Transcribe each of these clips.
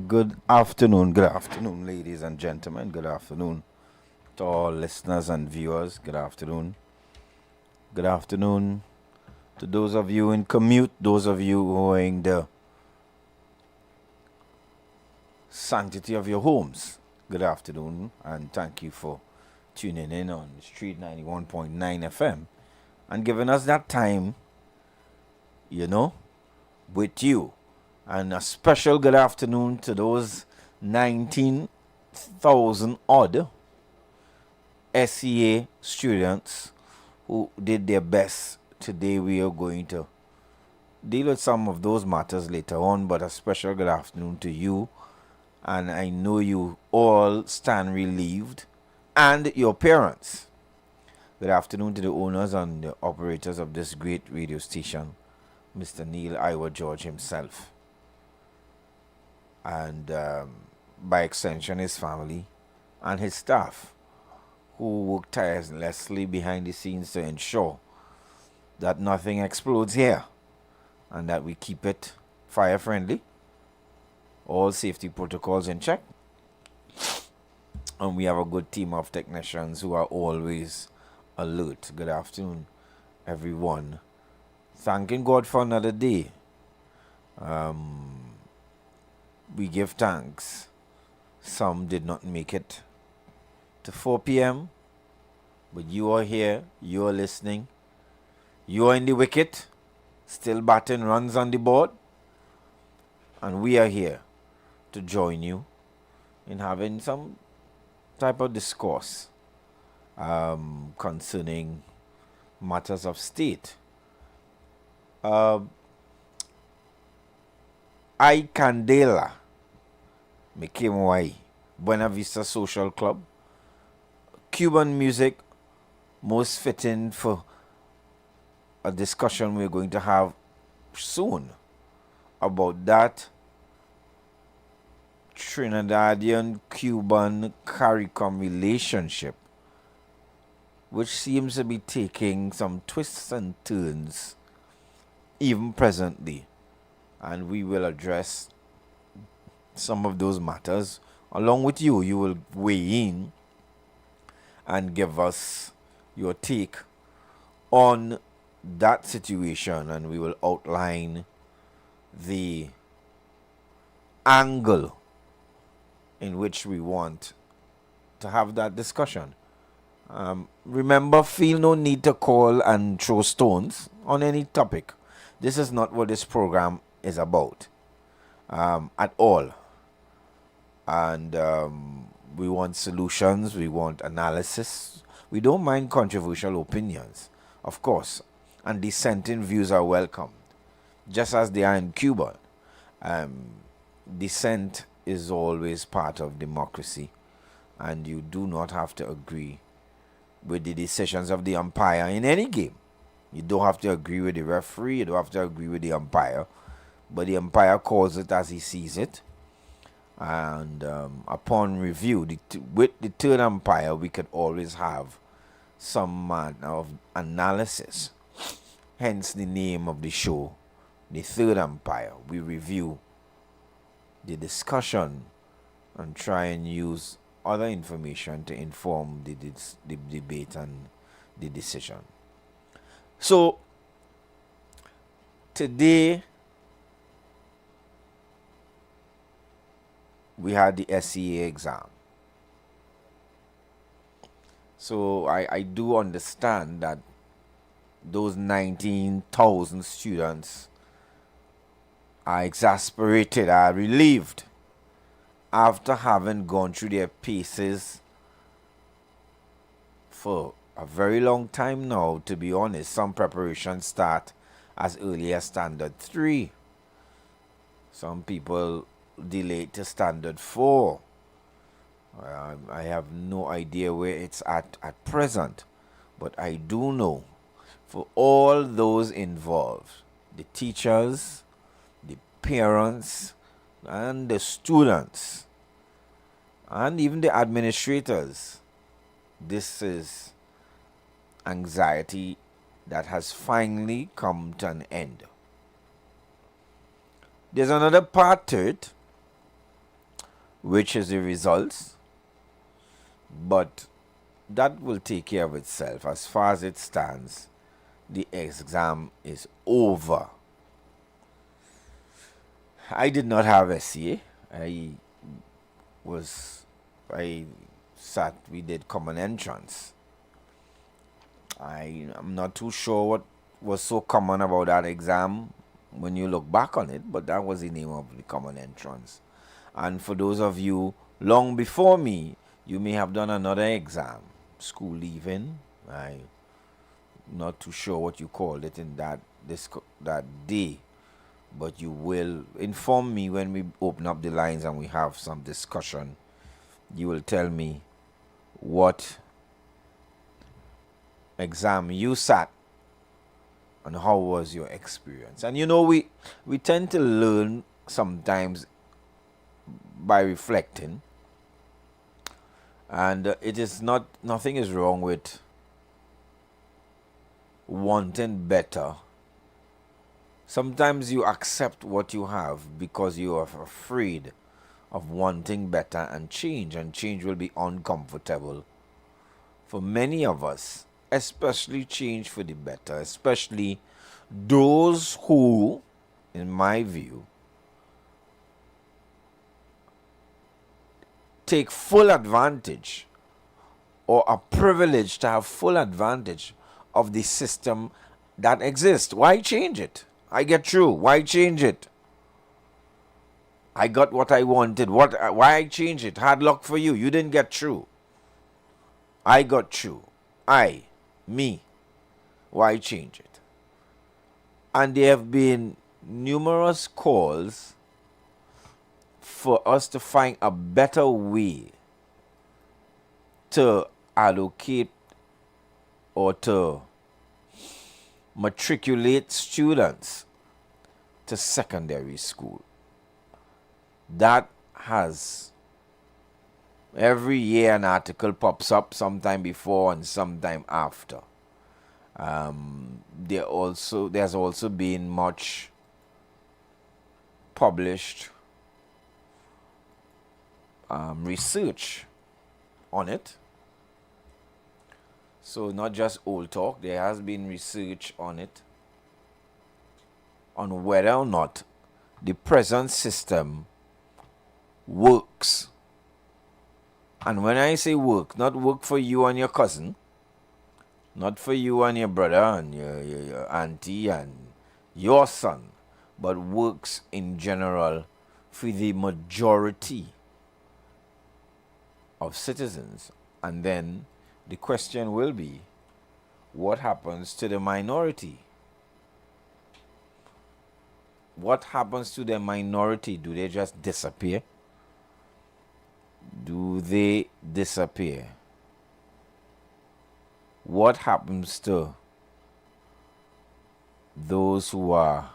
Good afternoon, ladies and gentlemen. Good afternoon to all listeners and viewers. Good afternoon to those of you in commute, those of you who are in the sanctity of your homes. Good afternoon, and thank you for tuning in on Street 91.9 FM and giving us that time, with you. And a special good afternoon to those 19,000 odd SEA students who did their best. Today we are going to deal with some of those matters later on, but a special good afternoon to you. And I know you all stand relieved, and your parents. Good afternoon to the owners and the operators of this great radio station, Mr. Neil IWER George himself, and by extension his family and his staff, who work tirelessly behind the scenes to ensure that nothing explodes here and that we keep it fire friendly, all safety protocols in check, and we have a good team of technicians who are always alert. Good afternoon, everyone. Thanking God for another day. We give thanks. Some did not make it to 4 p.m., but you are here, you are listening, you are in the wicket, still batting runs on the board, and we are here to join you in having some type of discourse concerning matters of state. I Candela, Mekemwai, Buena Vista Social Club, Cuban music, most fitting for a discussion we're going to have soon about that Trinidadian-Cuban CARICOM relationship, which seems to be taking some twists and turns even presently. And we will address some of those matters along with you. You will weigh in and give us your take on that situation, and we will outline the angle in which we want to have that discussion. Remember, feel no need to call and throw stones on any topic. This is not what this program is about at all. And we want solutions, we want analysis. We don't mind controversial opinions, of course, and dissenting views are welcomed, just as they are in Cuba. Dissent is always part of democracy, and you do not have to agree with the decisions of the umpire in any game. You don't have to agree with the referee, you don't have to agree with the umpire, but the umpire calls it as he sees it. And upon review, with the third umpire, we could always have some manner of analysis. Hence the name of the show, The Third Umpire. We review the discussion and try and use other information to inform the debate and the decision. So, today we had the SEA exam. So I do understand that those 19,000 students are exasperated, are relieved after having gone through their paces for a very long time now. To be honest, some preparations start as early as Standard 3. Some people delayed to Standard 4. I have no idea where it's at present, but I do know for all those involved, the teachers, the parents, and the students, and even the administrators, this is anxiety that has finally come to an end. There's another part to it, which is the results, but that will take care of itself. As far as it stands, the exam is over. I did not have SCA. We did common entrance. I'm not too sure what was so common about that exam when you look back on it, but that was the name of the common entrance. And for those of you long before me, you may have done another exam, school leaving. I'm not too sure what you called it in that day, but you will inform me when we open up the lines and we have some discussion. You will tell me what exam you sat and how was your experience. And you know, we tend to learn sometimes by reflecting, and nothing is wrong with wanting better. Sometimes you accept what you have because you are afraid of wanting better, and change will be uncomfortable for many of us, especially change for the better, especially those who, in my view, take full advantage or are privileged to have full advantage of the system that exists. Why change it? I get through. Why change it? I got what I wanted. Why change it? Hard luck for you. You didn't get through. I got through. Me. Why change it? And there have been numerous calls for us to find a better way to allocate or to matriculate students to secondary school. That has, every year an article pops up, sometime before and sometime after. There's also been much published research on it. So not just old talk, there has been research on it, on whether or not the present system works. And when I say work, not work for you and your cousin, not for you and your brother and your auntie and your son, but works in general for the majority of citizens. And then the question will be, what happens to the minority? What happens to the minority? Do they just disappear? Do they disappear? What happens to those who are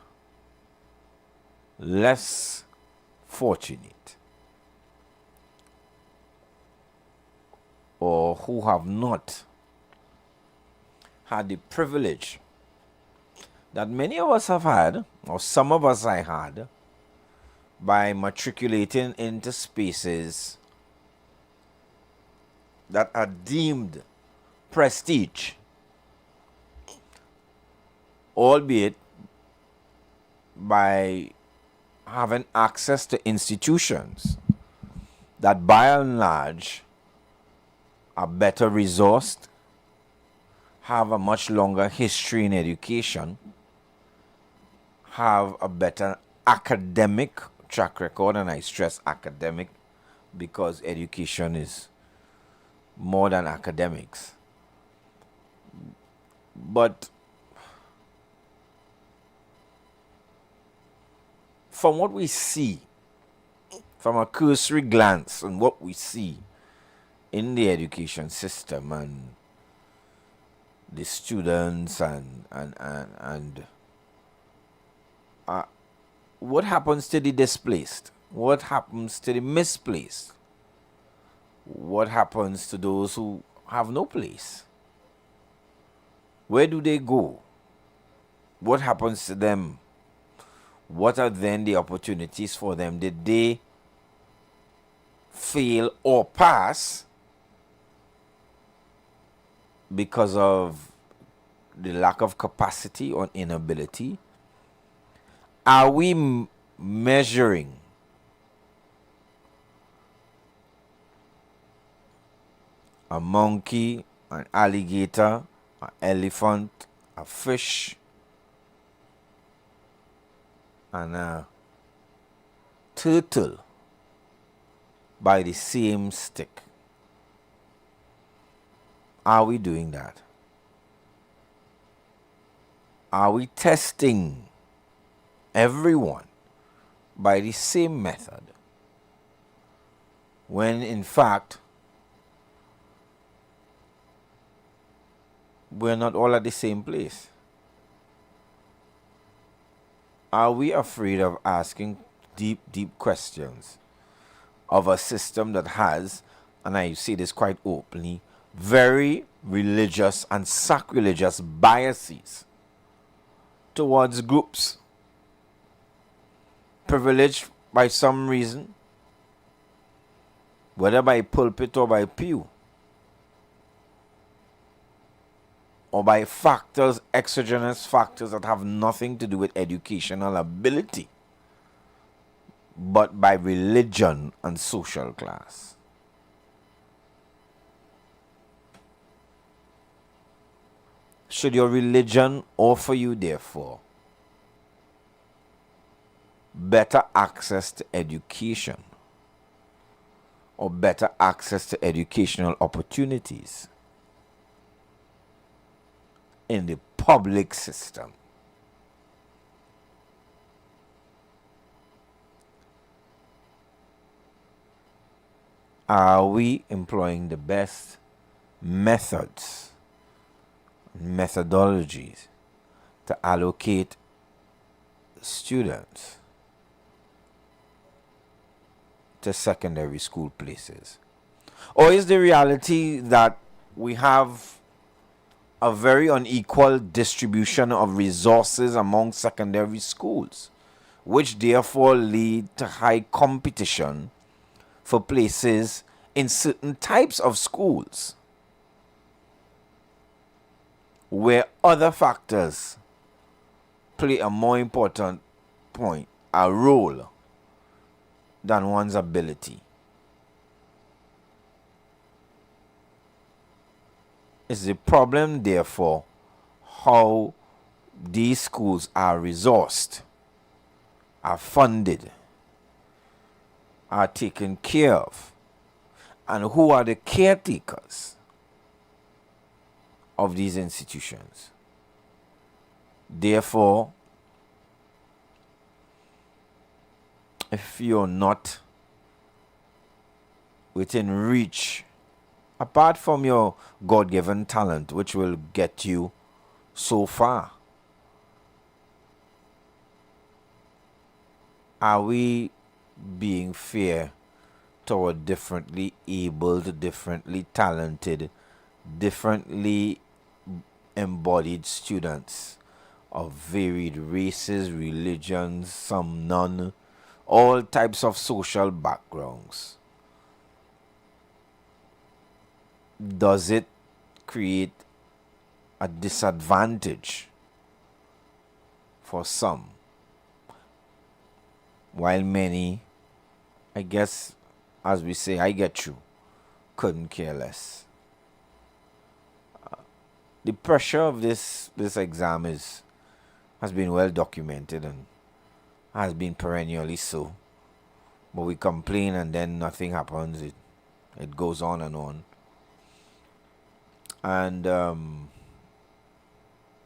less fortunate or who have not had the privilege that many of us have had, or some of us I had, by matriculating into spaces that are deemed prestige, albeit by having access to institutions that by and large are better resourced, have a much longer history in education, have a better academic track record, and I stress academic because education is more than academics. But from what we see, from a cursory glance on what we see in the education system and the students and what happens to the displaced? What happens to the misplaced? What happens to those who have no place? Where do they go? What happens to them? What are then the opportunities for them? Did they fail or pass because of the lack of capacity or inability? Are we measuring a monkey, an alligator, an elephant, a fish, and a turtle by the same stick? Are we doing that? Are we testing everyone by the same method when in fact we're not all at the same place? Are we afraid of asking deep questions of a system that has, and I say this quite openly, very religious and sacrilegious biases towards groups privileged by some reason, whether by pulpit or by pew, or by factors, exogenous factors that have nothing to do with educational ability, but by religion and social class? Should your religion offer you, therefore, better access to education or better access to educational opportunities in the public system? Are we employing the best methods, methodologies to allocate students to secondary school places? Or is the reality that we have a very unequal distribution of resources among secondary schools, which therefore lead to high competition for places in certain types of schools, where other factors play a more important a role than one's ability? Is the problem, therefore, how these schools are resourced, are funded, are taken care of, and who are the caretakers of these institutions? Therefore, if you're not within reach, apart from your God-given talent, which will get you so far, are we being fair toward differently abled, differently talented, differently embodied students of varied races, religions, some none, all types of social backgrounds? Does it create a disadvantage for some, while many, I guess, as we say, I get you, couldn't care less? The pressure of this exam has been well documented and has been perennially so. But we complain and then nothing happens. It goes on and on. And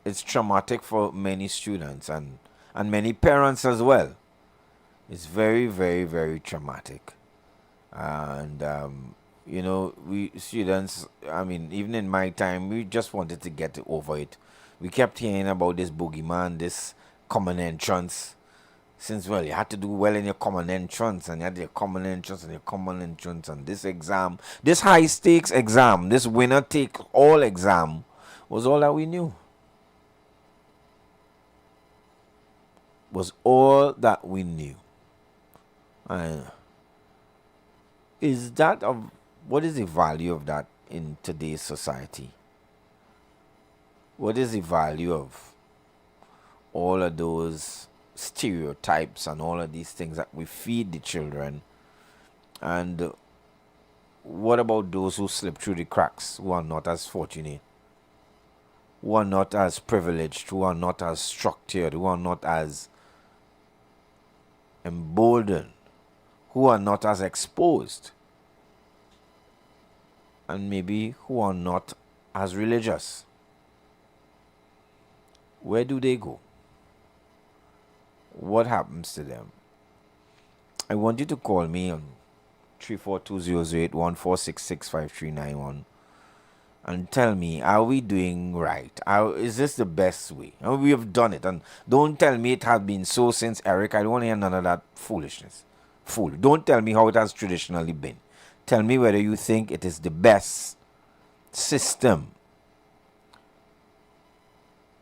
it's traumatic for many students and many parents as well. It's very, very, very traumatic. And we students, I mean, even in my time, we just wanted to get over it. We kept hearing about this boogeyman, this common entrance. Since, well, you had to do well in your common entrance, and you had your common entrance and your common entrance, and this exam, this high stakes exam, this winner take all exam was all that we knew. Was all that we knew. And Is that of what is the value of that in today's society? What is the value of all of those stereotypes and all of these things that we feed the children? And what about those who slip through the cracks, who are not as fortunate, who are not as privileged, who are not as structured, who are not as emboldened, who are not as exposed, and maybe who are not as religious? Where do they go? What happens to them? I want you to call me on 342-0081-466-5391 and tell me, are we doing right? Is this the best way? And we have done it. And don't tell me it has been so since Eric. I don't want to hear none of that foolishness. Fool. Don't tell me how it has traditionally been. Tell me whether you think it is the best system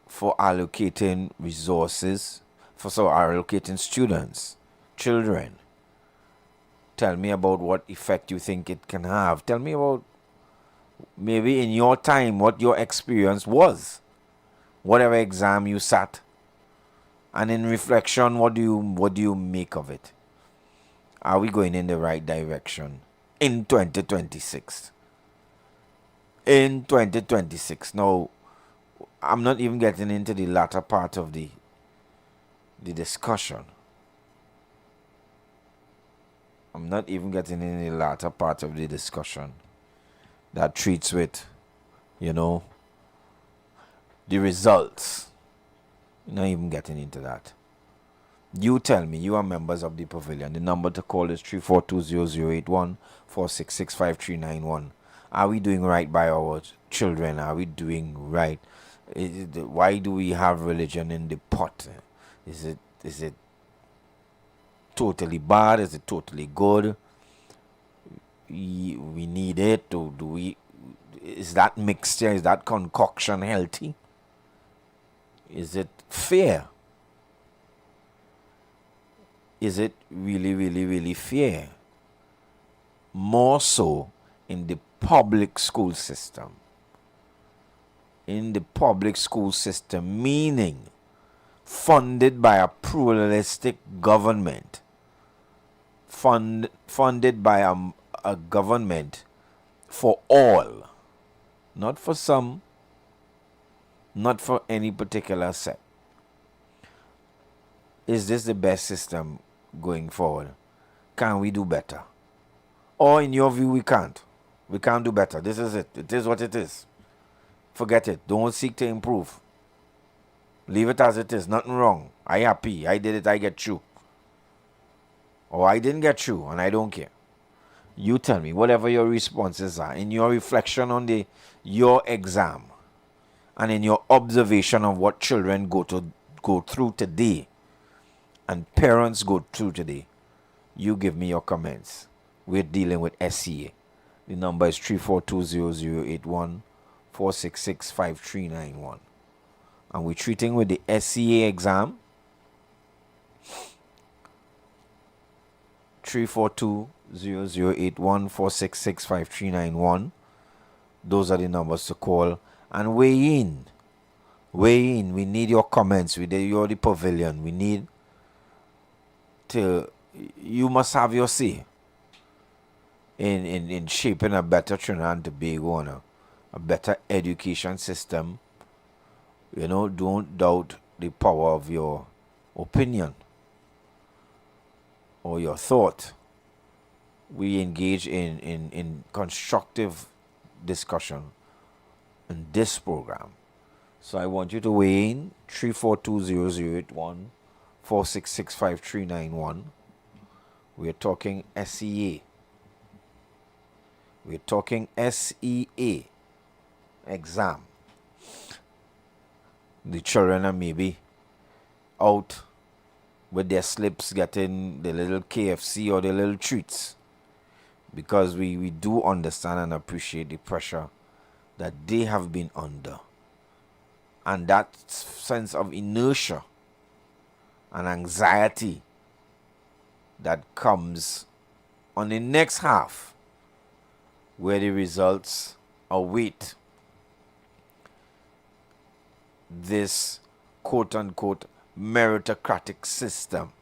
for allocating resources, for allocating students, children. Tell me about what effect you think it can have. Tell me about maybe in your time what your experience was, whatever exam you sat, and in reflection, what do you make of it? Are we going in the right direction in 2026? In 2026. Now, I'm not even getting into the latter part of the discussion. I'm not even getting in the latter part of the discussion that treats with, the results. I'm not even getting into that. You tell me, you are members of the pavilion. The number to call is 342-0081-466-5391. Are we doing right by our children? Are we doing right? Why do we have religion in the pot? Is it totally bad? Is it totally good? We need it, or do we? Is that mixture, is that concoction healthy? Is it fair? Is it really, really, really fair? More so in the public school system. In the public school system, meaning funded by a pluralistic government, funded by a government for all, not for some, not for any particular set. Is this the best system going forward? Can we do better? Or in your view, we can't. We can't do better. This is it. It is what it is. Forget it. Don't seek to improve. Leave it as it is. Nothing wrong. I happy. I did it. I get through. Or I didn't get through and I don't care. You tell me whatever your responses are in your reflection on your exam and in your observation of what children go through today and parents go through today. You give me your comments. We're dealing with SCA. The number is 342-0081-466-5391. And we're treating with the SCA exam. 342-0081-466-5391. Those are the numbers to call and weigh in. We need your comments. You're the pavilion. We need to. You must have your say in shaping a better Trinidad and Tobago and a better education system. Don't doubt the power of your opinion or your thought. We engage in constructive discussion in this program. So I want you to weigh in 342-0081-466-5391. We're talking SEA. We're talking SEA exam. The children are maybe out with their slips getting the little KFC or the little treats, because we do understand and appreciate the pressure that they have been under, and that sense of inertia and anxiety that comes on the next half, where the results await this quote-unquote meritocratic system.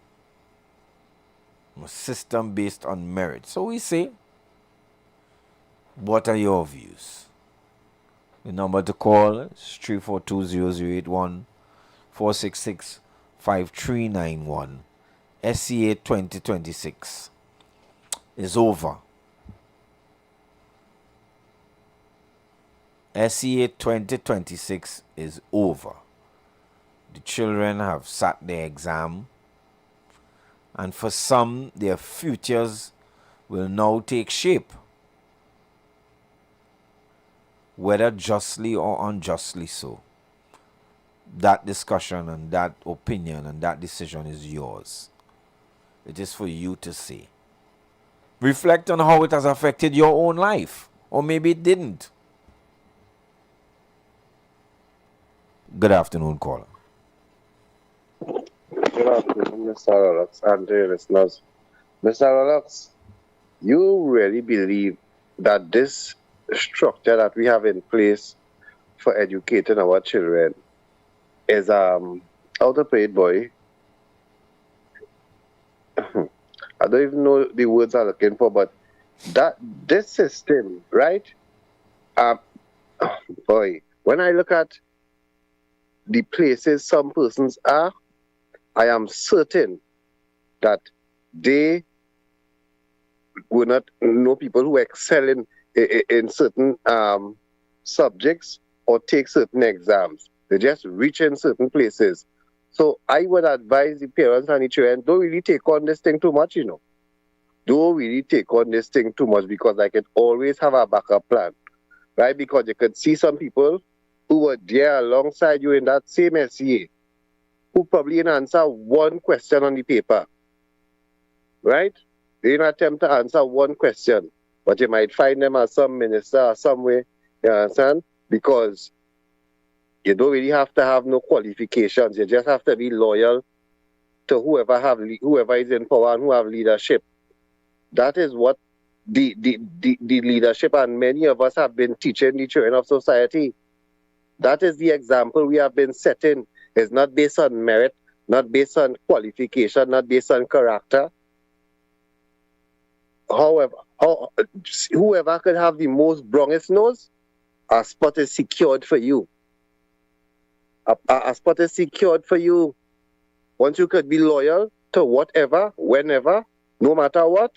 A system based on merit. So we say, what are your views? The number to call is 342-0081, 466-5391. SCA 2026 is over. SCA 2026 is over. The children have sat their exam, and for some, their futures will now take shape, whether justly or unjustly so. That discussion and that opinion and that decision is yours. It is for you to say. Reflect on how it has affected your own life, or maybe it didn't. Good afternoon, caller. Good afternoon, Mr. Rolex and the listeners. Mr. Rolex, you really believe that this structure that we have in place for educating our children is how to play it, boy? I don't even know the words I'm looking for, but that this system, right? Boy, when I look at the places some persons are, I am certain that they will not know people who excel in certain subjects or take certain exams. They just reach in certain places. So I would advise the parents and the children, don't really take on this thing too much, you know. Don't really take on this thing too much, because I can always have a backup plan, right? Because you could see some people who were there alongside you in that same SCA, who probably didn't answer one question on the paper, right? They didn't attempt to answer one question, but you might find them as some minister or somewhere, you understand? Because you don't really have to have no qualifications. You just have to be loyal to whoever is in power and who have leadership. That is what the leadership and many of us have been teaching the children of society. That is the example we have been setting. It's not based on merit, not based on qualification, not based on character. However, whoever could have the most brongest nose, a spot is secured for you. A spot is secured for you. Once you could be loyal to whatever, whenever, no matter what,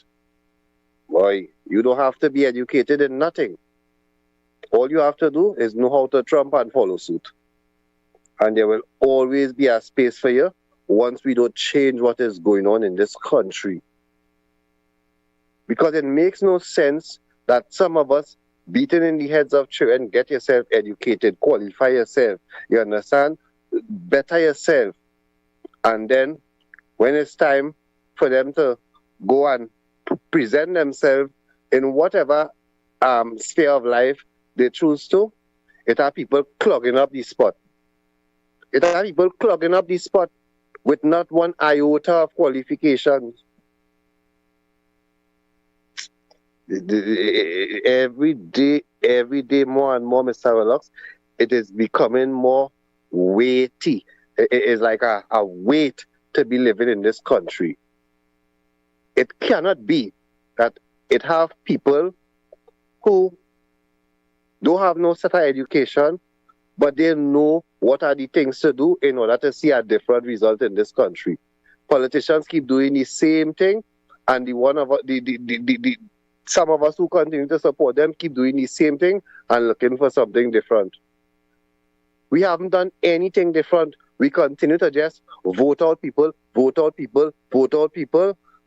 boy, you don't have to be educated in nothing. All you have to do is know how to trump and follow suit. And there will always be a space for you once we don't change what is going on in this country. Because it makes no sense that some of us beating in the heads of children, get yourself educated, qualify yourself, you understand? Better yourself. And then when it's time for them to go and present themselves in whatever sphere of life they choose to, it are people clogging up the spot. It are people clogging up the spot with not one iota of qualifications. Every day more and more, Mr. Relax, it is becoming more weighty. It is like a weight to be living in this country. It cannot be that it have people who don't have no set of education, but they know what are the things to do in order to see a different result in this country. Politicians keep doing the same thing, and some of us who continue to support them keep doing the same thing and looking for something different. We haven't done anything different. We continue to just vote out people,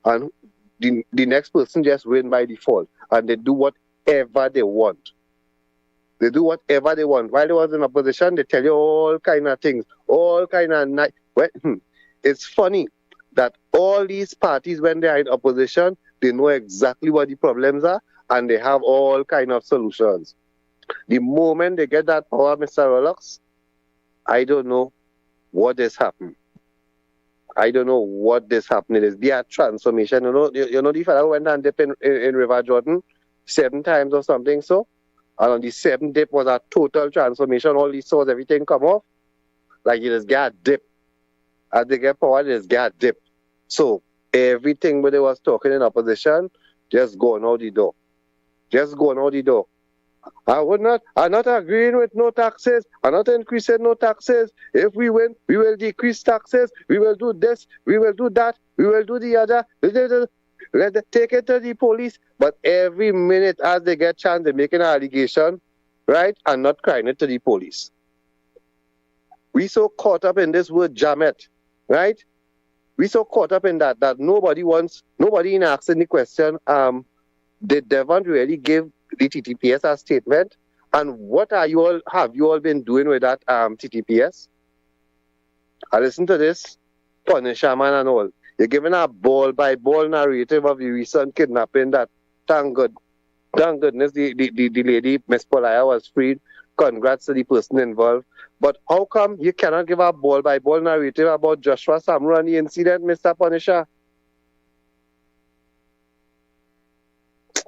and the next person just win by default. And they do whatever they want. They do whatever they want. While they was in opposition, they tell you all kind of things, all kind of it's funny that all these parties, when they are in opposition, they know exactly what the problems are, and they have all kind of solutions. The moment they get that power, Mr. Rolex, I don't know what is happening. I don't know what this happening is. Their transformation, you know the fellow who went and dip in River Jordan 7 times or something so, and on the 7th dip was a total transformation. All he saw was everything come off. Like you just get a dip. As they get power, they just get a dip. So everything where they was talking in opposition, just going out the door. Just going out the door. I'm not agreeing with no taxes. I'm not increasing no taxes. If we win, we will decrease taxes. We will do this. We will do that. We will do the other. Let them take it to the police. But every minute as they get chance, they're making an allegation, right? And not crying it to the police. We so caught up in this word jamet, right? We so caught up in that nobody in asking the question, did Devon really give the TTPS a statement? And what have you all been doing with that TTPS? I listen to this, Punisher man and all. You're giving a ball by ball narrative of the recent kidnapping that thank goodness the lady, Miss Polaya, was freed. Congrats to the person involved. But how come you cannot give a ball by ball narrative about Joshua Samru and the incident, Mr. Punisher?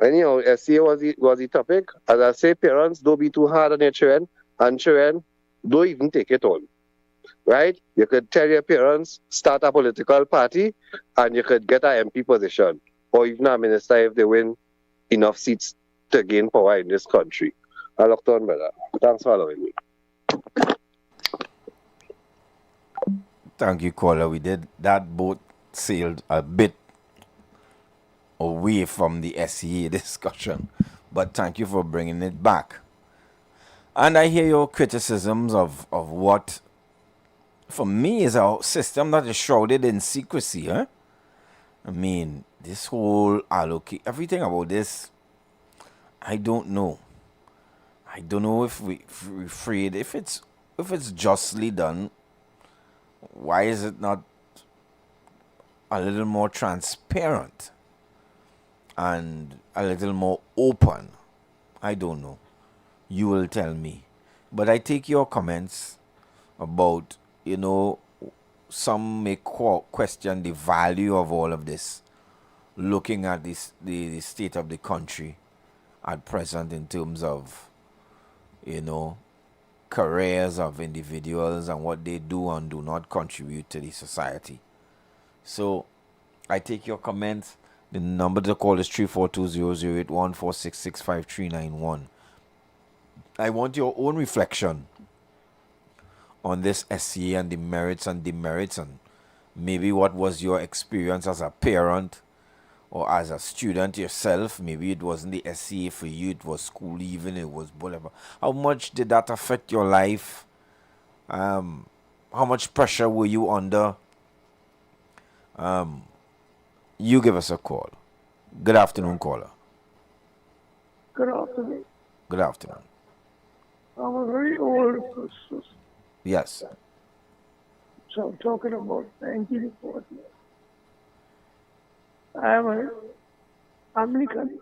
Anyhow, SCA was the topic. As I say, parents, don't be too hard on your children, and children, don't even take it on. Right? You could tell your parents, start a political party, and you could get an MP position, or even a minister if they win enough seats to gain power in this country. I looked on, brother. Thanks for allowing me. Thank you, caller. We did that boat sailed a bit away from the SCA discussion, but thank you for bringing it back. And I hear your criticisms of what, for me, is a system that is shrouded in secrecy. Huh? I mean, this whole everything about this, I don't know. I don't know if we're afraid, if it's justly done, why is it not a little more transparent and a little more open? I don't know. You will tell me. But I take your comments about, some may question the value of all of this, looking at the state of the country at present in terms of, careers of individuals and what they do and do not contribute to the society. So I take your comments. The number to call is 342-008-146-65391. I want your own reflection on this SCA and the merits and demerits, and maybe what was your experience as a parent or as a student yourself. Maybe it wasn't the SCA for you, it was school even, it was whatever. How much did that affect your life? How much pressure were you under? You give us a call. Good afternoon, caller. Good afternoon. Good afternoon. I'm a very old person. Yes. So I'm talking about 1940. I am an Anglican,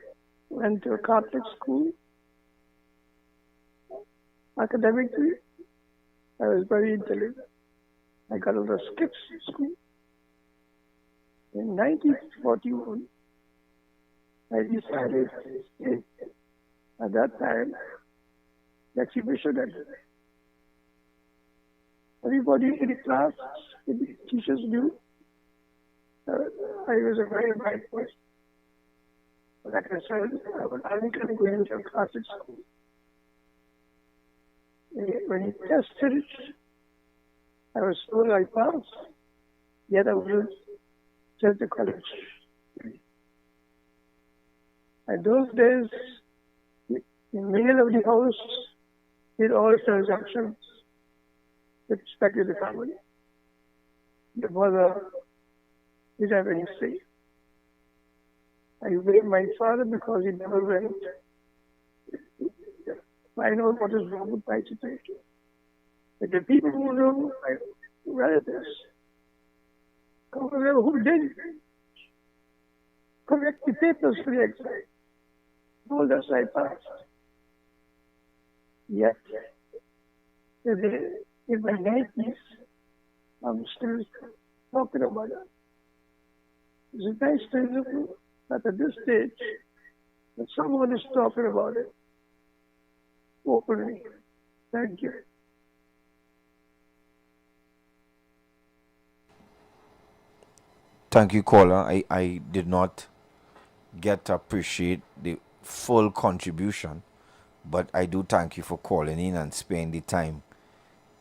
went to a Catholic school. Academically, I was very intelligent. I got out of Skips School. In 1941, I decided at that time that she missionary. Everybody in the class, the teachers knew I was a very bright person. Like I said, I was Anglican going to a Catholic school. When he tested it, I was told I passed, yet I wouldn't tell the college. And those days, the male of the house did all transactions with respect to the family. The mother didn't have any say. I blame my father because he never went. I know what is wrong with my situation. But the people who know, my relatives, who did correct the papers for the exam, told us I passed. Yet, in my 90s, I'm still talking about that. It's a nice thing that at this stage, that someone is talking about it openly. Thank you. Thank you, caller. I did not get to appreciate the full contribution, but I do thank you for calling in and spending the time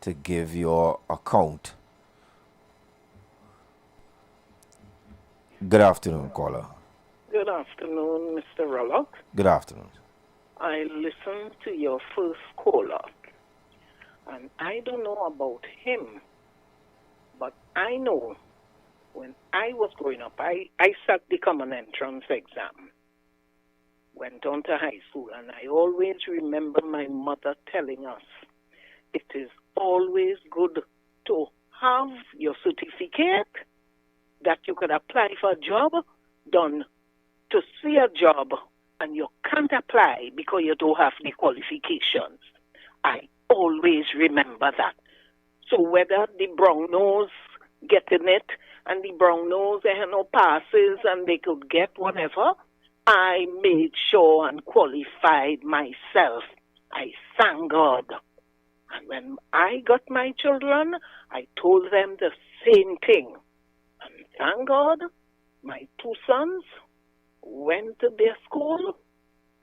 to give your account. Good afternoon, caller. Good afternoon, Mr. Rollock. Good afternoon. I listened to your first caller, and I don't know about him, but I know when I was growing up, I sat the common entrance exam, went on to high school, and I always remember my mother telling us, it is always good to have your certificate that you could apply for a job, done to see a job, and you can't apply because you don't have the qualifications. I always remember that. So whether the brown nose getting it and the brown nose they had no passes and they could get whatever, I made sure and qualified myself. I thank God. And when I got my children, I told them the same thing. And thank God, my two sons went to their school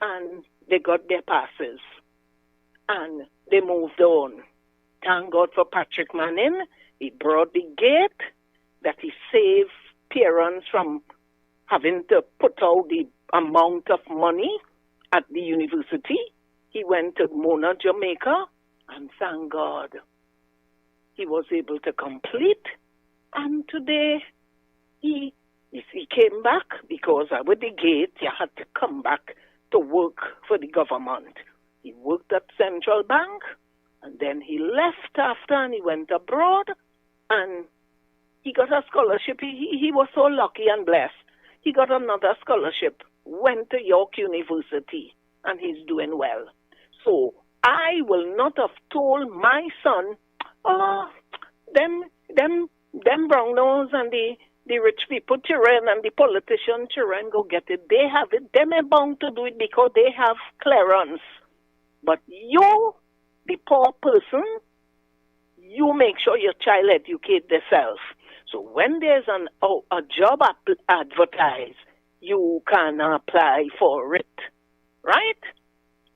and they got their passes. And they moved on. Thank God for Patrick Manning. He brought the gate that he saved parents from having to put out the amount of money at the university. He went to Mona, Jamaica, and thank God he was able to complete. And today he came back because with the gate you had to come back to work for the government. He worked at Central Bank, and then he left after and he went abroad, and he got a scholarship. He was so lucky and blessed. He got another scholarship, went to York University, and he's doing well. So I will not have told my son, oh, them brown nose and the rich people children and the politician children go get it. They have it. Them are bound to do it because they have clearance. But you, the poor person, you make sure your child educate themselves. So when there's a job advertised, you can apply for it, right?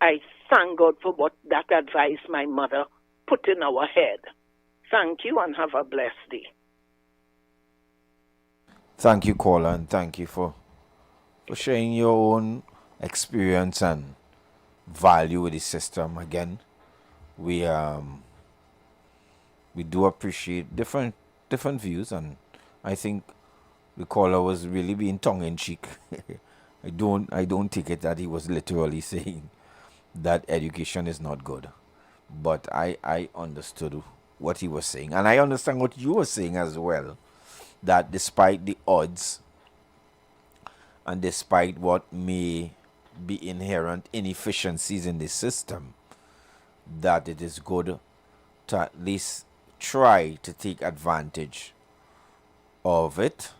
I thank God for what that advice my mother put in our head. Thank you and have a blessed day. Thank you, caller, and thank you for sharing your own experience and value with the system. Again, we do appreciate different views, and I think the caller was really being tongue in cheek. I don't take it that he was literally saying that education is not good, but I understood what he was saying, and I understand what you were saying as well, that despite the odds and despite what may be inherent inefficiencies in the system, that it is good to at least try to take advantage of it,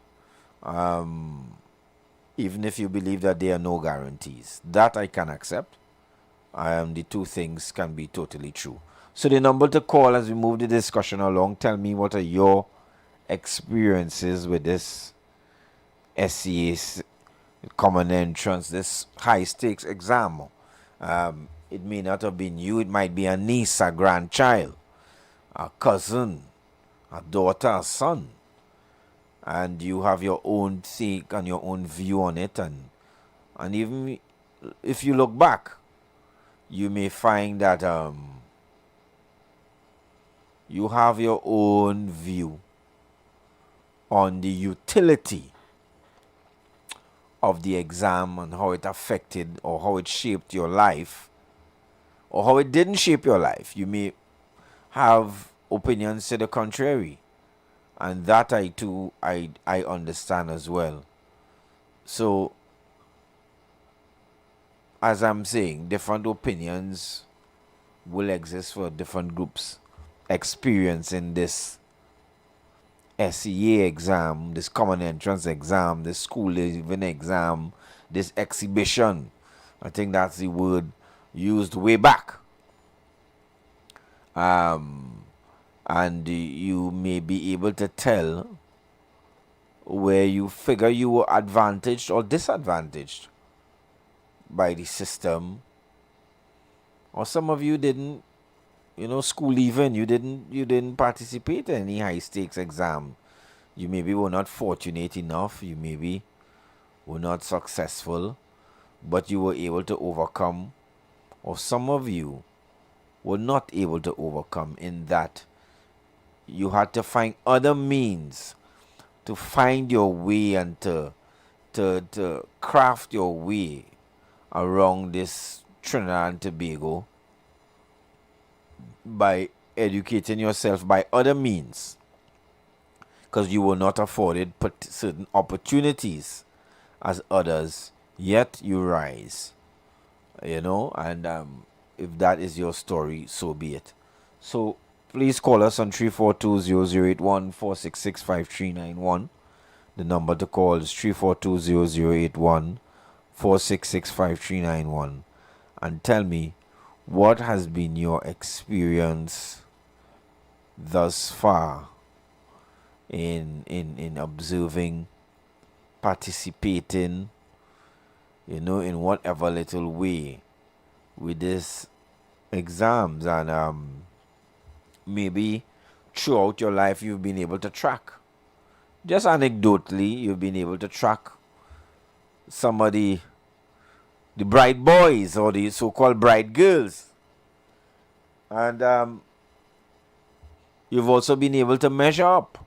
even if you believe that there are no guarantees. That I can accept. The two things can be totally true. So the number to call as we move the discussion along, tell me what are your experiences with this SCA common entrance, this high stakes exam. It may not have been you, it might be a niece, a grandchild, a cousin, a daughter, a son, and you have your own take and your own view on it, and even if you look back, you may find that you have your own view on the utility of the exam and how it affected or how it shaped your life or how it didn't shape your life. You may have opinions to the contrary, and that I understand as well. So as I'm saying, different opinions will exist for different groups experiencing this SEA exam, this common entrance exam, this school leaving exam, this exhibition. I think that's the word used way back. And you may be able to tell where you figure you were advantaged or disadvantaged by the system, or some of you didn't, school leaving, you didn't participate in any high stakes exam. You maybe were not fortunate enough, you maybe were not successful, but you were able to overcome, or some of you were not able to overcome, in that you had to find other means to find your way and to craft your way around this Trinidad and Tobago by educating yourself by other means, because you were not afforded certain opportunities as others, yet you rise, and if that is your story, so be it. So please call us on 342-0081 466-5391. The number to call is 342-0081 466-5391, and tell me, what has been your experience thus far in observing, participating, in whatever little way with these exams, and maybe throughout your life you've been able to track, just anecdotally, you've been able to track somebody, the bright boys or the so-called bright girls, and you've also been able to measure up,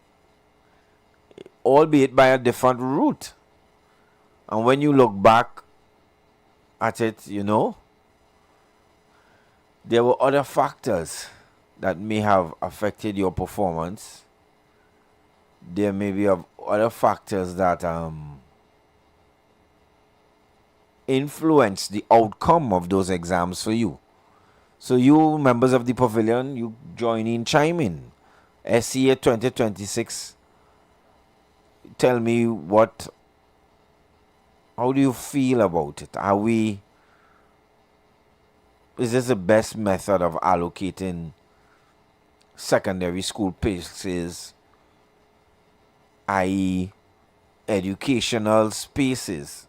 albeit by a different route. And when you look back at it, there were other factors that may have affected your performance. There may be other factors that influence the outcome of those exams for you. So you members of the pavilion, you join in, chime in. SEA 2026, tell me how do you feel about it? Is this the best method of allocating secondary school places, i.e. educational spaces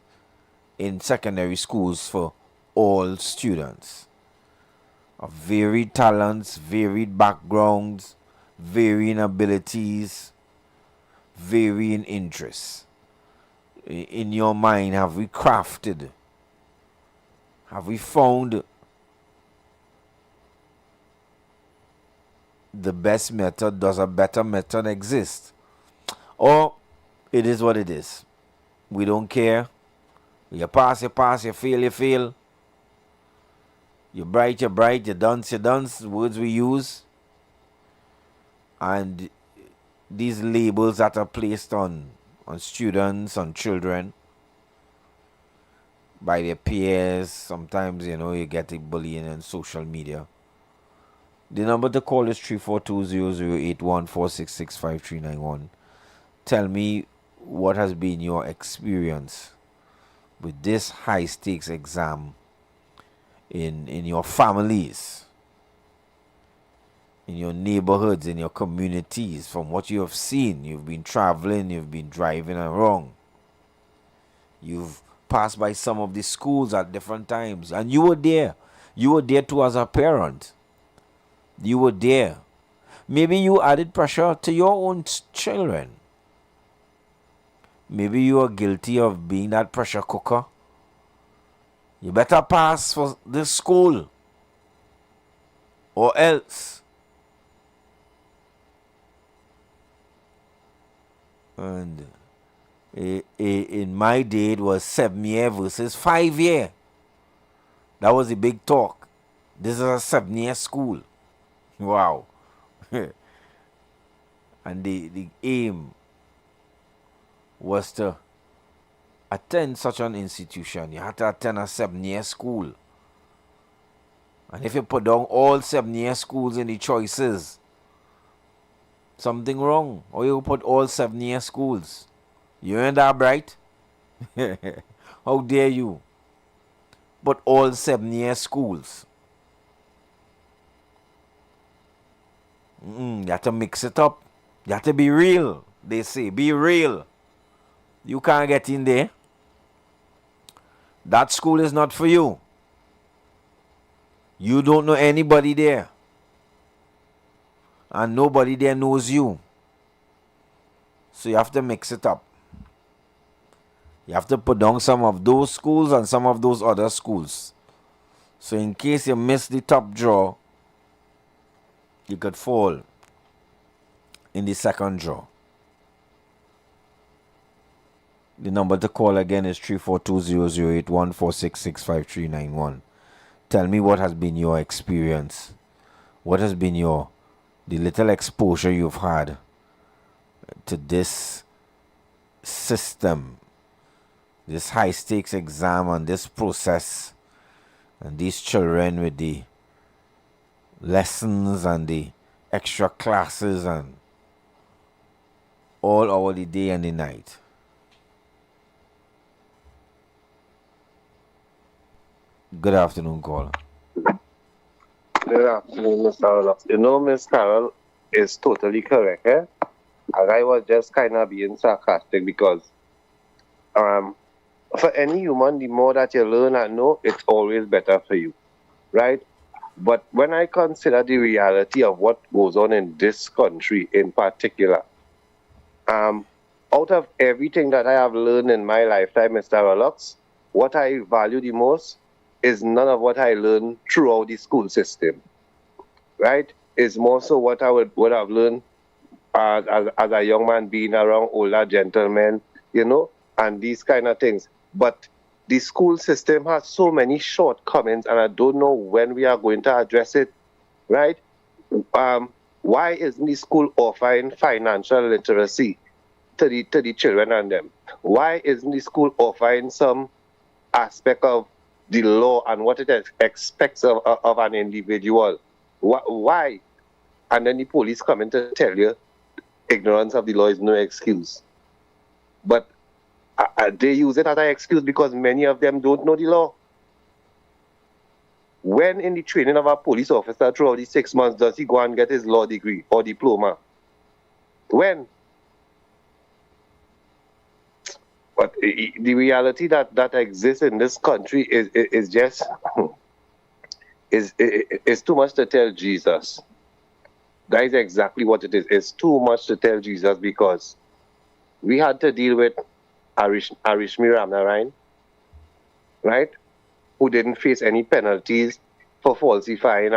in secondary schools for all students of varied talents, varied backgrounds, varying abilities, varying interests? In your mind, have we found the best method? Does a better method exist? Or it is what it is? We don't care. You pass, you fail, you fail. You bright, you dunce, words we use. And these labels that are placed on students, on children, by their peers. Sometimes, you get the bullying on social media. The number to call is 342-0081 466-5391. Tell me, what has been your experience with this high stakes exam in your families, in your neighborhoods, in your communities, from what you have seen. You've been traveling, you've been driving around, you've passed by some of the schools at different times, and you were there. You were there too as a parent. You were there. Maybe you added pressure to your own children. Maybe you are guilty of being that pressure cooker. You better pass for this school, or else. And in my day, it was 7 year versus 5 year. That was the big talk. This is a 7 year school. Wow. And the aim was to attend such an institution. You had to attend a 7 year school. And if you put down all 7 year schools in the choices, Something wrong. Or you put all 7-year schools. You ain't that bright? How dare you? Put all 7-year schools. You have to mix it up. You have to be real. They say, be real. You can't get in there. That school is not for you. You don't know anybody there. And nobody there knows you. So you have to mix it up. You have to put down some of those schools and some of those other schools. So in case you miss the top draw, you could fall in the second draw. The number to call again is 342-008-1466-5391. Tell me what has been your experience. What has been the little exposure you've had to this system, this high stakes exam and this process, and these children with the lessons and the extra classes and all over the day and the night. Good afternoon, caller. Good afternoon, Mr. Carol. You know, Miss Carol is totally correct, eh? And I was just kind of being sarcastic because for any human, the more that you learn and know, it's always better for you, right? But when I consider the reality of what goes on in this country in particular, out of everything that I have learned in my lifetime, Mr. Rollux, what I value the most is none of what I learned throughout the school system, right? It's more so what I would have learned as a young man being around older gentlemen, you know, and these kind of things. But the school system has so many shortcomings, and I don't know when we are going to address it, right? Why isn't the school offering financial literacy to the children and them? Why isn't the school offering some aspect of the law and what it expects of an individual? Why? And then the police come in to tell you ignorance of the law is no excuse. But they use it as an excuse because many of them don't know the law. When in the training of a police officer throughout the 6 months does he go and get his law degree or diploma? When? But the reality that exists in this country is just is too much to tell Jesus. That is exactly what it is. It's too much to tell Jesus because we had to deal with Arishmi Ramnarayan, right? Who didn't face any penalties for falsifying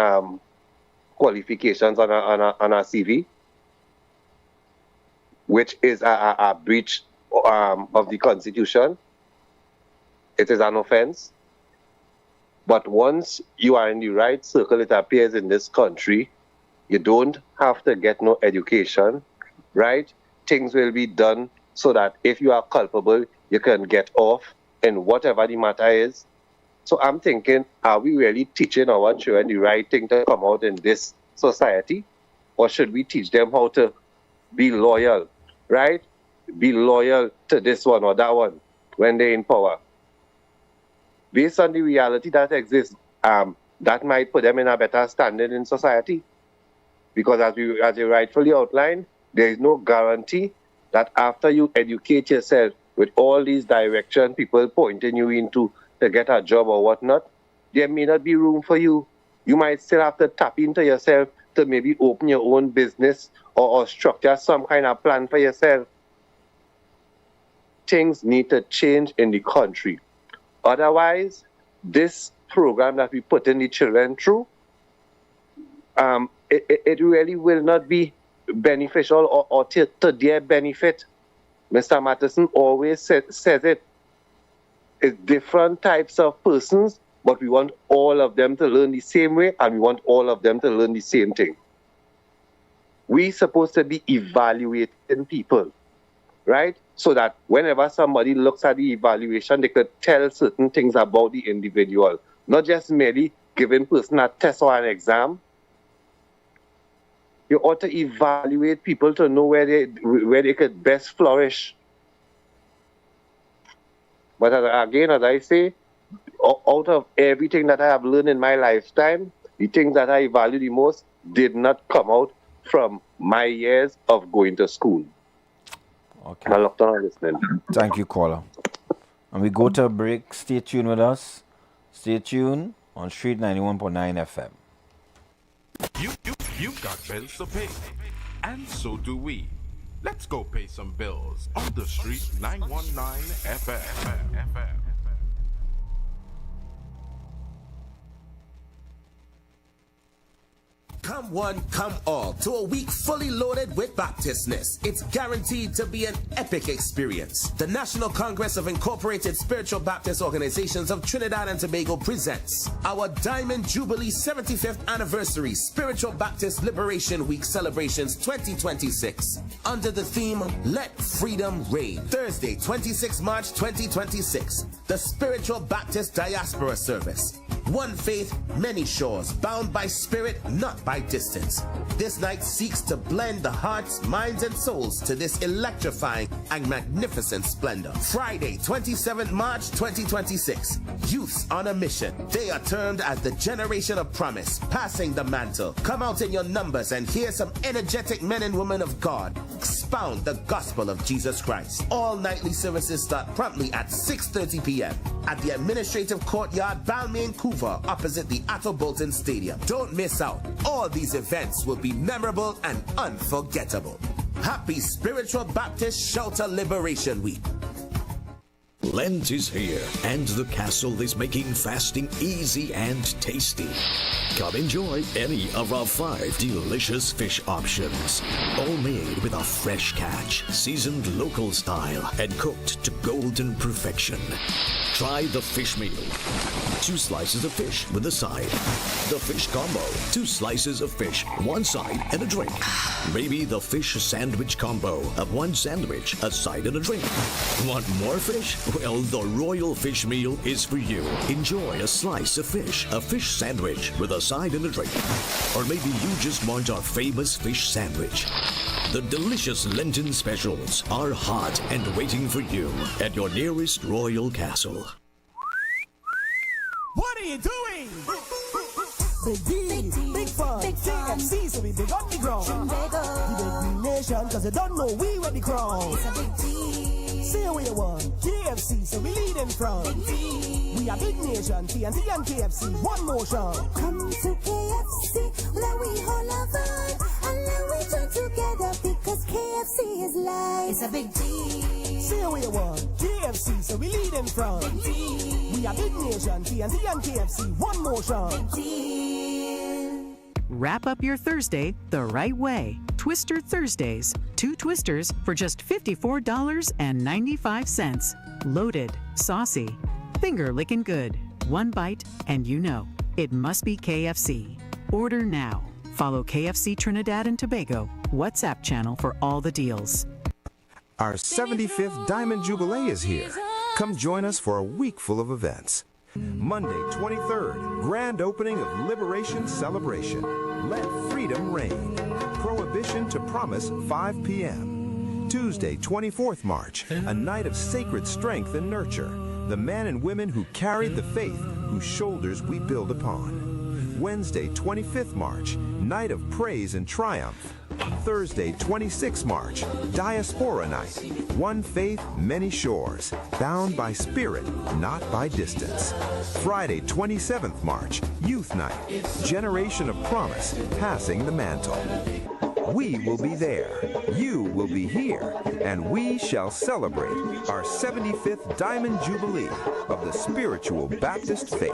qualifications on a CV, which is a breach of the Constitution. It is an offense. But once you are in the right circle, it appears in this country, you don't have to get no education, right? Things will be done so that if you are culpable, you can get off in whatever the matter is. So I'm thinking, are we really teaching our children the right thing to come out in this society? Or should we teach them how to be loyal, right? Be loyal to this one or that one when they're in power. Based on the reality that exists, that might put them in a better standing in society. Because as you rightfully outlined, there is no guarantee that after you educate yourself with all these direction people pointing you into to get a job or whatnot, there may not be room for you. You might still have to tap into yourself to maybe open your own business or structure some kind of plan for yourself. Things need to change in the country. Otherwise, this program that we put in the children through, it really will not be beneficial or to their benefit. Mr. Matheson always says it. It's different types of persons, but we want all of them to learn the same way, and we want all of them to learn the same thing. We're supposed to be evaluating people, right? So that whenever somebody looks at the evaluation, they could tell certain things about the individual, not just merely giving person a test or an exam. You ought to evaluate people to know where they could best flourish. But again, as I say, out of everything that I have learned in my lifetime, the things that I value the most did not come out from my years of going to school. Okay. I looked on listening. Thank you, caller. And we go to a break. Stay tuned with us. Stay tuned on Street 91.9 FM. You've got bills to pay, and so do we. Let's go pay some bills on the Street 919 FM. Come one, come all to a week fully loaded with Baptistness. It's guaranteed to be an epic experience. The National Congress of Incorporated Spiritual Baptist Organizations of Trinidad and Tobago presents our Diamond Jubilee 75th Anniversary Spiritual Baptist Liberation Week celebrations 2026 under the theme Let Freedom Reign. Thursday, 26 March 2026. The Spiritual Baptist Diaspora Service. One faith, many shores, bound by spirit, not by distance. This night seeks to blend the hearts, minds, and souls to this electrifying and magnificent splendor. Friday, 27th March 2026. Youths on a mission. They are termed as the Generation of Promise, passing the mantle. Come out in your numbers and hear some energetic men and women of God expound the gospel of Jesus Christ. All nightly services start promptly at 6:30 p.m. at the Administrative Courtyard, Balmain, Vancouver, opposite the Atto Bolton Stadium. Don't miss out. All these events will be memorable and unforgettable. Happy Spiritual Baptist Shelter Liberation Week. Lent is here, and the castle is making fasting easy and tasty. Come enjoy any of our 5 delicious fish options, all made with a fresh catch, seasoned local style, and cooked to golden perfection. Try the fish meal. 2 slices of fish with a side. The fish combo. 2 slices of fish, 1 side, and a drink. Maybe the fish sandwich combo of 1 sandwich, a side, and a drink. Want more fish? Well, the Royal Fish Meal is for you. Enjoy a slice of fish, a fish sandwich with a side and a drink. Or maybe you just want our famous fish sandwich. The delicious Lenten specials are hot and waiting for you at your nearest Royal Castle. What are you doing? Big D, big fun, KFC, so we big up the ground. The big nation, cause you don't know we were the crown. It's a big D. Say what you want, KFC, so we lead in front. We are big nation, TNT and KFC, one motion. Come to KFC, let we hold our vibe, and let we join together, because KFC is life. It's a big D. Say what you want, KFC, so we lead in front. We are big nation, TNT and KFC, one motion. Wrap up your Thursday the right way. Twister Thursdays. 2 twisters for just $54.95. Loaded, saucy, finger licking good. 1 bite and you know it must be KFC. Order now. Follow KFC Trinidad and Tobago WhatsApp channel for all the deals. Our 75th Diamond Jubilee is here. Come join us for a week full of events. Monday, 23rd, grand opening of Liberation Celebration. Let Freedom Reign. Prohibition to Promise, 5 p.m. Tuesday, 24th March, a night of sacred strength and nurture. The men and women who carried the faith, whose shoulders we build upon. Wednesday, 25th March, night of praise and triumph. Thursday, 26 March, Diaspora Night. One faith, many shores. Bound by spirit, not by distance. Friday, 27th March, Youth Night. Generation of Promise, passing the mantle. We will be there, you will be here, and we shall celebrate our 75th Diamond Jubilee of the Spiritual Baptist Faith.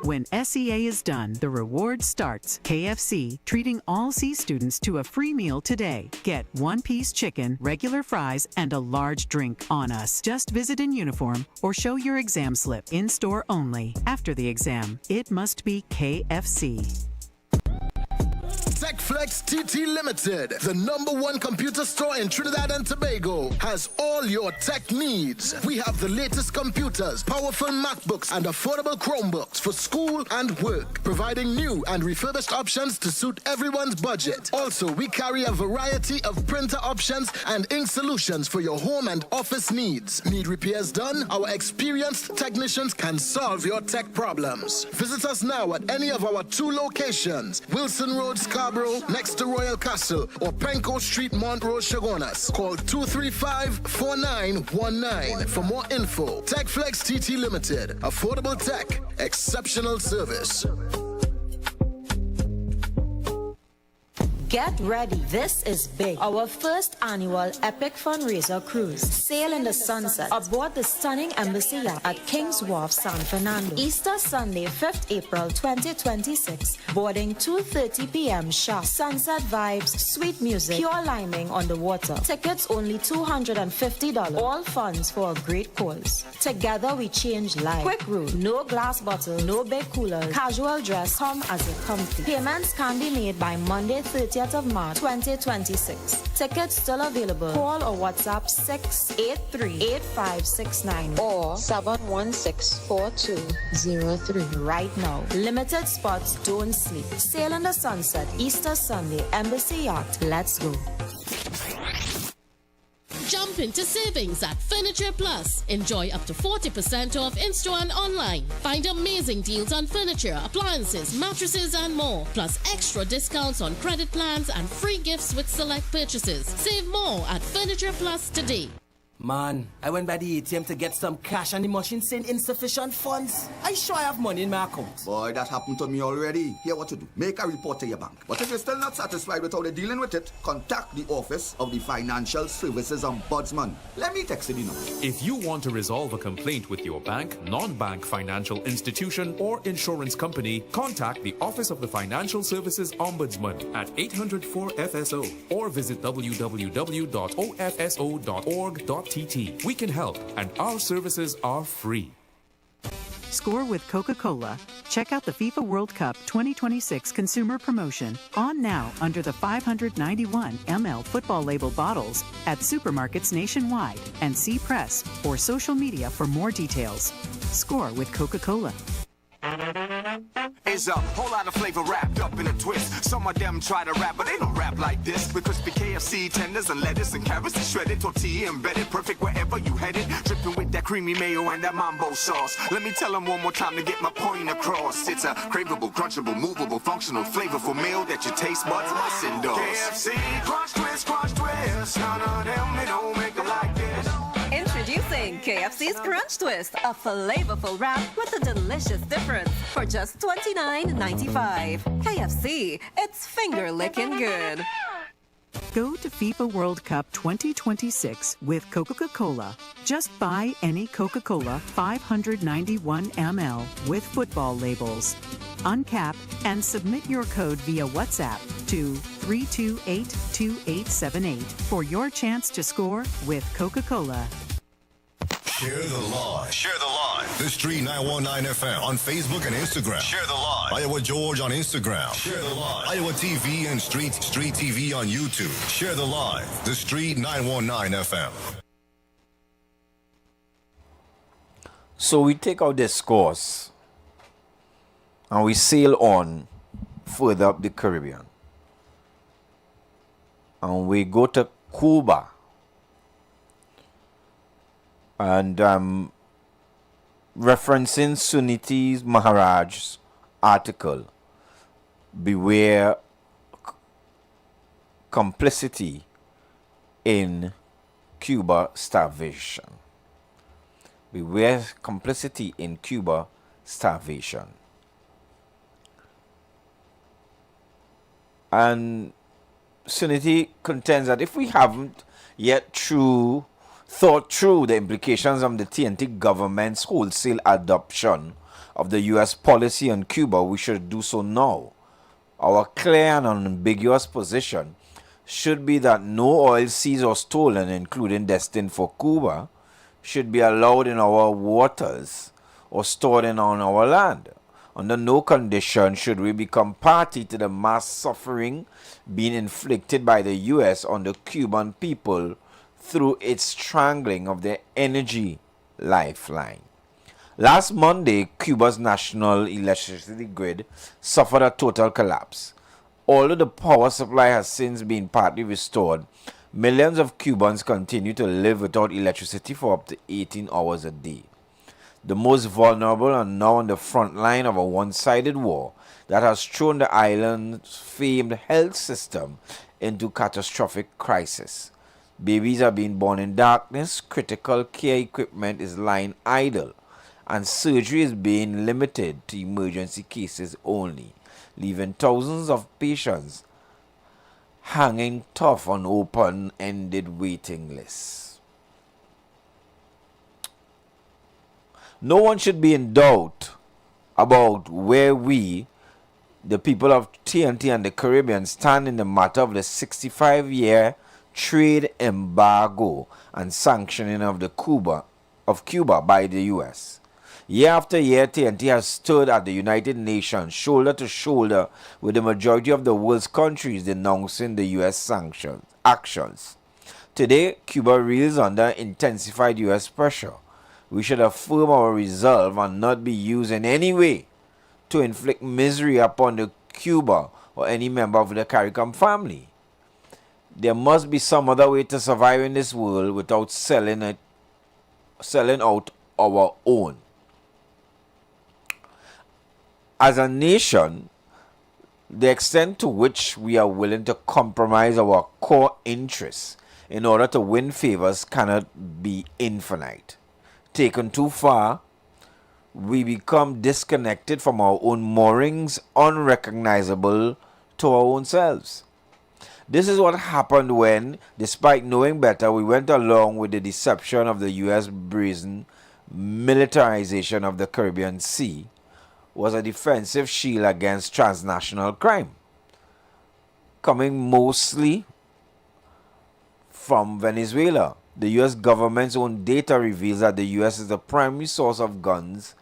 When SEA is done, the reward starts. KFC, treating all C students to a free meal today. Get 1-piece chicken, regular fries, and a large drink on us. Just visit in uniform or show your exam slip. In-store only. After the exam, it must be KFC. Tech TechFlex TT Limited, the #1 computer store in Trinidad and Tobago, has all your tech needs. We have the latest computers, powerful MacBooks, and affordable Chromebooks for school and work, providing new and refurbished options to suit everyone's budget. Also, we carry a variety of printer options and ink solutions for your home and office needs. Need repairs done? Our experienced technicians can solve your tech problems. Visit us now at any of our 2 locations, Wilson Road, Scarborough, next to Royal Castle, or Penco Street, Montrose, Chagonas. Call 235-4919 for more info. TechFlex TT Limited. Affordable tech. Exceptional service. Get ready, this is big. Our first annual Epic Fundraiser Cruise. Sail in the sunset aboard the stunning Embassy yacht at King's Wharf, San Fernando. Easter Sunday, 5th April 2026. Boarding 2:30 p.m. sharp. Sunset vibes, sweet music, pure liming on the water. Tickets only $250. All funds for a great cause. Together we change lives. Quick rule, no glass bottle, no big coolers. Casual dress, come as a comfy. Payments can be made by Monday, 30th of March 2026. Tickets still available. Call or WhatsApp 683-8569 or 716-4203 right now. Limited spots, don't sleep. Sail in the sunset, Easter Sunday, Embassy Yacht. Let's go. Jump into savings at Furniture Plus. Enjoy up to 40% off in-store and online. Find amazing deals on furniture, appliances, mattresses, and more. Plus extra discounts on credit plans and free gifts with select purchases. Save more at Furniture Plus today. Man, I went by the ATM to get some cash and the machine saying insufficient funds. I sure I have money in my account. Boy, that happened to me already. Here what to do. Make a report to your bank. But if you're still not satisfied with how they're dealing with it, contact the Office of the Financial Services Ombudsman. Let me text you now. If you want to resolve a complaint with your bank, non-bank financial institution, or insurance company, contact the Office of the Financial Services Ombudsman at 800-4FSO or visit www.ofso.org.tt. We can help, and our services are free. Score with Coca-Cola. Check out the FIFA World Cup 2026 consumer promotion on now under the 591 ml football label bottles at supermarkets nationwide and see press or social media for more details. Score with Coca-Cola. Is a whole lot of flavor wrapped up in a twist. Some of them try to rap, but they don't rap like this. With crispy KFC tenders and lettuce and carrots and shredded tortilla embedded, perfect wherever you headed. Dripping with that creamy mayo and that mambo sauce. Let me tell them one more time to get my point across. It's a craveable, crunchable, movable, functional, flavorful meal that your taste buds must endorse. KFC, crunch twist, crunch twist. None of them, they don't make it like this. Introducing KFC's Crunch Twist, a flavorful wrap with a delicious difference for just $29.95. KFC, it's finger-licking good. Go to FIFA World Cup 2026 with Coca-Cola. Just buy any Coca-Cola 591 ml with football labels. Uncap and submit your code via WhatsApp to 328-2878 for your chance to score with Coca-Cola. Share the live. Share the live. The Street 919 FM on Facebook and Instagram. Share the live. Iowa George on Instagram. Share the live. Iowa TV and Street TV on YouTube. Share the live. The Street 919 FM. So we take out this course and we sail on further up the Caribbean. And we go to Cuba. And referencing Suniti Maharaj's article, Beware Complicity in Cuba Starvation. Beware complicity in Cuba starvation. And Suniti contends that if we haven't yet thought through the implications of the TNT government's wholesale adoption of the U.S. policy on Cuba, we should do so now. Our clear and unambiguous position should be that no oil seized or stolen, including destined for Cuba, should be allowed in our waters or stored on our land. Under no condition should we become party to the mass suffering being inflicted by the U.S. on the Cuban people through its strangling of their energy lifeline. Last Monday, Cuba's national electricity grid suffered a total collapse. Although the power supply has since been partly restored, millions of Cubans continue to live without electricity for up to 18 hours a day. The most vulnerable are now on the front line of a one-sided war that has thrown the island's famed health system into catastrophic crisis. Babies are being born in darkness, critical care equipment is lying idle, and surgery is being limited to emergency cases only, leaving thousands of patients hanging tough on open-ended waiting lists. No one should be in doubt about where we, the people of TNT and the Caribbean, stand in the matter of the 65-year trade embargo and sanctioning of Cuba by the U.S. Year after year, TNT has stood at the United Nations shoulder to shoulder with the majority of the world's countries denouncing the U.S. actions. Today, Cuba reels under intensified U.S. pressure. We should affirm our resolve and not be used in any way to inflict misery upon the Cuba or any member of the CARICOM family. There must be some other way to survive in this world without selling out our own. As a nation, the extent to which we are willing to compromise our core interests in order to win favors cannot be infinite. Taken too far, we become disconnected from our own moorings, unrecognizable to our own selves. This is what happened when, despite knowing better, we went along with the deception of the U.S. brazen militarization of the Caribbean Sea was a defensive shield against transnational crime, coming mostly from Venezuela. The U.S. government's own data reveals that the U.S. is the primary source of guns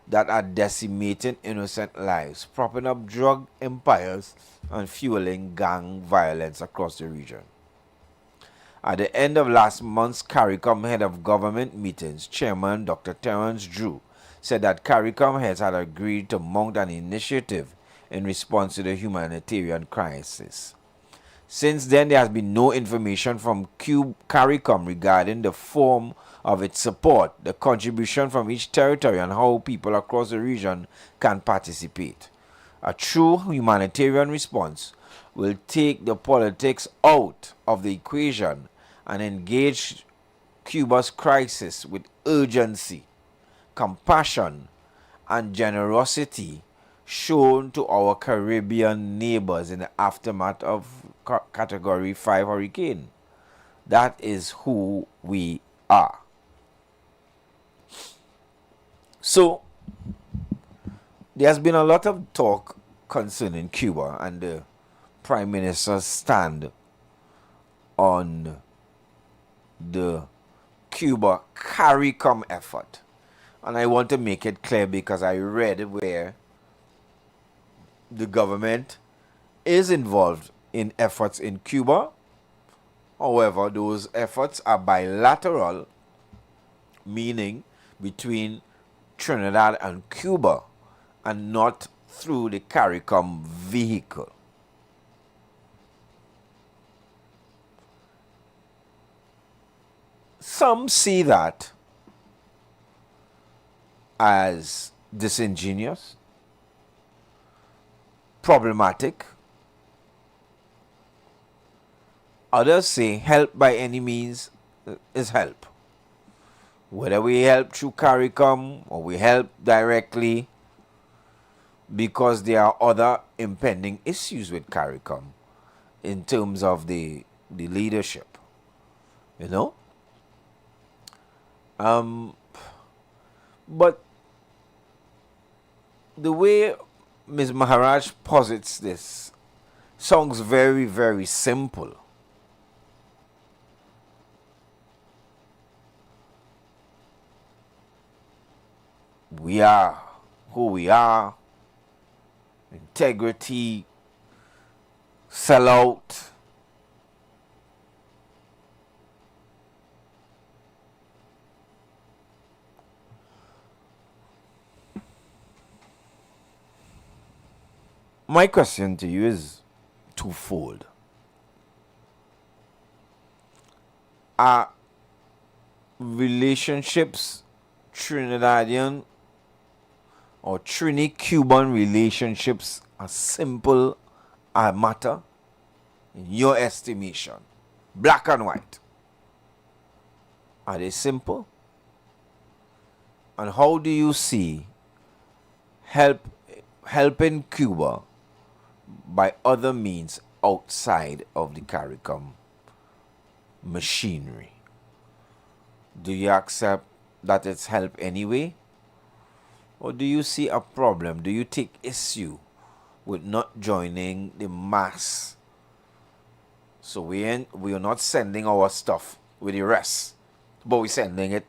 that are decimating innocent lives, propping up drug empires, and fueling gang violence across the region. At the end of last month's CARICOM head of government meetings, Chairman Dr. Terence Drew said that CARICOM heads had agreed to mount an initiative in response to the humanitarian crisis. Since then, there has been no information from CARICOM regarding the form of its support, the contribution from each territory, and how people across the region can participate. A true humanitarian response will take the politics out of the equation and engage Cuba's crisis with urgency, compassion, and generosity shown to our Caribbean neighbors in the aftermath of Category 5 hurricane. That is who we are. So, there's been a lot of talk concerning Cuba and the Prime Minister's stand on the Cuba CARICOM effort. And I want to make it clear because I read where the government is involved in efforts in Cuba. However, those efforts are bilateral, meaning between Trinidad and Cuba, and not through the CARICOM vehicle. Some see that as disingenuous, problematic. Others say help by any means is help. Whether we help through CARICOM or we help directly, because there are other impending issues with CARICOM in terms of the leadership, you know. But the way Ms. Maharaj posits this sounds very, very simple. We are who we are. integrity, sell out. My question to you is twofold. Are relationships Trinidadian or Trini-Cuban relationships a simple matter in your estimation? Black and white. Are they simple? And how do you see helping Cuba by other means outside of the CARICOM machinery? Do you accept that it's help anyway? Or do you see a problem? Do you take issue with not joining the mass? So we are not sending our stuff with the rest, but we're sending it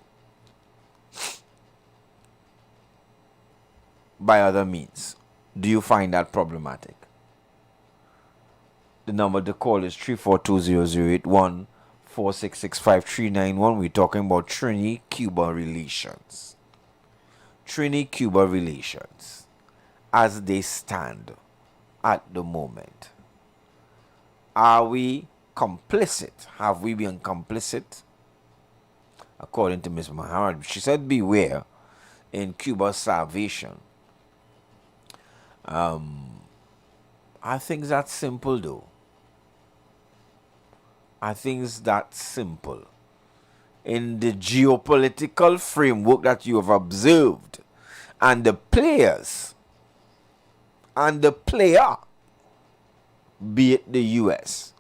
by other means. Do you find that problematic? The number to call is 3420081 4665391. We're talking about Trini-Cuba relations. Trini-Cuba relations as they stand at the moment. Are we complicit? Have we been complicit? According to Ms. Muhammad, she said, beware in Cuba's salvation. I think that's simple though. I think it's that simple. In the geopolitical framework that you have observed, and the players, and the player, be it the US,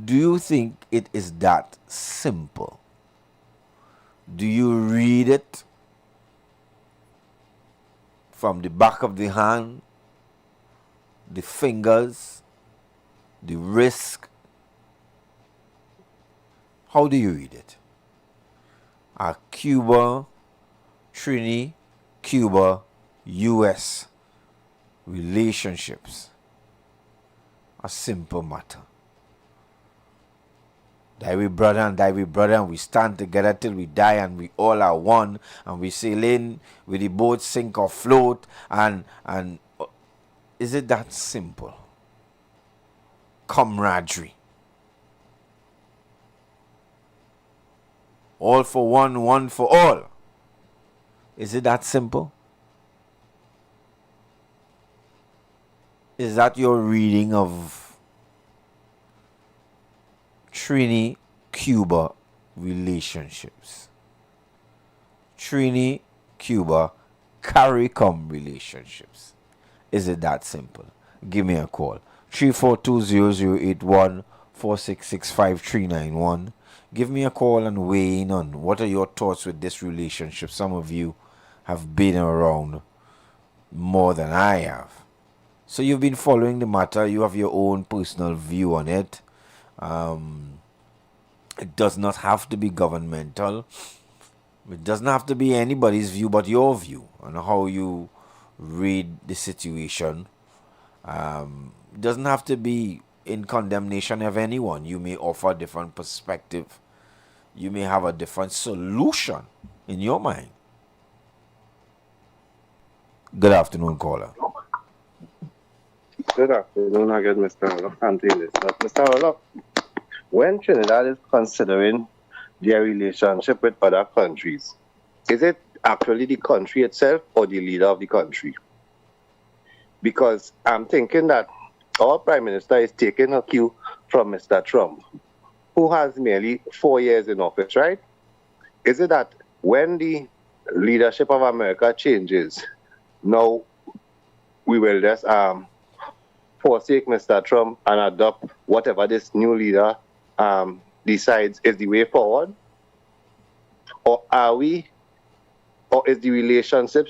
do you think it is that simple? Do you read it from the back of the hand, the fingers, the wrist? How do you read it? Are Cuba, Trini, Cuba, US relationships a simple matter? Die we brother and die we brother, and we stand together till we die, and we all are one, and we sail in with the boat sink or float, and is it that simple? Camaraderie. All for one, one for all. Is it that simple? Is that your reading of Trini-Cuba relationships? Trini-Cuba CARICOM relationships. Is it that simple? Give me a call. 3420081 4665391. Give me a call and weigh in on what are your thoughts with this relationship. Some of you have been around more than I have. So you've been following the matter. You have your own personal view on it. It does not have to be governmental. It doesn't have to be anybody's view but your view on how you read the situation. It doesn't have to be in condemnation of anyone. You may offer a different perspective. You may have a different solution in your mind. Good afternoon, caller. Good afternoon again, Mr. Orlock. I'm doing this. But Mr. Orlock, when Trinidad is considering their relationship with other countries, is it actually the country itself or the leader of the country? Because I'm thinking that our Prime Minister is taking a cue from Mr. Trump, who has merely 4 years in office, right? Is it that when the leadership of America changes, now we will just forsake Mr. Trump and adopt whatever this new leader decides is the way forward? Or is the relationship,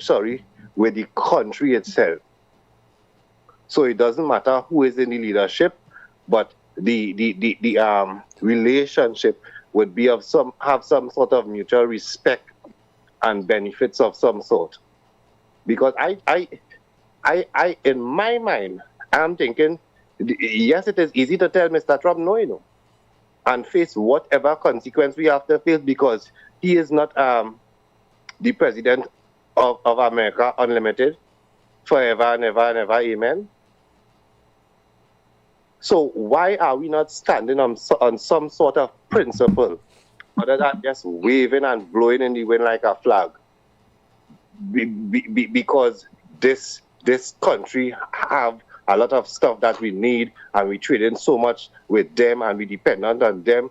with the country itself? So it doesn't matter who is in the leadership, but the relationship would be have some sort of mutual respect and benefits of some sort. Because I in my mind, I'm thinking, yes, it is easy to tell Mr. Trump no, and face whatever consequence we have to face, because he is not the president of America Unlimited forever and ever and ever, amen. So why are we not standing on some sort of principle other than just waving and blowing in the wind like a flag? Because this country have a lot of stuff that we need, and we trade in so much with them, and we dependent on them.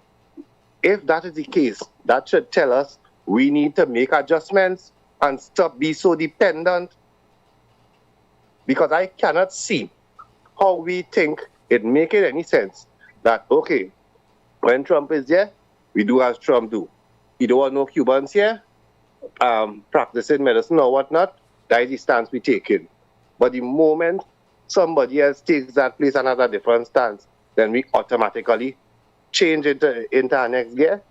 If that is the case, that should tell us we need to make adjustments and stop being so dependent. Because I cannot see how we think it make it any sense that, okay, when Trump is there, we do as Trump do. He don't want no Cubans here practicing medicine or whatnot. That is the stance we take in. But the moment somebody else takes that place and has a different stance, then we automatically change into our next gear.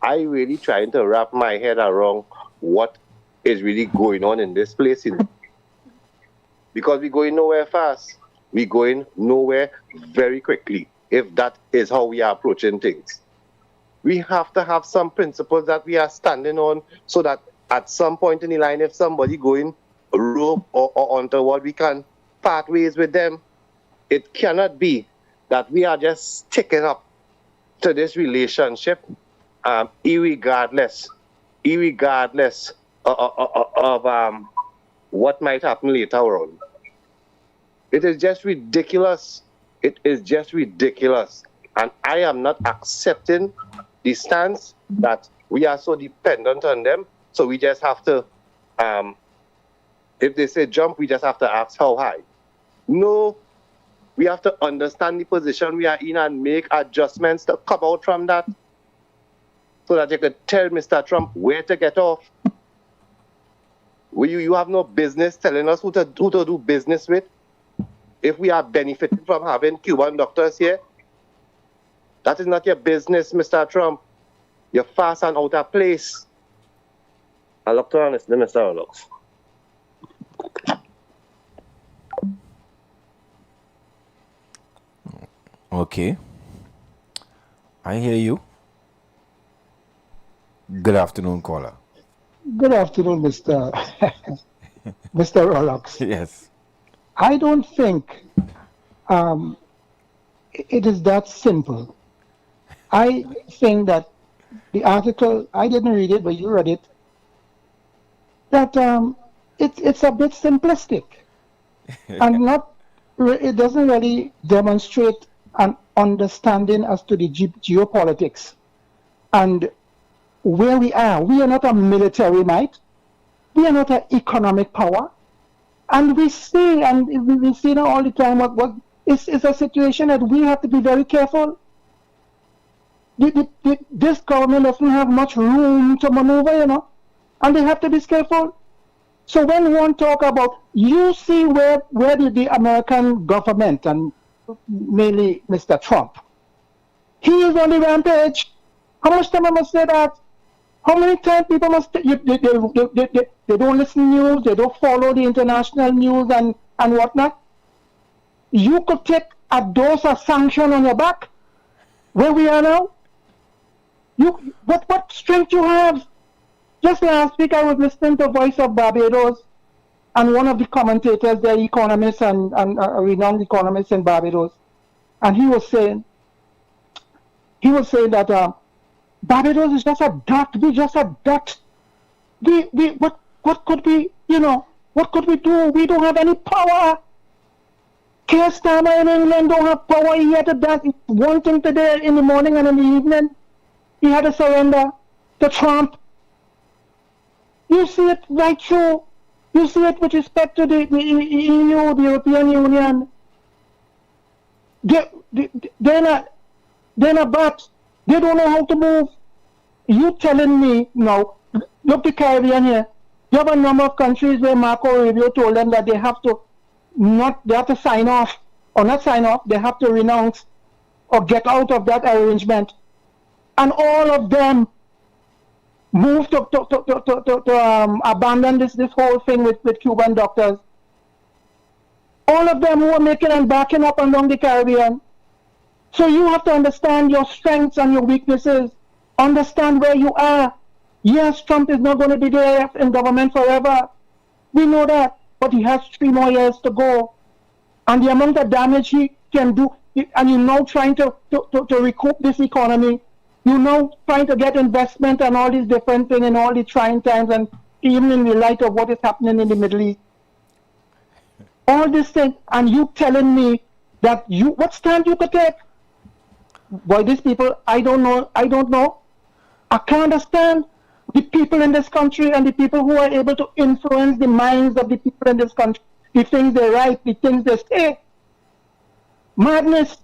I really trying to wrap my head around what is really going on in this place. Because we're going nowhere fast. We're going nowhere very quickly, if that is how we are approaching things. We have to have some principles that we are standing on, so that at some point in the line, if somebody going rogue or untoward, we can part ways with them. It cannot be that we are just sticking up to this relationship irregardless of what might happen later on. It is just ridiculous. It is just ridiculous. And I am not accepting the stance that we are so dependent on them. So we just have to, if they say jump, we just have to ask how high. No, we have to understand the position we are in and make adjustments to come out from that, so that you could tell Mr. Trump where to get off. You have no business telling us who to do business with. If we are benefiting from having Cuban doctors here, that is not your business, Mr. Trump. You're fast and out of place. I look to honestly, Mr. Alex. Okay. I hear you. Good afternoon, caller. Good afternoon, Mr. Mr. Rolex. Yes. I don't think it is that simple. I think that the article, I didn't read it, but you read it, that it's a bit simplistic and it doesn't really demonstrate an understanding as to the geopolitics and where we are. We are not a military might. We are not an economic power. And we see now all the time what is a situation that we have to be very careful. This government doesn't have much room to maneuver, and they have to be careful. So when one talk about, you see where did the American government, and mainly Mr. Trump, he is on the rampage. How much time I must say that? How many times people must, they don't listen to news, they don't follow the international news and whatnot. You could take a dose of sanction on your back, where we are now. What strength you have? Just last week I was listening to Voice of Barbados, and one of the commentators, the economist and a renowned economist in Barbados, and he was saying that Barbados is just a dot. We just a dot. What could we, what could we do? We don't have any power. Keir Starmer in England don't have power. He had to do one thing today in the morning and in the evening. He had to surrender to Trump. You see it right through. You see it with respect to the EU, the European Union. They're not but they don't know how to move. You telling me now, look the Caribbean here. You have a number of countries where Marco Rubio told them that they have to sign off, or not sign off, they have to renounce or get out of that arrangement. And all of them move to abandon this whole thing with Cuban doctors. All of them who are making and backing up along the Caribbean. So you have to understand your strengths and your weaknesses. Understand where you are. Yes, Trump is not going to be there in government forever. We know that. But he has 3 more years to go. And the amount of damage he can do, and you're now trying to recoup this economy. You're now trying to get investment and all these different things in all the trying times, and even in the light of what is happening in the Middle East. All this thing, and you telling me that what stand you could take? Boy, these people, I don't know. I can't understand the people in this country and the people who are able to influence the minds of the people in this country. The things they write, the things they say. Madness.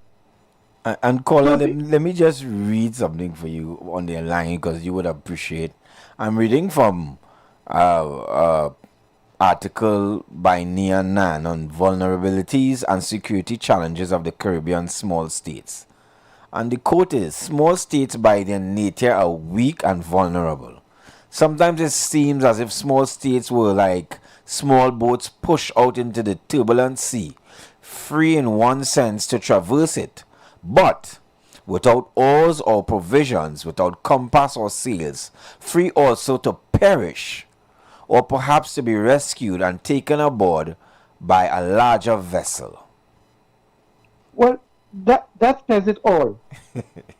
And Colin, let me just read something for you on the line because you would appreciate. I'm reading from article by Nia Nan on vulnerabilities and security challenges of the Caribbean small states. And the quote is, small states by their nature are weak and vulnerable. Sometimes it seems as if small states were like small boats pushed out into the turbulent sea, free in one sense to traverse it, but without oars or provisions, without compass or sails, free also to perish, or perhaps to be rescued and taken aboard by a larger vessel. Well, that says it all.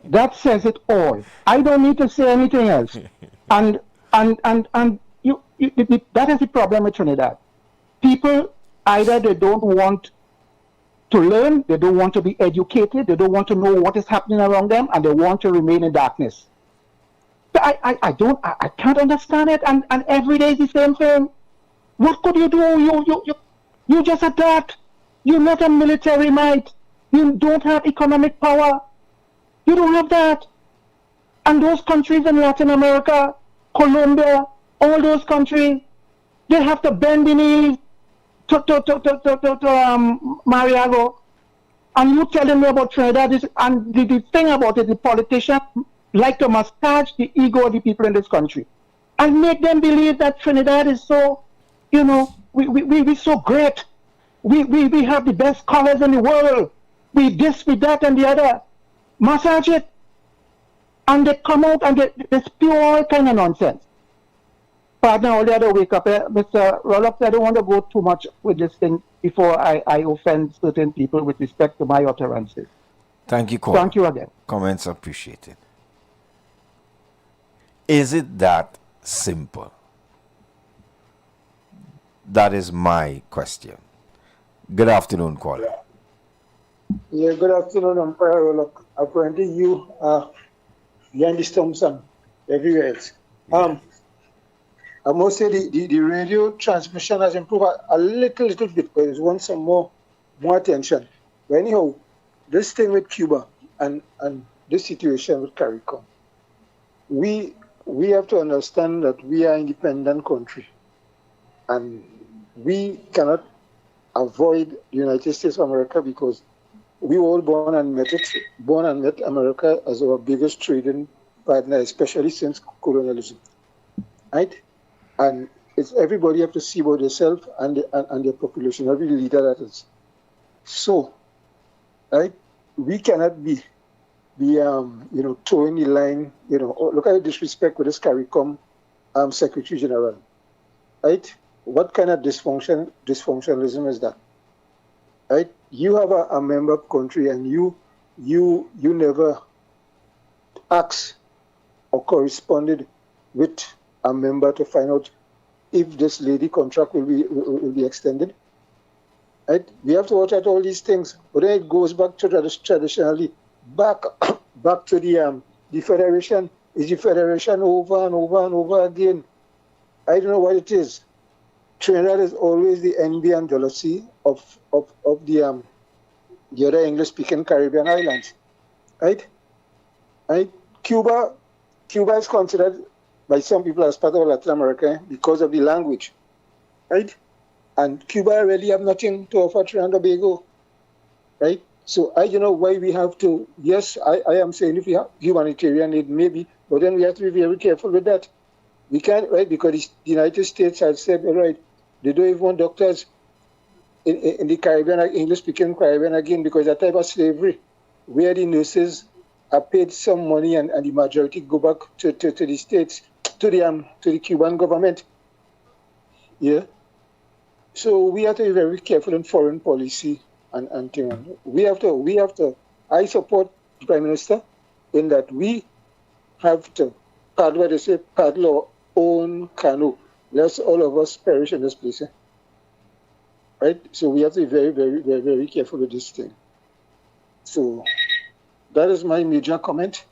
That says it all. I don't need to say anything else. And that is the problem with Trinidad. People, either they don't want to learn, they don't want to be educated, they don't want to know what is happening around them, and they want to remain in darkness. I can't understand it, and every day is the same thing. What could you do? You just adapt. You're not a military might. You don't have economic power. You don't have that. And those countries in Latin America, Colombia, all those countries, they have to bend the knees to Mariago. And you telling me about Trinidad, and the thing about it, the politicians like to massage the ego of the people in this country and make them believe that Trinidad is so, we're so great. We have the best colors in the world. We this, we that, and the other. Massage it. And they come out and they spew all kind of nonsense. Partner, all the other wake up. Mr. Roloff, I don't want to go too much with this thing before I offend certain people with respect to my utterances. Thank you, Colin. Thank you again. Comments appreciated. Is it that simple? That is my question. Good afternoon, Colin. Yeah, good afternoon, Umpire Roloff. Apparently you are behind the stumps and everywhere else. I must say the radio transmission has improved a little bit, but it wants some more attention. But anyhow, this thing with Cuba and this situation with CARICOM, we have to understand that we are an independent country, and we cannot avoid the United States of America because we all born and met America as our biggest trading partner, especially since colonialism, right? And it's everybody have to see about themselves and their population, every leader that is. So, right, we cannot be towing the line, look at the disrespect with this CARICOM Secretary General, right? What kind of dysfunctionalism is that, right? You have a member country and you never asked or corresponded with a member to find out if this lady contract will be extended. Right? We have to watch out all these things, but then it goes back to traditionally back to the federation. Is the federation over and over and over again? I don't know what it is. Trinidad is always the envy and jealousy of the other English-speaking Caribbean islands, right? Right? Cuba is considered by some people as part of Latin America because of the language, right? And Cuba really have nothing to offer Trinidad and Tobago, right? So I don't know why we have to. Yes, I am saying if we have humanitarian aid, maybe, but then we have to be very careful with that. We can't, right? Because the United States has said, all right, they don't even want doctors in the Caribbean, English-speaking Caribbean again, because that type of slavery, where the nurses are paid some money and the majority go back to the States, to the Cuban government. Yeah. So we have to be very careful in foreign policy and things. We have to. I support the Prime Minister in that we have to paddle our own canoe. Lest all of us perish in this place. Right? So we have to be very, very, very, very careful with this thing. So that is my major comment.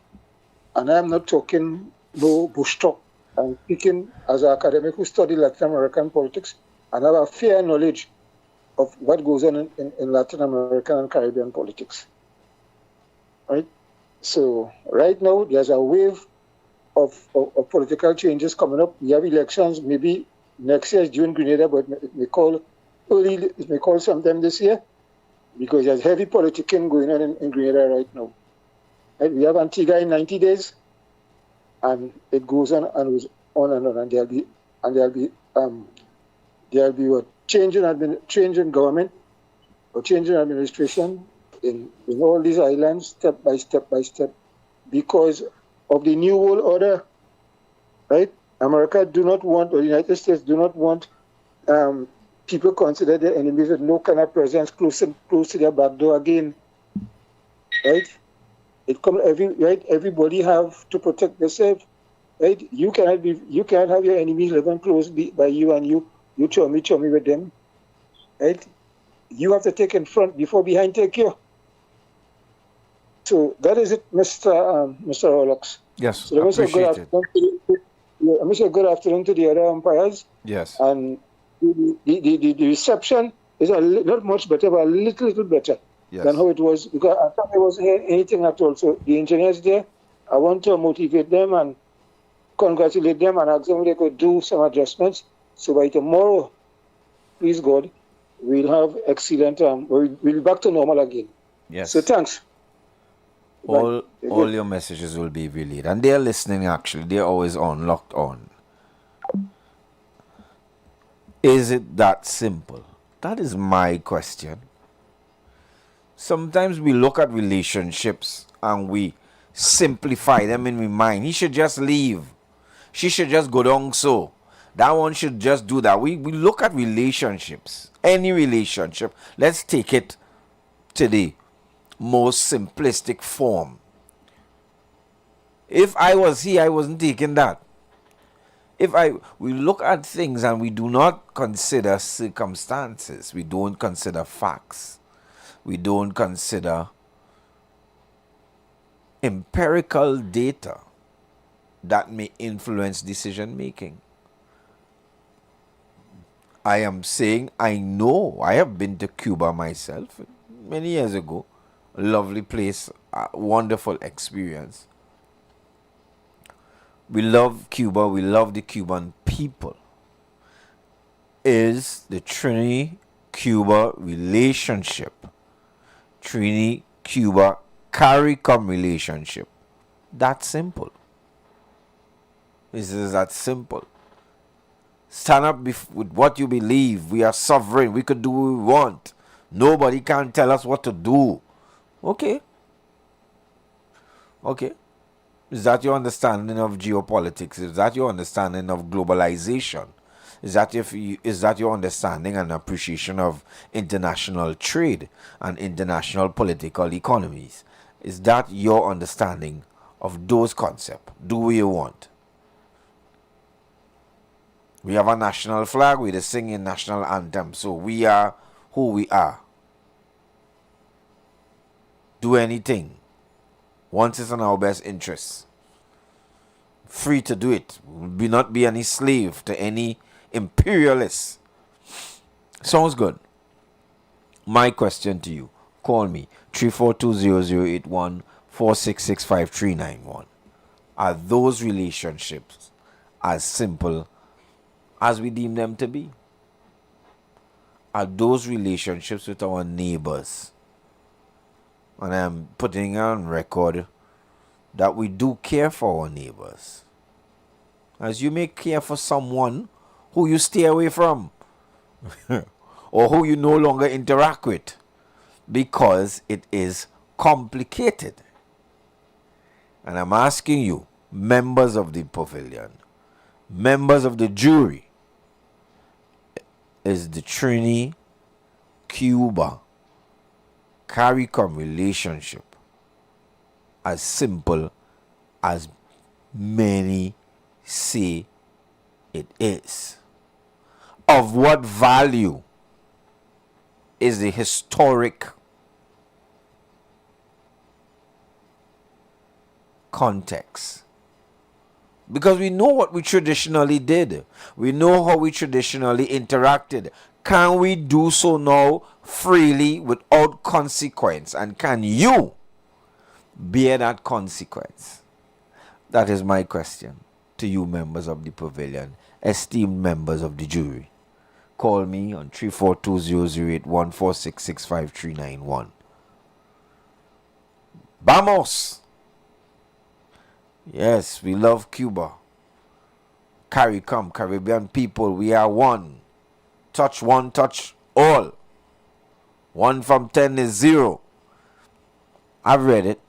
And I am not talking no bush talk. I'm speaking as an academic who studied Latin American politics and have a fair knowledge of what goes on in Latin American and Caribbean politics. Right? So right now there's a wave of political changes coming up. We have elections maybe next year, June, Grenada, but it may call sometime this year because there's heavy politicking going on in Grenada right now. Right? We have Antigua in 90 days, and it goes on and on, and there'll be a change in government or change in administration in all these islands, step by step, because of the New World Order. Right? America do not want, or the United States do not want people consider their enemies with no kind of presence close to their back door again. Right? Everybody have to protect themselves. Right? You cannot have your enemies living close by you and you chummy with them. Right? You have to take in front before behind take you. So that is it, Mr. Rolex. Yes, so appreciate it. I wish a good afternoon to the other umpires. Yes. And the reception is not much better, but a little better than how it was, because I thought there wasn't anything at all. So the engineers there, I want to motivate them and congratulate them and ask them if they could do some adjustments. So by tomorrow, please God, we'll have excellent, we'll be back to normal again. Yes. So thanks. All your messages will be relayed. And they're listening actually. They're always on, locked on. Is it that simple? That is my question. Sometimes we look at relationships and we simplify them in my mind. He should just leave. She should just go down so. That one should just do that. We look at relationships. Any relationship. Let's take it to the most simplistic form. If I was here, I wasn't taking that. We look at things and we do not consider circumstances. We don't consider facts. We don't consider empirical data that may influence decision making. I am saying I know. I have been to Cuba myself many years ago. A lovely place, a wonderful experience. We love Cuba. We love the Cuban people. Is the Trinity-Cuba relationship, Trinity-Cuba CARICOM relationship, that simple? Is it that simple? Stand up with what you believe. We are sovereign. We could do what we want. Nobody can tell us what to do. Okay. Is that your understanding of geopolitics? Is that your understanding of globalization? Is that your understanding and appreciation of international trade and international political economies? Is that your understanding of those concepts? Do what you want? We have a national flag. We're singing national anthem. So we are who we are. Do anything once it's in our best interests. Free to do it. We'll not be any slave to any imperialist. Sounds good. My question to you. Call me 342-0081 4665391. Are those relationships as simple as we deem them to be? Are those relationships with our neighbors? And I'm putting on record that we do care for our neighbors. as you may care for someone who you stay away from or who you no longer interact with because it is complicated. And I'm asking you, members of the pavilion, members of the jury, is the Trini Cuba CARICOM relationship as simple as many say it is? Of what value is the historic context? Because we know what we traditionally did. We know how we traditionally interacted. Can we do so now freely without consequence? And can you bear that consequence? That is my question to you, members of the pavilion, esteemed members of the jury. Call me on 342-008-146-65391. Vamos! Yes, we love Cuba. CARICOM, Caribbean people, we are one. Touch one, touch all. 1 from 10 is 0. I've read it.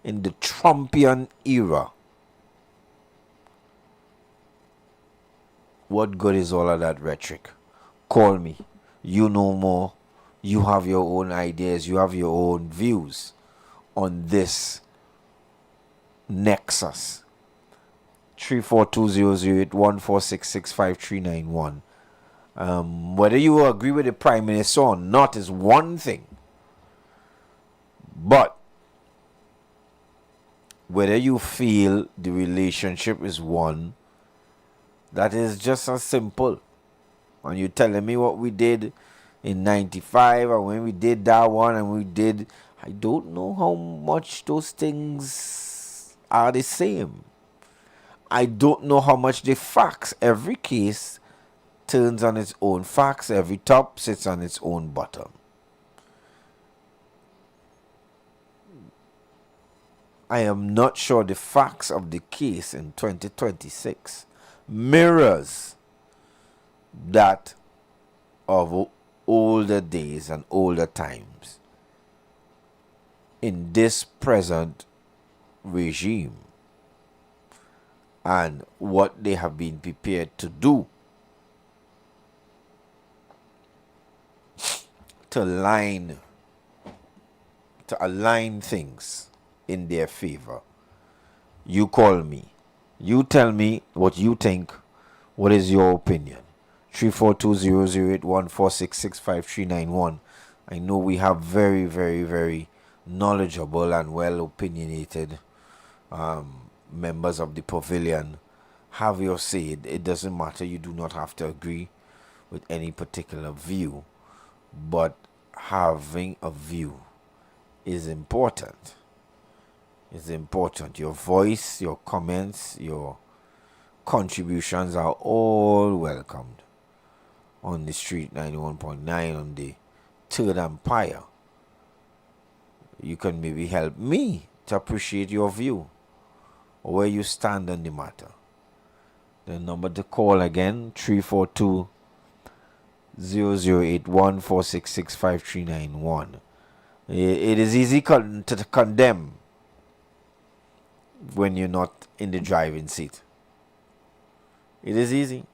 In the Trumpian era, what good is all of that rhetoric? Call me. You know more. You have your own ideas. You have your own views on this nexus. 342-008-146-65391. Whether you agree with the Prime Minister or not is one thing. But whether you feel the relationship is one that is just as simple. And you telling me what we did in 95 and when we did that one and we did, I don't know how much those things are the same. I don't know how much the facts. Every case turns on its own facts. Every top sits on its own bottom. I am not sure the facts of the case in 2026 mirrors that of older days and older times in this present regime and what they have been prepared to do to align things in their favor. You call me. You tell me what you think. What is your opinion? 342-008-146-65391. I know we have very, very, very knowledgeable and well opinionated members of the pavilion. Have your say. It doesn't matter. You do not have to agree with any particular view, but having a view is important. It's important. Your voice, your comments, your contributions are all welcomed on the street 91.9 on the Third Empire. You can maybe help me to appreciate your view or where you stand on the matter. The number to call again, 342-008-146-65391. It is easy to condemn when you're not in the driving seat. It is easy.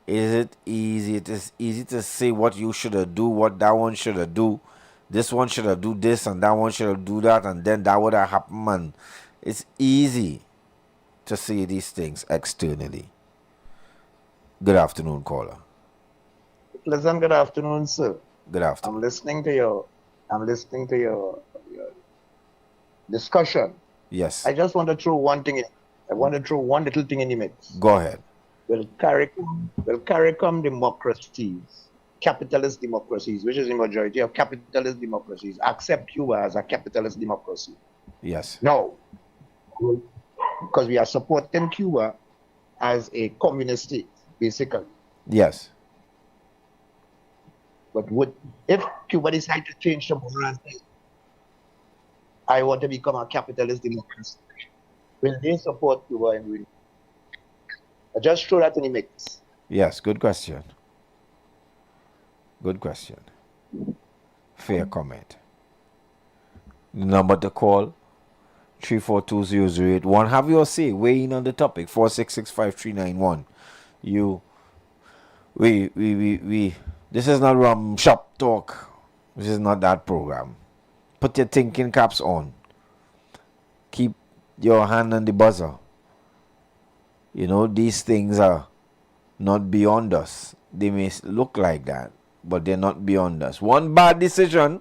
Is it easy? It is easy to say what you should have do, what that one should have do. This one should have do this and that one should have do that and then that would have happened. And it's easy to say these things externally. Good afternoon, caller. Pleasant good afternoon, sir. Good afternoon. I'm listening to your discussion. Yes. I just want to throw one thing in. I want to throw one little thing in the mix. Go ahead. Will CARICOM democracies, capitalist democracies, which is the majority of capitalist democracies, accept Cuba as a capitalist democracy? Yes. No. Because we are supporting Cuba as a communist state, basically. Yes. But if Cuba decides to change the moral I want to become a capitalist democracy. Will they support Cuba in doing? I just throw that in the mix. Yes, good question. Good question. Fair comment. The number to call 3420081. Have your say. Weigh in on the topic. 4665391. We. This is not Rum Shop Talk. This is not that program. Put your thinking caps on. Keep your hand on the buzzer. You know, these things are not beyond us. They may look like that, but they're not beyond us. One bad decision,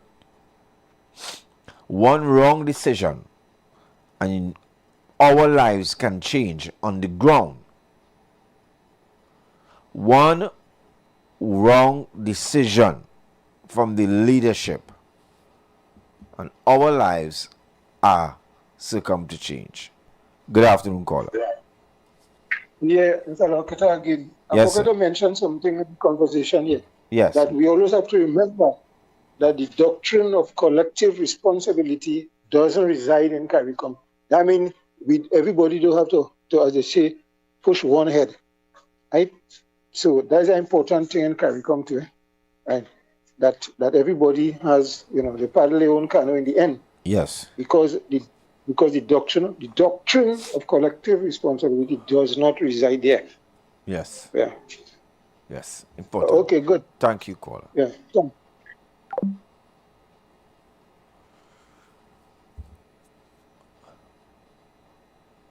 one wrong decision, and our lives can change on the ground. One wrong decision from the leadership, and our lives are succumb to change. Good afternoon, caller. Yeah, Mr. Loketa again. I forgot to mention something in the conversation here. Yes. That we always have to remember that the doctrine of collective responsibility doesn't reside in CARICOM. I mean, everybody don't have to, as they say, push one head. Right? So that's an important thing in CARICOM too. Right? That everybody has, they paddle their own canoe in the end. Yes. Because the doctrine of collective responsibility does not reside there. Yes. Yeah. Yes. Important. Okay, good. Thank you, caller. Yeah.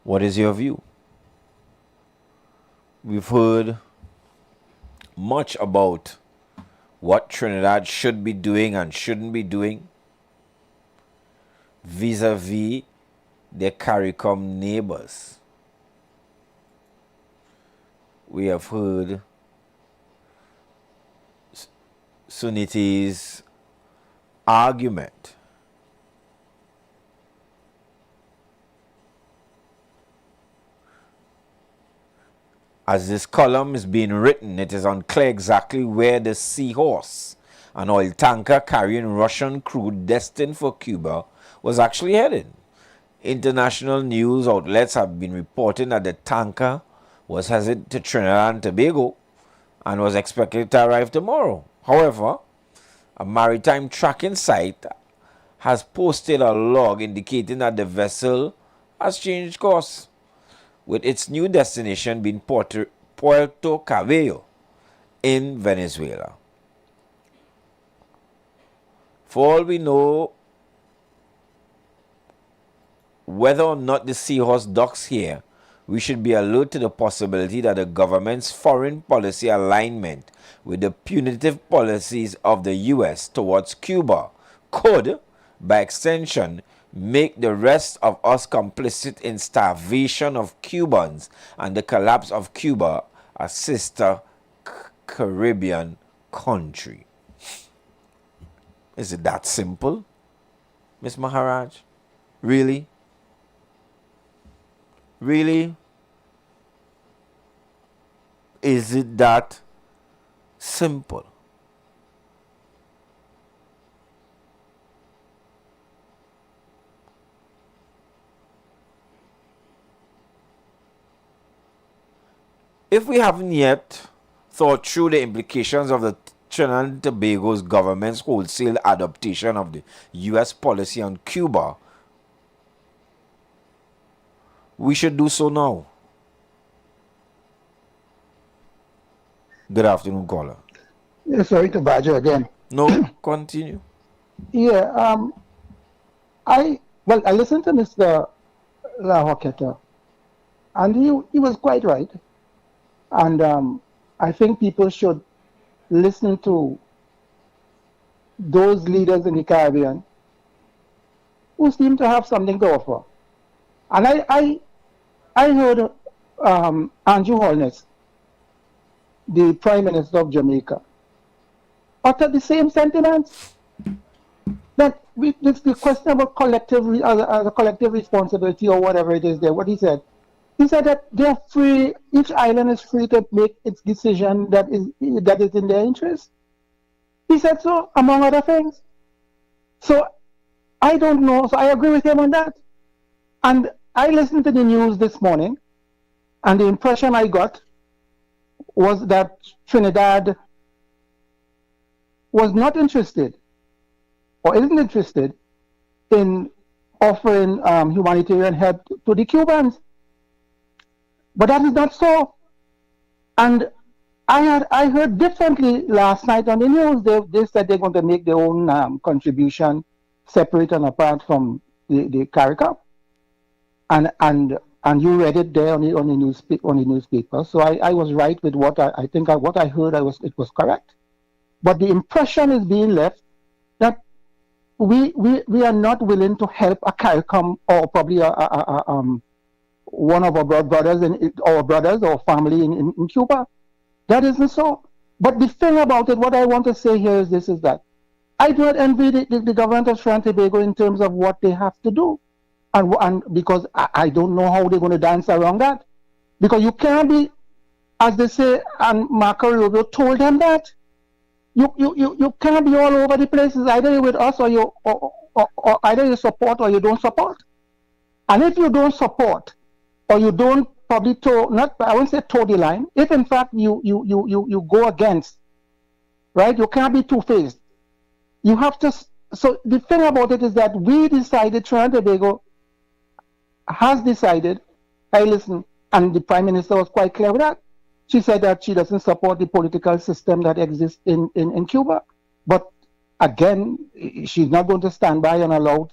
What is your view? We've heard much about what Trinidad should be doing and shouldn't be doing vis-a-vis their CARICOM neighbors. We have heard Suniti's argument. As this column is being written, it is unclear exactly where the Seahorse, an oil tanker carrying Russian crude destined for Cuba, was actually headed. International news outlets have been reporting that the tanker was headed to Trinidad and Tobago and was expected to arrive tomorrow. However, a maritime tracking site has posted a log indicating that the vessel has changed course, with its new destination being Puerto Cabello in Venezuela. For all we know, whether or not the Seahorse docks here, we should be alert to the possibility that the government's foreign policy alignment with the punitive policies of the U.S. towards Cuba could, by extension, make the rest of us complicit in starvation of Cubans and the collapse of Cuba, a sister Caribbean country. Is it that simple, Miss Maharaj? Really? Really? Is it that simple? If we haven't yet thought through the implications of the Trinidad and Tobago's government's wholesale adaptation of the U.S. policy on Cuba, we should do so now. Good afternoon, caller. Yeah, sorry to badger again. No, continue. Yeah, I listened to Mr. La Hoqueta, and he was quite right. And I think people should listen to those leaders in the Caribbean who seem to have something to offer. And I heard Andrew Holness, the Prime Minister of Jamaica, utter the same sentiments. That it's the question about collective responsibility or whatever it is there. What he said that they're free. Each island is free to make its decision that is in their interest. He said so, among other things. So I don't know. So I agree with him on that. And I listened to the news this morning, and the impression I got was that Trinidad was not interested or isn't interested in offering humanitarian help to the Cubans. But that is not so. And I heard differently last night on the news. They said they're going to make their own contribution separate and apart from the CARICOM. And you read it there on the newspaper. So I was right with what I think what I heard. It was correct. But the impression is being left that we are not willing to help a CARICOM or probably one of our brothers or family in Cuba. That isn't so. But the thing about it, what I want to say here is this: is that I do not envy the government of Trinidad and Tobago in terms of what they have to do. And because I don't know how they're going to dance around that. Because you can't be, as they say, and Marco Rubio told them that. You can't be all over the places. Either you're with us or either you support or you don't support. And if you don't support or you don't probably I won't say toe the line, if in fact you go against, right, you can't be two-faced. You have to, so the thing about it is that we decided, Trinidad and Tobago has decided, hey, listen, and the Prime Minister was quite clear with that. She said that she doesn't support the political system that exists in Cuba. But again, she's not going to stand by and allow,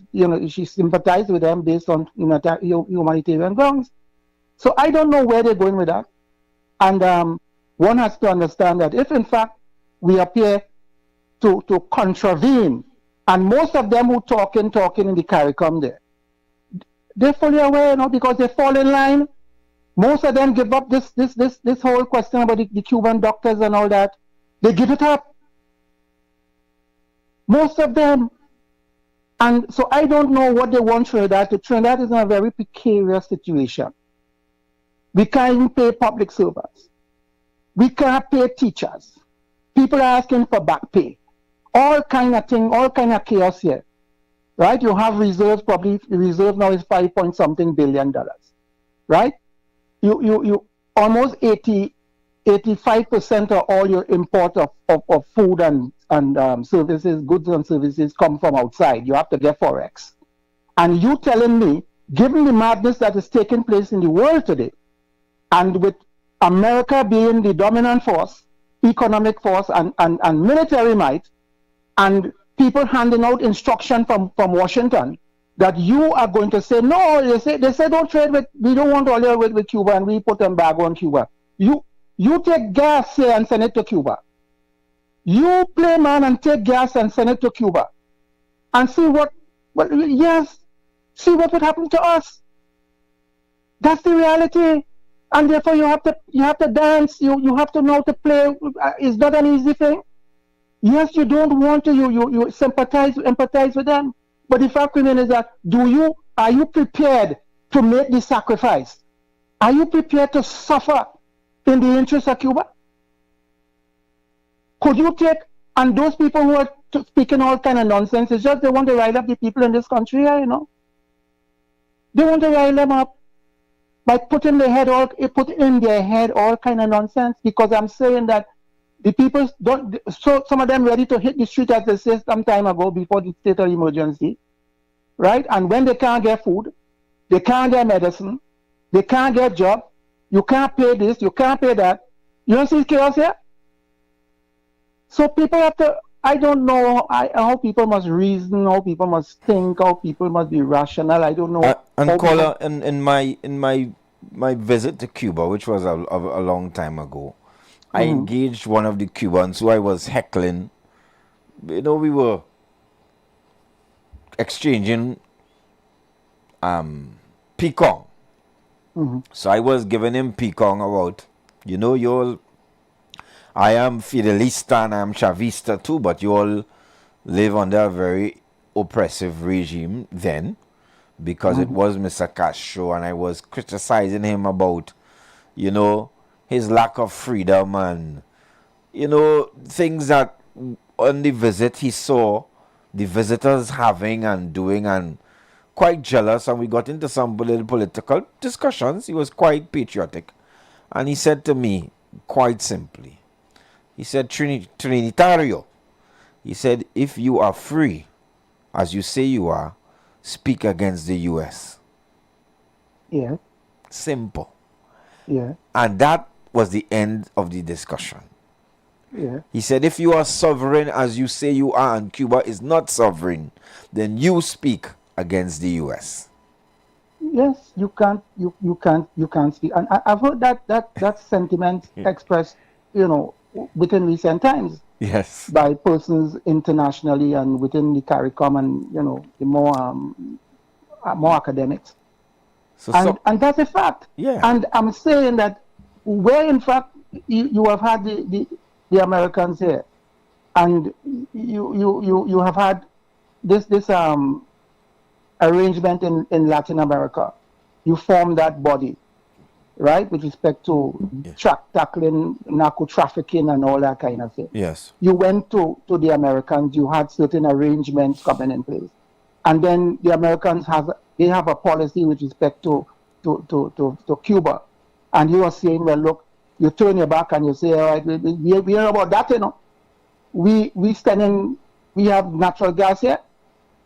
she sympathized with them based on humanitarian grounds. So I don't know where they're going with that. And one has to understand that if in fact we appear to contravene, and most of them who talking in the CARICOM there, they're fully aware, because they fall in line. Most of them give up this whole question about the Cuban doctors and all that. They give it up. Most of them. And so I don't know what they want Trinidad to. Trinidad is in a very precarious situation. We can't even pay public servants. We can't pay teachers. People are asking for back pay. All kind of thing, all kind of chaos here. Right? You have reserves, probably the reserve now is $5 billion. Right? You almost 85% of all your import of food and services, goods and services come from outside. You have to get Forex. And you telling me, given the madness that is taking place in the world today, and with America being the dominant force, economic force and military might, and people handing out instruction from Washington, that you are going to say, no, they say don't trade with, we don't want oil with Cuba, and we put embargo on Cuba. You take gas here and send it to Cuba. You play man and take gas and send it to Cuba. And see what would happen to us. That's the reality. And therefore you have to dance, you have to know to play. It's not an easy thing. Yes, you don't want to, you empathize with them. But the fact remains is that are you prepared to make the sacrifice? Are you prepared to suffer in the interest of Cuba? Could you take, and those people who are speaking all kind of nonsense, it's just they want to rile up the people in this country, They want to rile them up by putting in their head all kind of nonsense, because I'm saying that the people don't, so some of them ready to hit the street, as they said some time ago before the state of emergency, right? And when they can't get food, they can't get medicine, they can't get job, you can't pay this, you can't pay that. You don't see chaos here? So people have to, I don't know how people must reason, how people must think, how people must be rational. I don't know. And caller, in my visit to Cuba, which was a long time ago, I engaged one of the Cubans who I was heckling. We were exchanging pecan. So I was giving him pecan about, I am Fidelista and I am Chavista too, but you all live under a very oppressive regime then, because it was Mr. Castro, and I was criticizing him about, his lack of freedom and, things that on the visit he saw the visitors having and doing, and quite jealous, and we got into some little political discussions. He was quite patriotic, and he said to me quite simply, he said, Trinitario, he said, if you are free, as you say you are, speak against the US. Yeah. Simple. Yeah. And that was the end of the discussion. Yeah. He said, if you are sovereign as you say you are and Cuba is not sovereign, then you speak against the US. Yes, you can't speak. And I've heard that sentiment expressed, within recent times. Yes. By persons internationally and within the CARICOM and, the more academics. And that's a fact. Yeah. And I'm saying that where in fact you have had the Americans here, and you have had this arrangement in Latin America. You form that body, right, with respect to tackling narco trafficking and all that kind of thing. Yes. You went to the Americans. You had certain arrangements coming in place, and then the Americans have a policy with respect to Cuba, and you are saying, well, look, you turn your back and you say, all right, we are about that, we have natural gas here,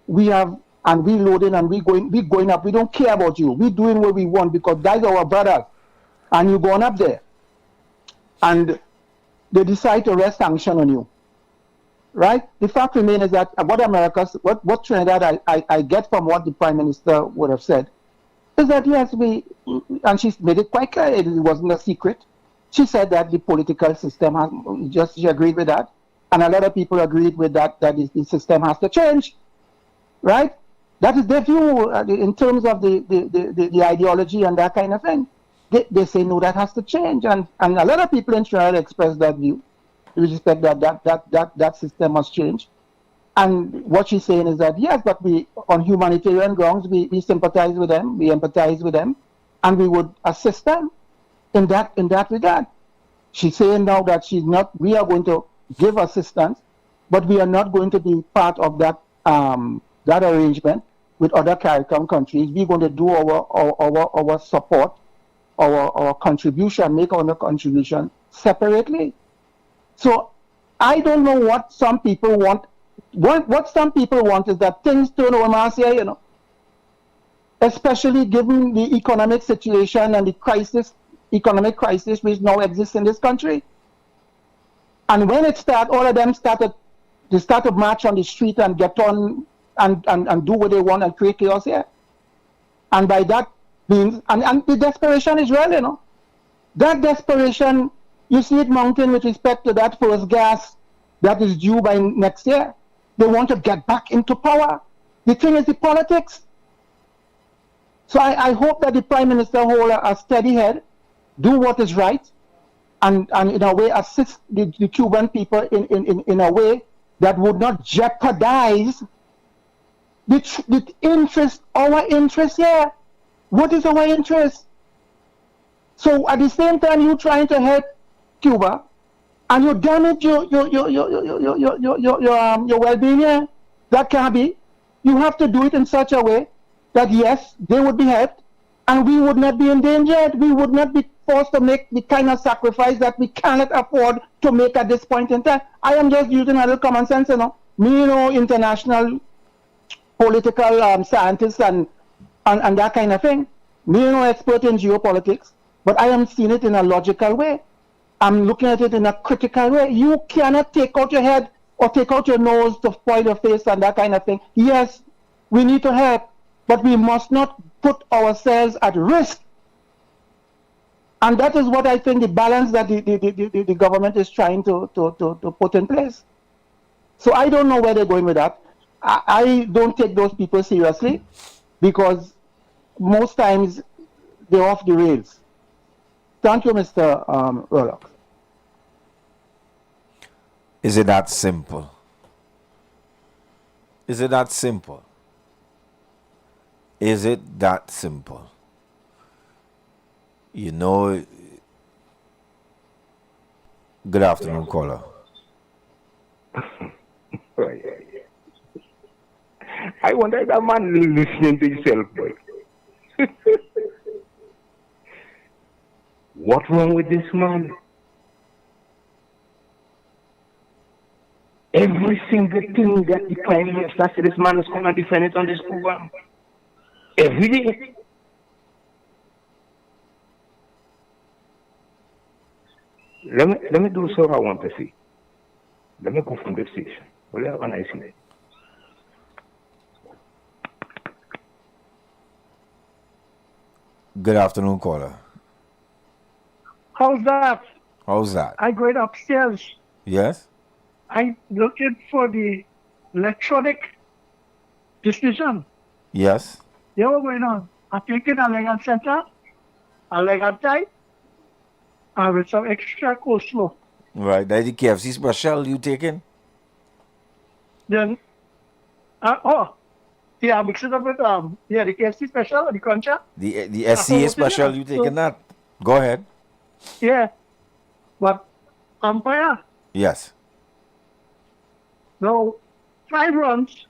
and we loading and we going up. We don't care about you. We doing what we want because that's our brothers, and you going up there, and they decide to arrest sanction on you. Right? The fact remains is that what Trinidad I get from what the Prime Minister would have said is that yes, and she's made it quite clear, it wasn't a secret. She said that the political system she agreed with that, and a lot of people agreed with that the system has to change. Right? That is their view in terms of the ideology and that kind of thing. They say no, that has to change, and a lot of people in Trinidad express that view. With respect that system must change. And what she's saying is that yes, but we on humanitarian grounds we sympathize with them, we empathize with them, and we would assist them in that regard. She's saying now that we are going to give assistance, but we are not going to be part of that arrangement with other CARICOM countries. We're going to do our support, our contribution, make our contribution separately. So I don't know what some people want. What some people want is that things turn over here, especially given the economic situation and the economic crisis which now exists in this country. And when it started, all of them started march on the street and get on and do what they want and create chaos here. And by that means, and the desperation is real, That desperation, you see it mounting with respect to that first gas that is due by next year. They want to get back into power. The thing is the politics. So I hope that the Prime Minister hold a steady head, do what is right, and in a way assist the Cuban people in a way that would not jeopardize the interest, our interest here. What is our interest? So at the same time, you're trying to help Cuba, and you damage your well-being here. That can't be. You have to do it in such a way that yes, they would be helped, and we would not be endangered. We would not be forced to make the kind of sacrifice that we cannot afford to make at this point in time. I am just using a little common sense, Me, international political scientist and that kind of thing. Me, expert in geopolitics, but I am seeing it in a logical way. I'm looking at it in a critical way. You cannot take out your head or take out your nose to spoil your face and that kind of thing. Yes, we need to help, but we must not put ourselves at risk. And that is what I think the balance that the government is trying to put in place. So I don't know where they're going with that. I don't take those people seriously because most times they're off the rails. Thank you, Mr. Rolox. Is it that simple? Is it that simple? Is it that simple? Good afternoon, caller. I wonder if that man listening to himself, boy. What's wrong with this man? Every single thing that the Prime Minister said, this man is going to defend it on this program. Every day. Let me do so I want to see. Let me go from the station. Will you have a nice day? Good afternoon, caller. How's that? How's that? I going upstairs. Yes? I'm looking for the electronic decision. Yes? Yeah, what's going on? I'm taking a leg and center, a leg and tight, and with some extra coleslaw. Right. That's the KFC special you taking? Then, yeah, mix it up with the KFC special, the concha. The SCA special you taking that? Go ahead. Yeah, but umpire. Yes. Now, 5 runs,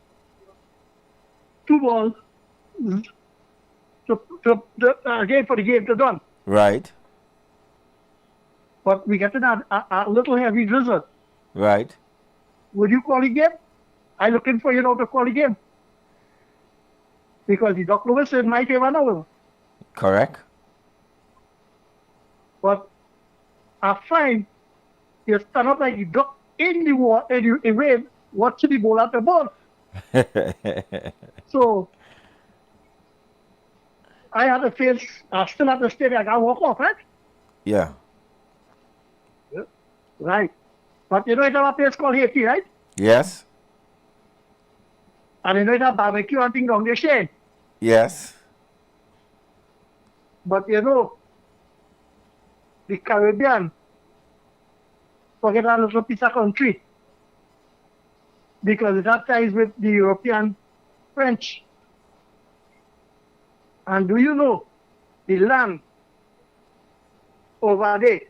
2 balls, again for the game to done. Right. But we get a little heavy drizzle. Right. Would you call the game? I'm looking for you now to call the game. Because the Doc Lewis is in my favor now. Correct. But I find you stand up like the duck in the water, in the rain, watching the ball at the ball. So, I had to face, still at the stadium, I got to walk off, right? Yeah. Right. But you know it's a place called Haiti, right? Yes. And you know it's a barbecue and thing down there, Shane. Yes. But you know, the Caribbean, forget a little piece of country. Because it has ties with the European French. And do you know, the land over there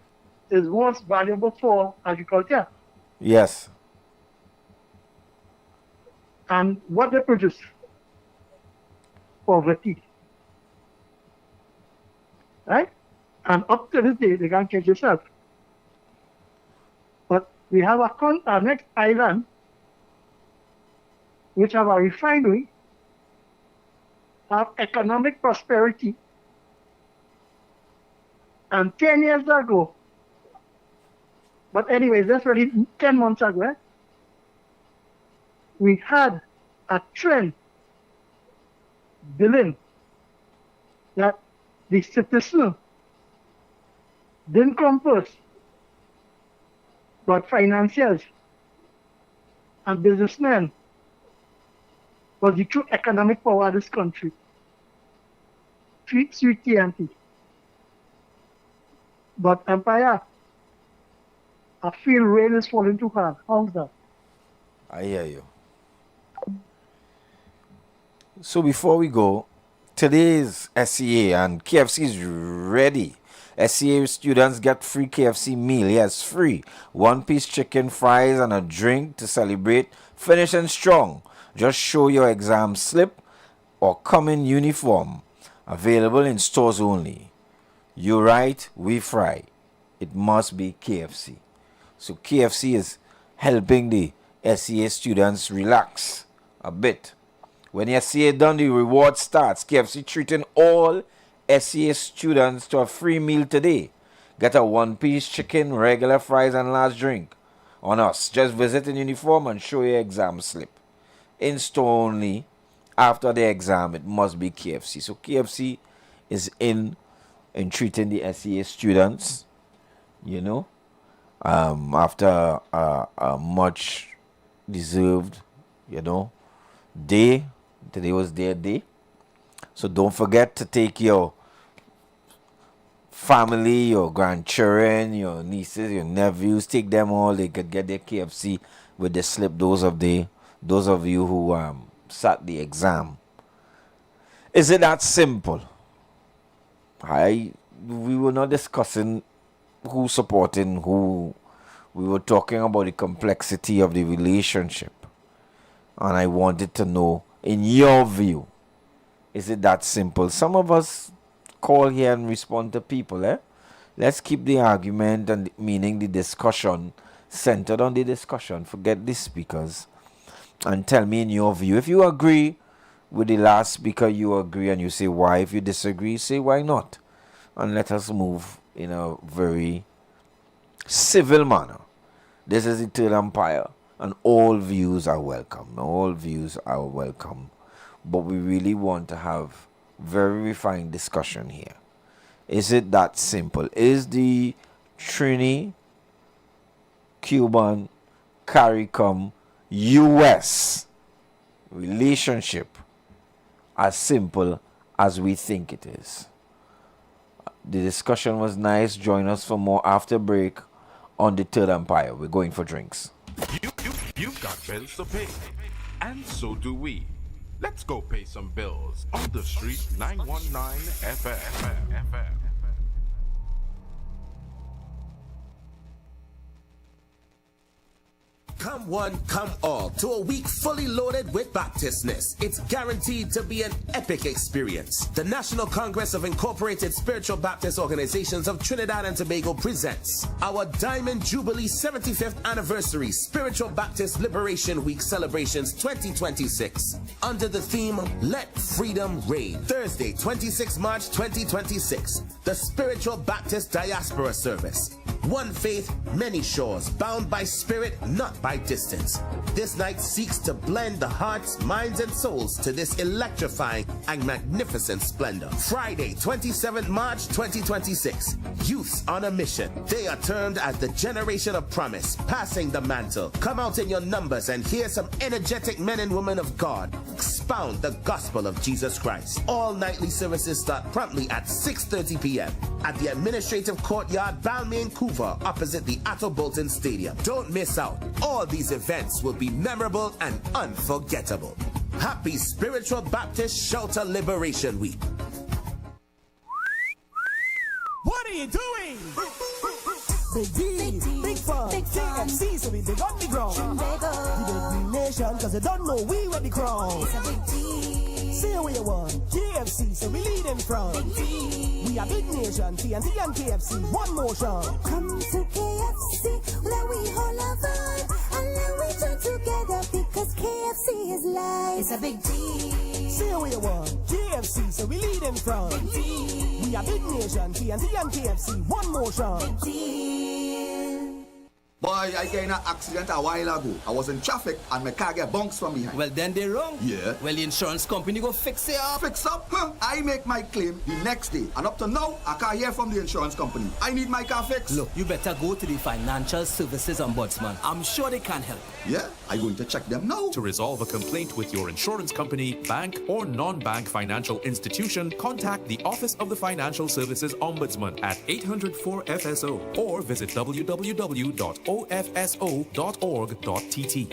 is most valuable for agriculture. Yes. And what they produce? Poverty. Right? And up to this day, they can't change themselves. But we have our next island, which have a refinery, have economic prosperity. And 10 years ago, but anyways, that's really 10 months ago, eh? We had a trend billing that the citizen didn't come first, but financiers and businessmen was the true economic power of this country. Sweet TNT. But Empire, I feel rain is falling too hard. How's that? I hear you. So before we go, today's SCA and KFC is ready. SCA students get free KFC meal. Yes, free. 1-piece chicken, fries, and a drink to celebrate. Finishing strong. Just show your exam slip or come in uniform. Available in stores only. You right, we fry. It must be KFC. So KFC is helping the SCA students relax a bit. When the SCA done, the reward starts. KFC treating all SCA students to a free meal today. Get a 1-piece chicken, regular fries, and large drink. On us, just visit in uniform and show your exam slip. In store only. After the exam, it must be KFC. So KFC is in treating the SCA students, you know, after a much deserved, you know, day. Today was their day. So don't forget to take your family, your grandchildren, your nieces, your nephews, take them all. They could get their KFC with the slip. Those of you who sat the exam. Is it that simple? We were not discussing who supporting who. We were talking about the complexity of the relationship. And I wanted to know In your view, is it that simple? Some of us call here and respond to people, eh? Let's keep the argument and meaning the discussion centered on the discussion. Forget the speakers. And tell me in your view. If you agree with the last speaker, you agree and you say why. If you disagree, say why not. And let us move in a very civil manner. This is the third umpire. And all views are welcome. All views are welcome. But we really want to have very refined discussion here. Is it that simple? Is the Trini, Cuban, CARICOM, US relationship as simple as we think it is? The discussion was nice. Join us for more after break on the third umpire. We're going for drinks. You've got bills to pay, and so do we. Let's go pay some bills on the street 919 FM. Come one, come all to a week fully loaded with Baptistness. It's guaranteed to be an epic experience. The National Congress of Incorporated Spiritual Baptist Organizations of Trinidad and Tobago presents our Diamond Jubilee 75th Anniversary Spiritual Baptist Liberation Week celebrations 2026 under the theme Let Freedom Reign. Thursday, 26 March 2026, the Spiritual Baptist Diaspora Service. One faith, many shores, bound by spirit, not by distance. This night seeks to blend the hearts, minds, and souls to this electrifying and magnificent splendor. Friday, 27th March 2026, Youths on a Mission. They are termed as the Generation of Promise, passing the mantle. Come out in your numbers and hear some energetic men and women of God expound the gospel of Jesus Christ. All nightly services start promptly at 6:30 p.m. at the Administrative Courtyard, Balmain, Vancouver, opposite the Atto Bolton Stadium. Don't miss out. All these events will be memorable and unforgettable. Happy Spiritual Baptist Shelter Liberation Week. What are you doing? Big D, big fun, KFC, so we big on the ground. The big nation, cause you don't know we were the crown. Say what you want, KFC, so we lead in front. We are big nation, TNT and KFC, one motion. Come to KFC, let we hold our vibe, and let we join together, because KFC is life. It's a big D. Say what you want, KFC, so we lead in front. We are big nation, TNT and KFC, one motion. Boy, I got in an accident a while ago. I was in traffic and my car get bounced from behind. Well, then they're wrong. Yeah. Well, the insurance company go fix it up. Fix up? Huh? I make my claim the next day. And up to now, I can't hear from the insurance company. I need my car fixed. Look, you better go to the Financial Services Ombudsman. I'm sure they can help. Yeah, I'm going to check them now. To resolve a complaint with your insurance company, bank, or non-bank financial institution, contact the Office of the Financial Services Ombudsman at 800-4FSO or visit www.ofso.org.tt.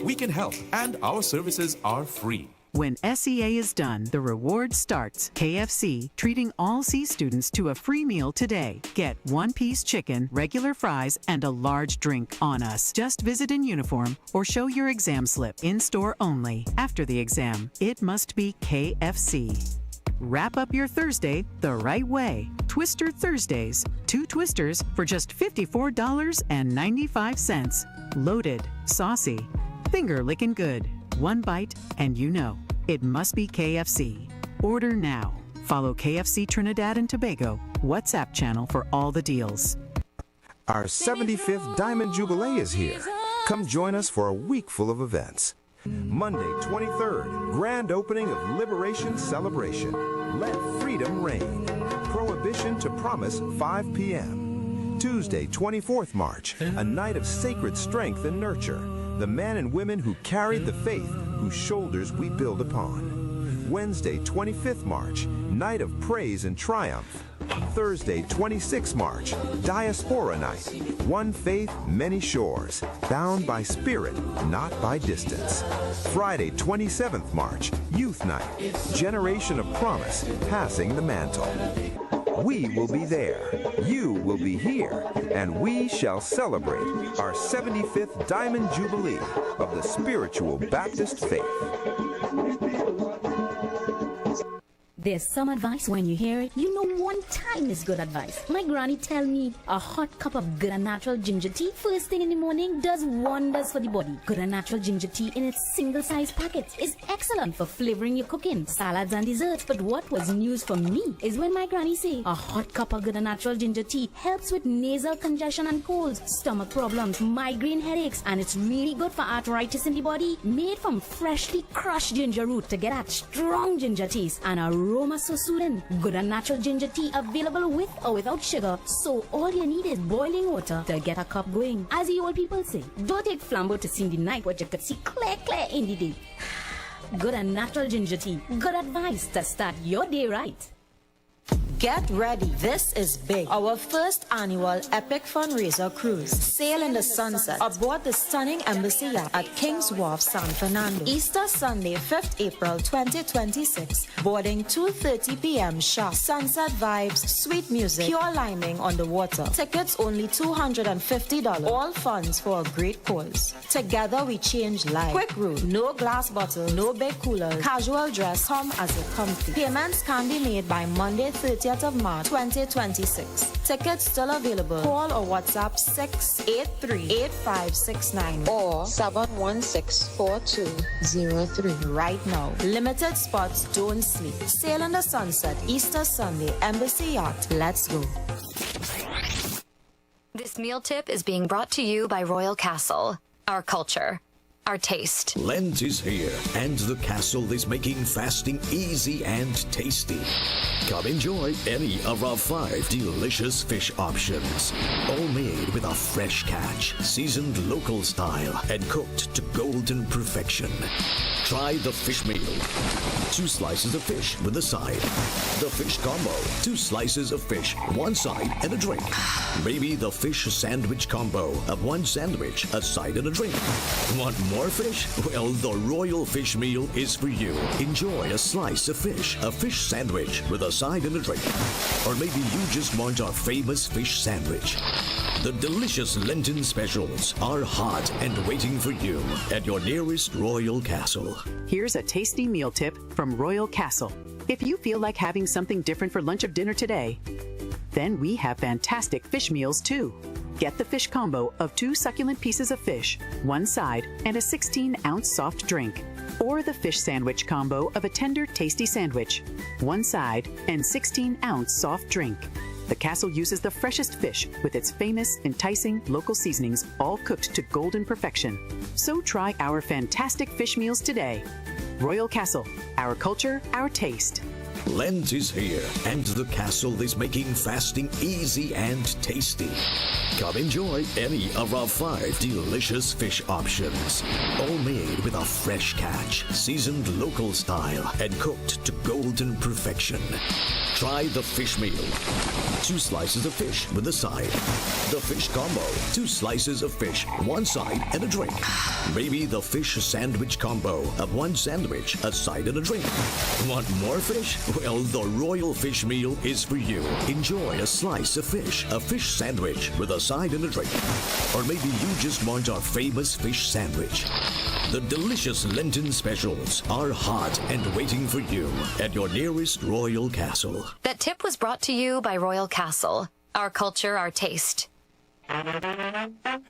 We can help, and our services are free. When SEA is done, the reward starts. KFC, treating all C students to a free meal today. Get one-piece chicken, regular fries, and a large drink on us. Just visit in uniform or show your exam slip. In-store only. After the exam, it must be KFC. Wrap up your Thursday the right way. Twister Thursdays. 2 twisters for just $54.95. Loaded, saucy, finger-licking good. One bite, and you know, it must be KFC. Order now. Follow KFC Trinidad and Tobago WhatsApp channel for all the deals. Our 75th Diamond Jubilee is here. Come join us for a week full of events. Monday, 23rd, grand opening of Liberation Celebration. Let freedom reign. Prohibition to Promise, 5 p.m. Tuesday, 24th March, a night of sacred strength and nurture. The men and women who carried the faith, whose shoulders we build upon. Wednesday, 25th March, night of praise and triumph. Thursday, 26th March, Diaspora Night. One faith, many shores, bound by spirit, not by distance. Friday, 27th March, Youth Night. Generation of Promise, passing the mantle. We will be there, you will be here, and we shall celebrate our 75th Diamond Jubilee of the Spiritual Baptist Faith. There's some advice when you hear it, you know one time is good advice. My granny tell me a hot cup of good and natural ginger tea first thing in the morning does wonders for the body. Good and natural ginger tea in its single-sized packet is excellent for flavoring your cooking, salads and desserts. But what was news for me is when my granny say a hot cup of good and natural ginger tea helps with nasal congestion and colds, stomach problems, migraine headaches, and it's really good for arthritis in the body. Made from freshly crushed ginger root to get that strong ginger taste and aroma so soothing. Good and natural ginger tea available with or without sugar, so all you need is boiling water to get a cup going. As the old people say, don't take flambeau to see the night what you could see clear in the day. Good and natural ginger tea. Good advice to start your day right. Get ready, this is big. Our first annual epic fundraiser cruise. Sail in the sunset aboard the stunning embassy yacht at King's Wharf, San Fernando. Easter Sunday, 5th April 2026. Boarding 2:30 p.m. sharp. Sunset vibes, sweet music, pure liming on the water. Tickets only $250. All funds for a great cause. Together we change lives. Quick route, no glass bottle, no big coolers. Casual dress, come as a comfy. Payments can be made by Monday, 30th of March 2026. Tickets still available. Call or WhatsApp 683-8569 or 716-4203 right now. Limited spots, don't sleep. Sail in the sunset, Easter Sunday, Embassy Yacht. Let's go. This meal tip is being brought to you by Royal Castle. Our culture, our taste. Lent is here, and the castle is making fasting easy and tasty. Come enjoy any of our 5 delicious fish options, all made with a fresh catch, seasoned local style, and cooked to golden perfection. Try the fish meal. 2 slices of fish with a side. The fish combo. 2 slices of fish, 1 side, and a drink. Maybe the fish sandwich combo of 1 sandwich, a side, and a drink. Want more fish? Well, the Royal Fish Meal is for you. Enjoy a slice of fish, a fish sandwich with a side and a drink. Or maybe you just want our famous fish sandwich. The delicious Lenten specials are hot and waiting for you at your nearest Royal Castle. Here's a tasty meal tip from Royal Castle. If you feel like having something different for lunch or dinner today, then we have fantastic fish meals too. Get the fish combo of 2 succulent pieces of fish, 1 side, and a 16-ounce soft drink. Or the fish sandwich combo of a tender, tasty sandwich, 1 side, and 16-ounce soft drink. The Castle uses the freshest fish with its famous, enticing local seasonings, all cooked to golden perfection. So try our fantastic fish meals today. Royal Castle, our culture, our taste. Lent is here, and the castle is making fasting easy and tasty. Come enjoy any of our 5 delicious fish options, all made with a fresh catch, seasoned local style, and cooked to golden perfection. Try the fish meal. 2 slices of fish with a side. The fish combo. 2 slices of fish, 1 side, and a drink. Maybe the fish sandwich combo of 1 sandwich, a side, and a drink. Want more fish? Well, the Royal Fish Meal is for you. Enjoy a slice of fish, a fish sandwich with a side and a drink. Or maybe you just want our famous fish sandwich. The delicious Lenten specials are hot and waiting for you at your nearest Royal Castle. That tip was brought to you by Royal Castle. Our culture, our taste.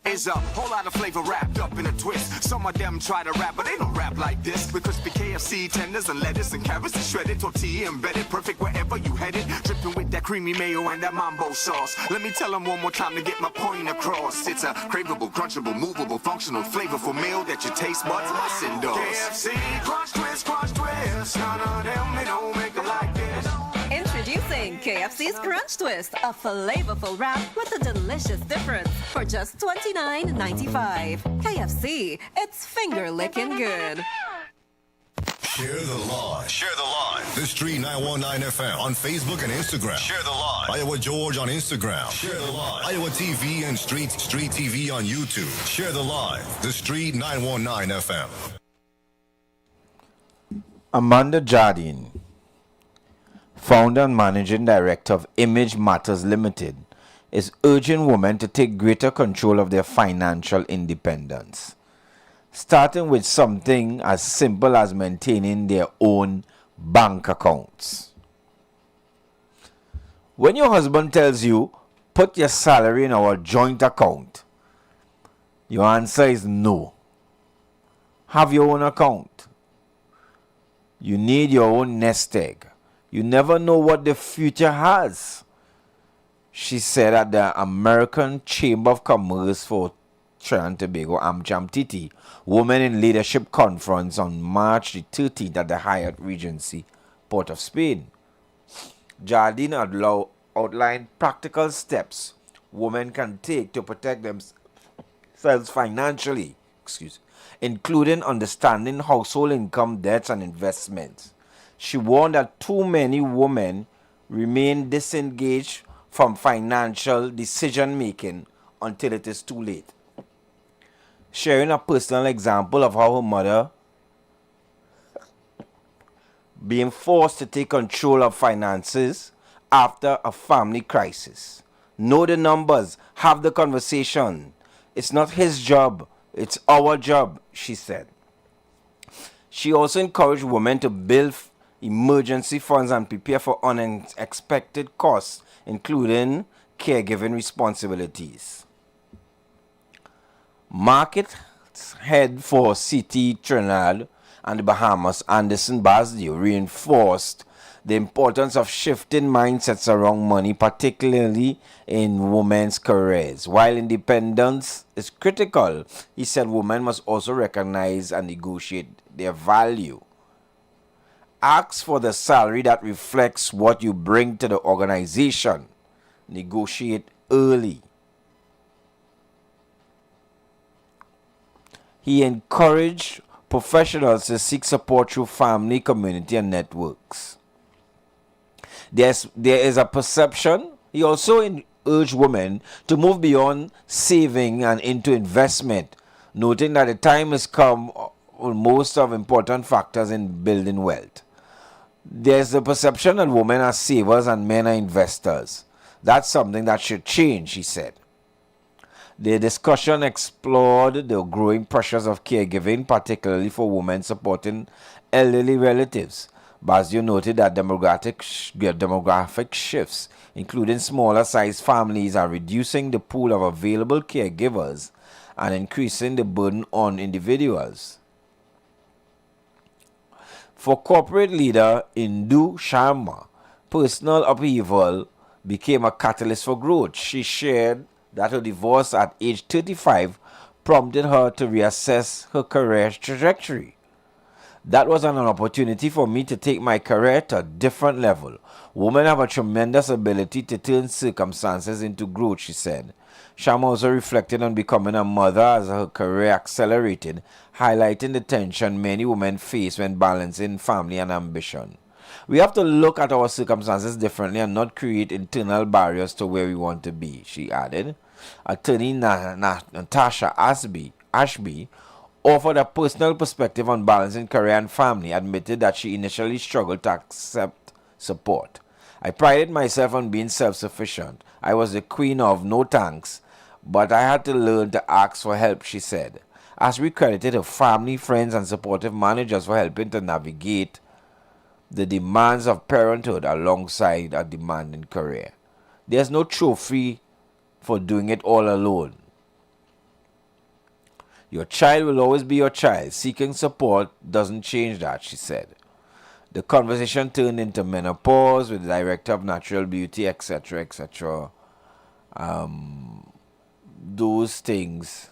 Is a whole lot of flavor wrapped up in a twist. Some of them try to rap, but they don't rap like this. With crispy KFC tenders and lettuce and carrots and shredded tortilla embedded, perfect wherever you headed. Dripping with that creamy mayo and that mambo sauce. Let me tell them one more time to get my point across. It's a craveable, crunchable, movable, functional, flavorful meal that your taste buds must endorse. KFC, crunch twist, crunch twist. None of them, they don't make it like this. Introducing KFC's Crunch Twist, a flavorful wrap with a delicious difference for just $29.95. KFC, it's finger licking good. Share the live. Share the live. The Street 919 FM on Facebook and Instagram. Share the live. Iowa George on Instagram. Share the live. Iowa TV and Street TV on YouTube. Share the live. The Street 919 FM. Amanda Jardine, founder and managing director of Image Matters Limited, is urging women to take greater control of their financial independence, starting with something as simple as maintaining their own bank accounts. When your husband tells you, put your salary in our joint account, your answer is no. Have your own account. You need your own nest egg. You never know what the future has, she said at the American Chamber of Commerce for Trinidad and Tobago, AmCham-TT, Women in Leadership Conference on March the 13th at the Hyatt Regency, Port of Spain. Jardine outlined practical steps women can take to protect themselves financially, including understanding household income, debts, and investments. She warned that too many women remain disengaged from financial decision-making until it is too late. Sharing a personal example of how her mother being forced to take control of finances after a family crisis. Know the numbers, have the conversation. It's not his job, it's our job, she said. She also encouraged women to build emergency funds and prepare for unexpected costs, including caregiving responsibilities. Market head for City Trinidad and the Bahamas, Anderson Basdio, reinforced the importance of shifting mindsets around money, particularly in women's careers. While independence is critical, he said women must also recognize and negotiate their value. Ask for the salary that reflects what you bring to the organization. Negotiate early. He encouraged professionals to seek support through family, community, and networks. There is a perception. He also urged women to move beyond saving and into investment, noting that the time has come for most of important factors in building wealth. There's the perception that women are savers and men are investors. That's something that should change, he said. The discussion explored the growing pressures of caregiving, particularly for women supporting elderly relatives. Basdio noted that demographic shifts, including smaller sized families, are reducing the pool of available caregivers and increasing the burden on individuals. For corporate leader Indu Sharma, personal upheaval became a catalyst for growth. She shared that her divorce at age 35 prompted her to reassess her career trajectory. That was an opportunity for me to take my career to a different level. Women have a tremendous ability to turn circumstances into growth, she said. Sharma also reflected on becoming a mother as her career accelerated, highlighting the tension many women face when balancing family and ambition. We have to look at our circumstances differently and not create internal barriers to where we want to be, she added. Attorney Natasha Ashby offered a personal perspective on balancing career and family, admitted that she initially struggled to accept support. I prided myself on being self-sufficient. I was the queen of no thanks, but I had to learn to ask for help, she said. Ashby credited her family, friends, and supportive managers for helping to navigate the demands of parenthood alongside a demanding career. There's no trophy for doing it all alone. Your child will always be your child. Seeking support doesn't change that, she said. The conversation turned into menopause with the director of natural beauty, etc., etc. Those things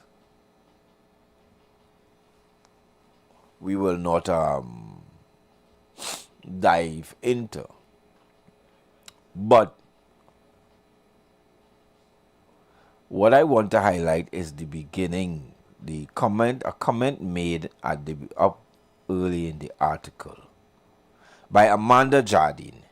we will not dive into. But what I want to highlight is the beginning, a comment made at up early in the article by Amanda Jardine,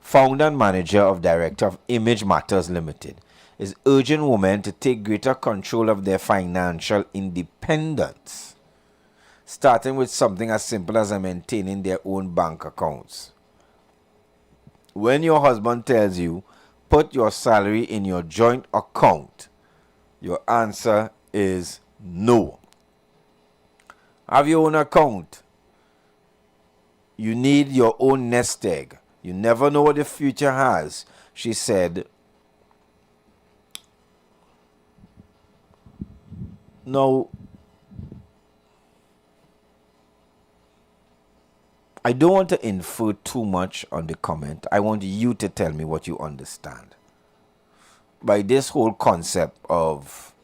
founder and manager of director of Image Matters Limited, is urging women to take greater control of their financial independence, starting with something as simple as maintaining their own bank accounts. When your husband tells you, put your salary in your joint account, your answer is no. Have your own account. You need your own nest egg. You never know what the future has. She said, no, I don't want to infer too much on the comment. I want you to tell me what you understand by this whole concept of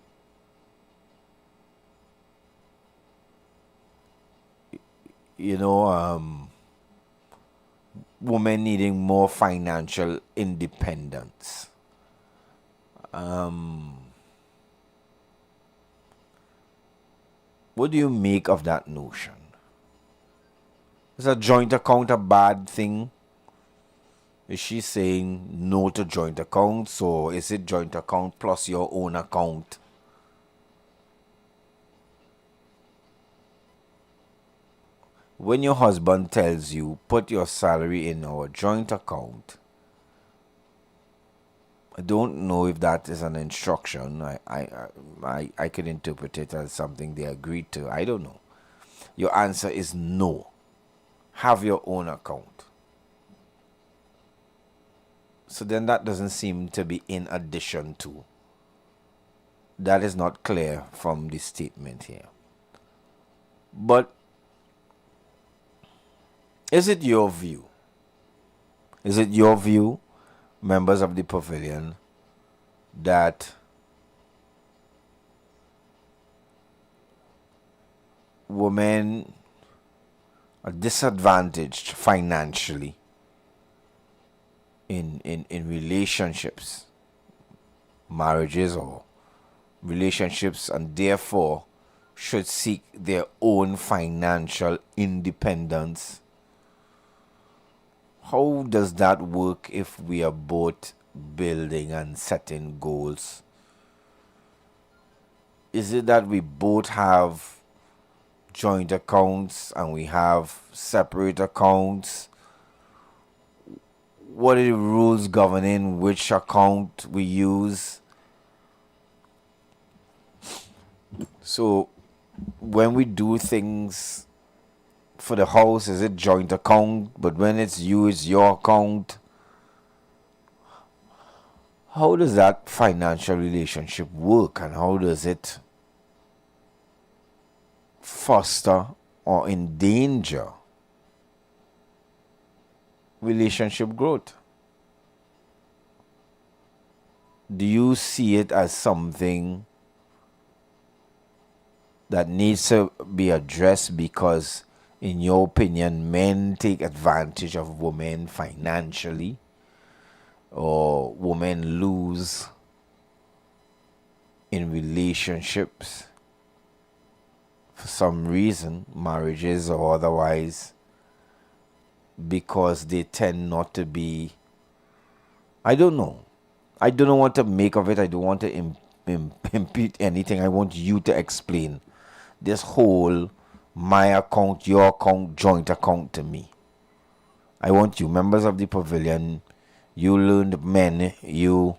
women needing more financial independence. What do you make of that notion? Is a joint account a bad thing? Is she saying no to joint accounts, or is it joint account plus your own account? When your husband tells you, put your salary in our joint account, I don't know if that is an instruction. I could interpret it as something they agreed to. I don't know. Your answer is no. Have your own account. So then that doesn't seem to be in addition to. That is not clear from the statement here. But is it your view? Is it your view, members of the pavilion, that women are disadvantaged financially in relationships, marriages or relationships, and therefore should seek their own financial independence? How does that work if we are both building and setting goals? Is it that we both have joint accounts and we have separate accounts? What are the rules governing which account we use? So when we do things for the house, is it joint account? But when it's you, it's your account. How does that financial relationship work, and how does it foster or endanger relationship growth? Do you see it as something that needs to be addressed because, in your opinion, men take advantage of women financially, or women lose in relationships for some reason, marriages or otherwise, because they tend not to be, I don't know what to make of it. I don't want to impede anything. I want you to explain this whole my account, your account, joint account to me. I want you, members of the pavilion, you learned men, you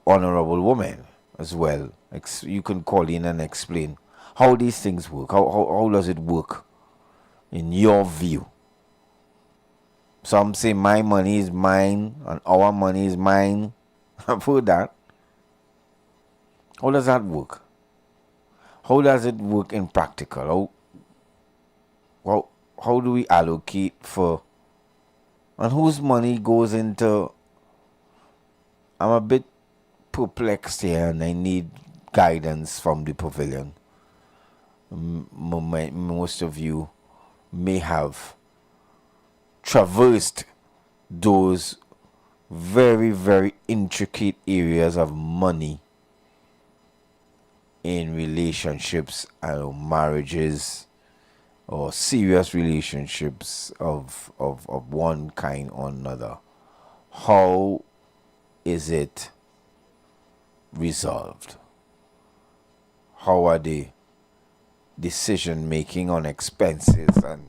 honorable women as well. You can call in and explain how these things work. How does it work in your view? Some say my money is mine and our money is mine. I've heard that. How does that work? How does it work in practical? How do we allocate for, and whose money goes into? I'm a bit perplexed here and I need guidance from the pavilion. Most of you may have traversed those very, very intricate areas of money in relationships and marriages or serious relationships of one kind or another. How is it resolved? How are the decision making on expenses and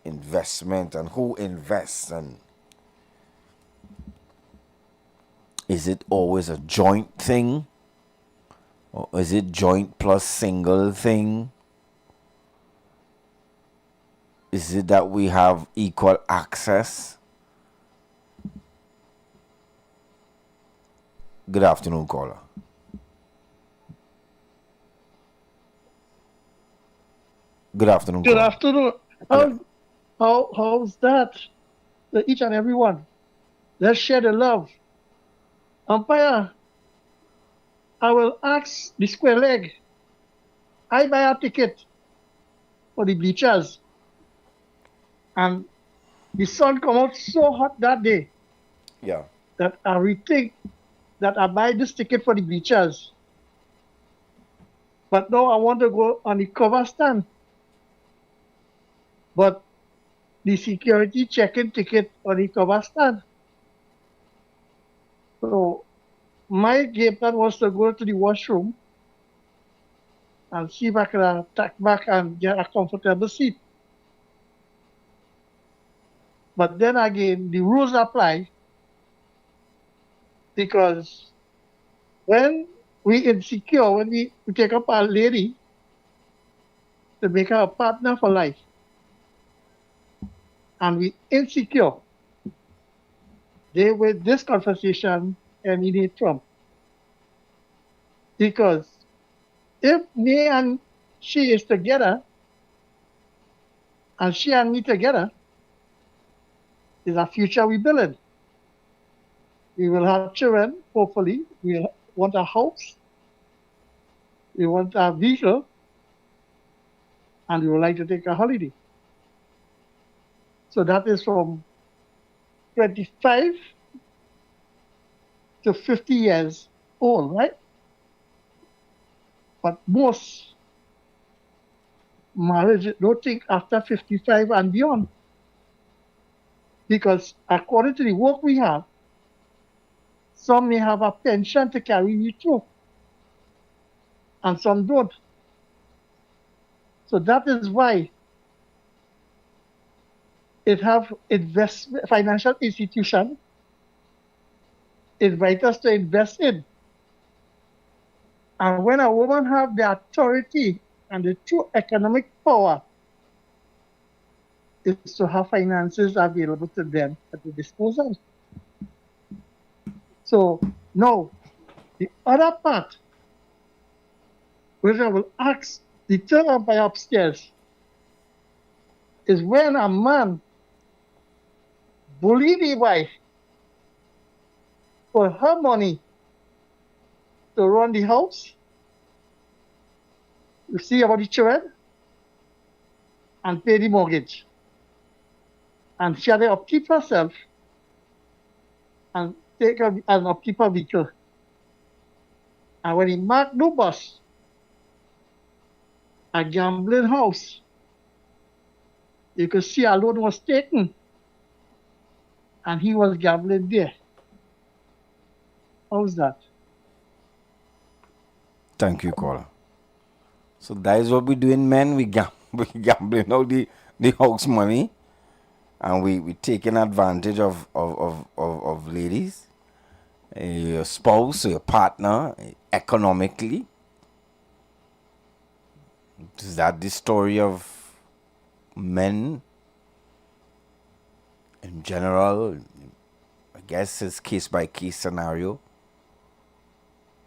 investment, and who invests, and is it always a joint thing, or is it joint plus single thing? Is it that we have equal access, Good afternoon, caller. Good afternoon, Good caller. afternoon. How's that? To each and every one. Let's share the love. Umpire, I will ask the square leg. I buy a ticket for the bleachers. And the sun come out so hot that day Yeah. that I rethink that I buy this ticket for the bleachers. But now I want to go on the cover stand. But the security check-in ticket on the cover stand. So my game plan was to go to the washroom and see if I could tuck back and get a comfortable seat. But then again, the rules apply because when we insecure, when we take up a lady to make her a partner for life, and we insecure, they with this conversation eliminate Trump. Because if me and she is together, and she and me together, is a future we build. We will have children, hopefully. We want a house. We want a vehicle. And we would like to take a holiday. So that is from 25 to 50 years old, right? But most marriage don't think after 55 and beyond. Because according to the work we have, some may have a pension to carry you through, and some don't. So that is why it have financial institution invite us to invest in. And when a woman have the authority and the true economic power, is to have finances available to them at the disposal. So now, the other part, which I will ask the third umpire upstairs, is when a man bully the wife for her money to run the house, you see about the children, and pay the mortgage. And she had to upkeep herself and take an upkeep her vehicle. And when he marked no bus, a gambling house, you could see a loan was taken and he was gambling there. How's that? Thank you, caller. So that is what we doing, men. We gambling out the house money. And we taking advantage of ladies, your spouse or your partner, economically. Is that the story of men in general? I guess it's case by case scenario.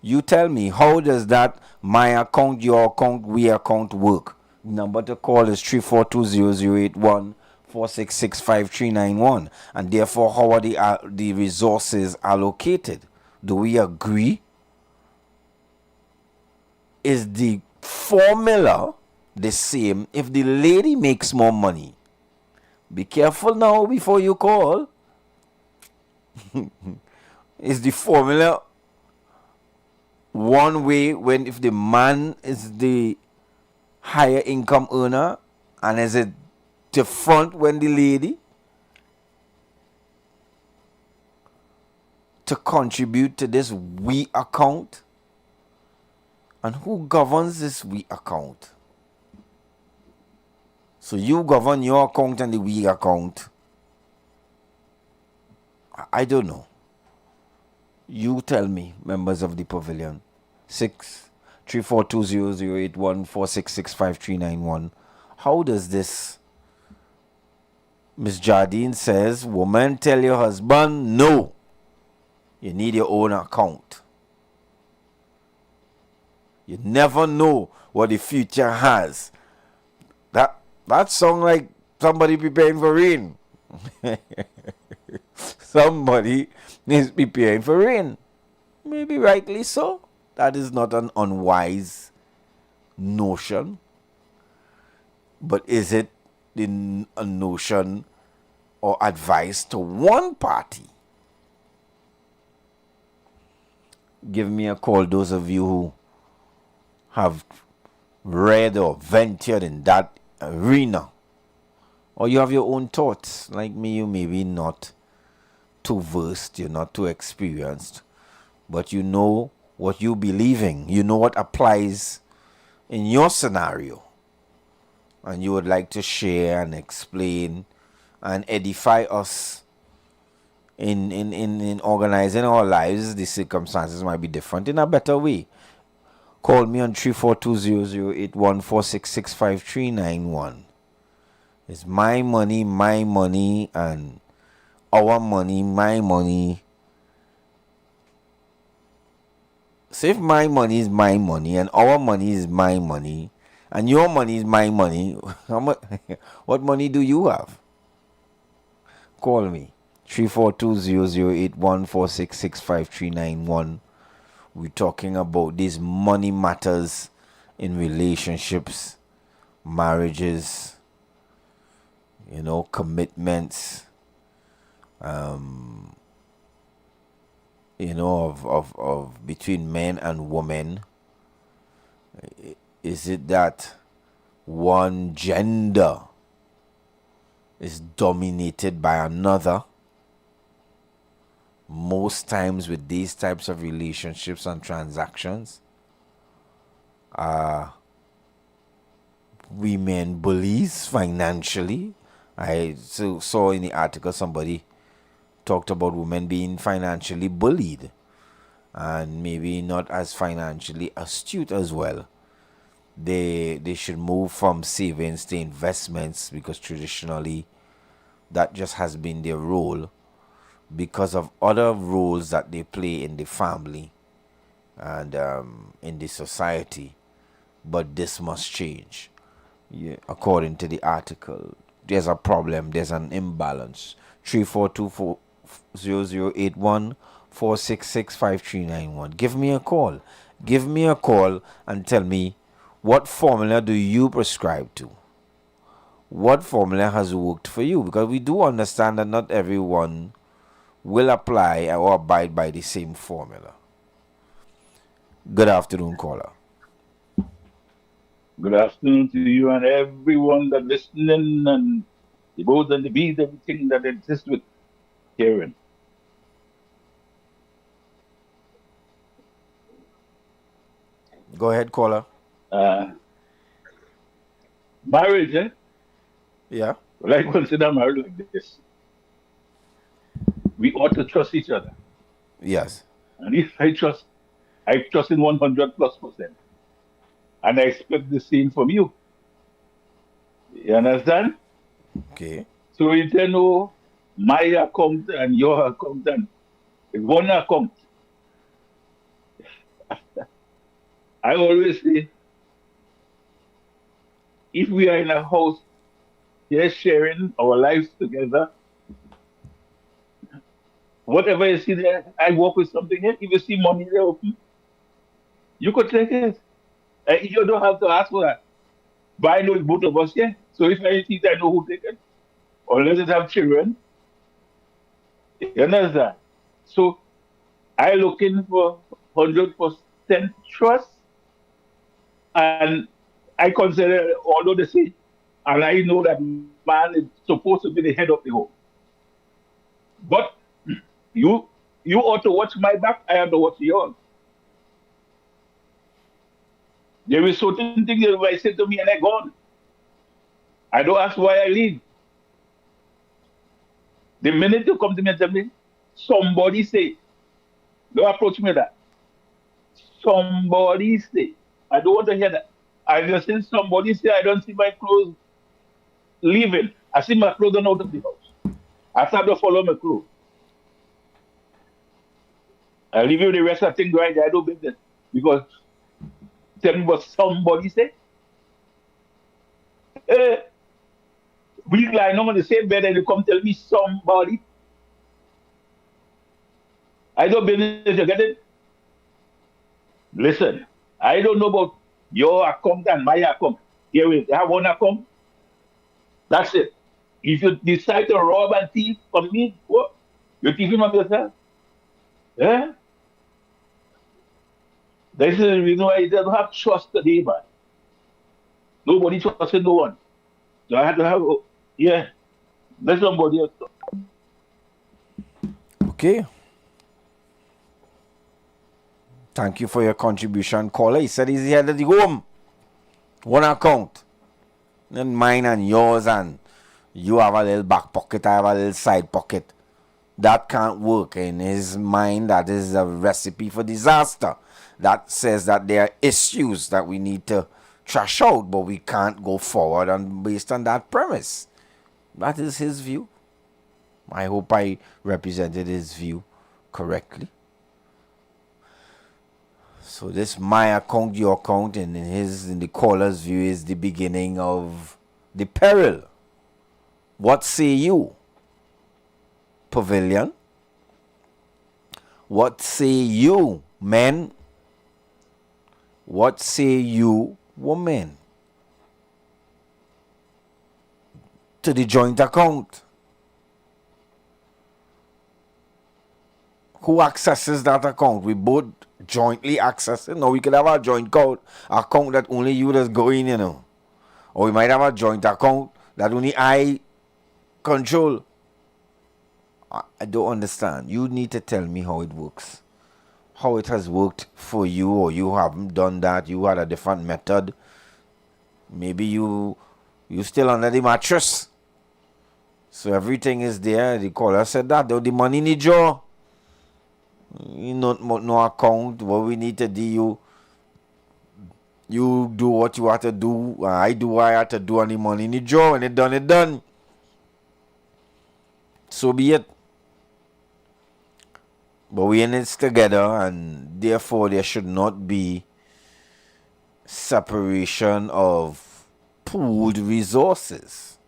You tell me, how does that my account, your account, we account work? Number to call is 3420081. 4665391, and therefore how are the resources allocated? Do we agree? Is the formula the same if the lady makes more money? Be careful now before you call. Is the formula one way when if the man is the higher income earner, and is it to front when the lady to contribute to this we account? And who governs this we account? So you govern your account and the we account. I don't know. You tell me, members of the pavilion. 634200814665391. How does this? Miss Jardine says, woman, tell your husband, no. You need your own account. You never know what the future has. That song like somebody preparing for rain. Somebody is preparing for rain. Maybe rightly so. That is not an unwise notion. But is it a notion or advice to one party? Give me a call, those of you who have read or ventured in that arena. Or you have your own thoughts. Like me, you may be not too versed, you're not too experienced. But you know what you believing. You know what applies in your scenario. And you would like to share and explain and edify us in organizing our lives. The circumstances might be different in a better way. Call me on 342-081-4665-391. It's my money, and our money, my money. So if my money is my money and our money is my money and your money is my money, what money do you have? Call me. 342-081-4665-391. We're talking about these money matters in relationships, marriages, commitments, of between men and women. Is it that one gender is dominated by another? Most times with these types of relationships and transactions, women bullies financially. I saw in the article somebody talked about women being financially bullied and maybe not as financially astute as well. They should move from savings to investments because traditionally that just has been their role, because of other roles that they play in the family and in the society. But this must change. Yeah, according to the article, there's a problem, there's an imbalance. 342-0081-466-5391. Give me a call. Give me a call and tell me, what formula do you prescribe to? What formula has worked for you? Because we do understand that not everyone will apply or abide by the same formula. Good afternoon, caller. Good afternoon to you and everyone that listening, and the both and the bees, everything that exists with Karen. Go ahead, caller. Marriage, eh? Yeah. Well, I consider marriage like this. We ought to trust each other. Yes. And if I trust in 100+%. And I expect the same from you. You understand? Okay. So you know my account and your account and it's one account. I always say, if we are in a house, here sharing our lives together, whatever you see there, I work with something here. If you see money there open, you could take it. You don't have to ask for that. But I know it's both of us here. So if I see that, I know who take it. Unless it have children. You understand? So I looking for 100% trust. And I consider, although they say, and I know that man is supposed to be the head of the home. But you ought to watch my back, I have to watch yours. There is certain things that I say to me and I gone. I don't ask why I leave. The minute you come to me and tell me, somebody say, don't approach me with that. Somebody say, I don't want to hear that. I just say somebody say, I don't see my clothes leaving. I see my clothes out of the house. I start to follow my clothes. I leave you the rest of the thing right there. I don't business. Because Tell me what somebody say. We lying on the same bed and you come tell me somebody. I don't believe you get it. Listen, I don't know about your account and my account. Here we have one account. That's it. If you decide to rob and thief from me, what? You're thieving from yourself. Yeah? This is the reason why you don't have trust today, man. Nobody trusts no one. So I had to have, yeah, let somebody else talk. Okay. Thank you for your contribution, caller. He said he's headed home. One account. And mine and yours, and you have a little back pocket, I have a little side pocket. That can't work. In his mind, that is a recipe for disaster. That says that there are issues that we need to trash out, but we can't go forward and based on that premise. That is his view. I hope I represented his view correctly. So this my account, your account, and in the caller's view is the beginning of the peril. What say you, Pavilion? What say you, men? What say you, women? To the joint account. Who accesses that account? We both jointly access it. No, we could have a joint account that only you that's going, you know. Or we might have a joint account that only I control. I don't understand. You need to tell me how it works. How it has worked for you, or you haven't done that. You had a different method. Maybe you still under the mattress. So everything is there. The caller said that. Though the money in the drawer. You no account. What we need to do, you do what you have to do. I do what I have to do, and the money in the drawer. When it done. So be it. But we in it together, and therefore there should not be separation of pooled resources.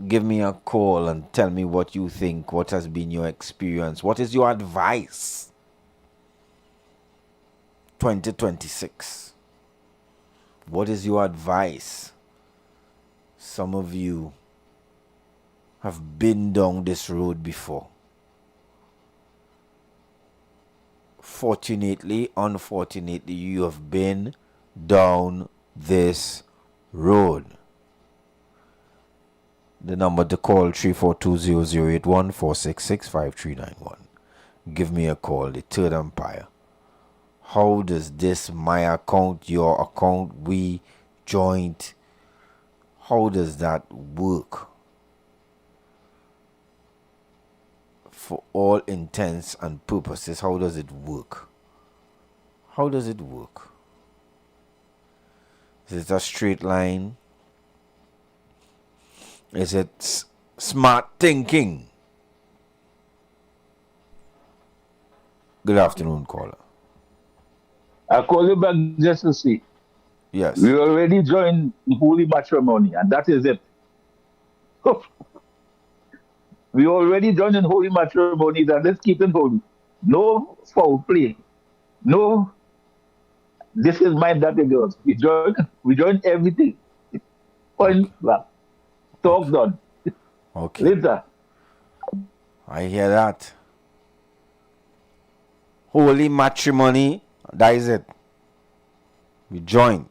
Give me a call and tell me what you think. What has been your experience? What is your advice? 2026. What is your advice? Some of you have been down this road before. Fortunately, unfortunately, you have been down this road. The number to call 342-0081-466-5391. Give me a call, the Third Empire. How does this my account, your account, we joint, how does that work? For all intents and purposes, how does it work? How does it work? Is it a straight line? Is it smart thinking? Good afternoon, caller. I call you back just to see. Yes. We already joined holy matrimony, and that is it. We already joined in holy matrimony, and let's keep it holy. No foul play. No, this is mine, that is yours. We join everything. Point blank. Talk done. Okay. Later. I hear that. Holy matrimony, that is it. We join.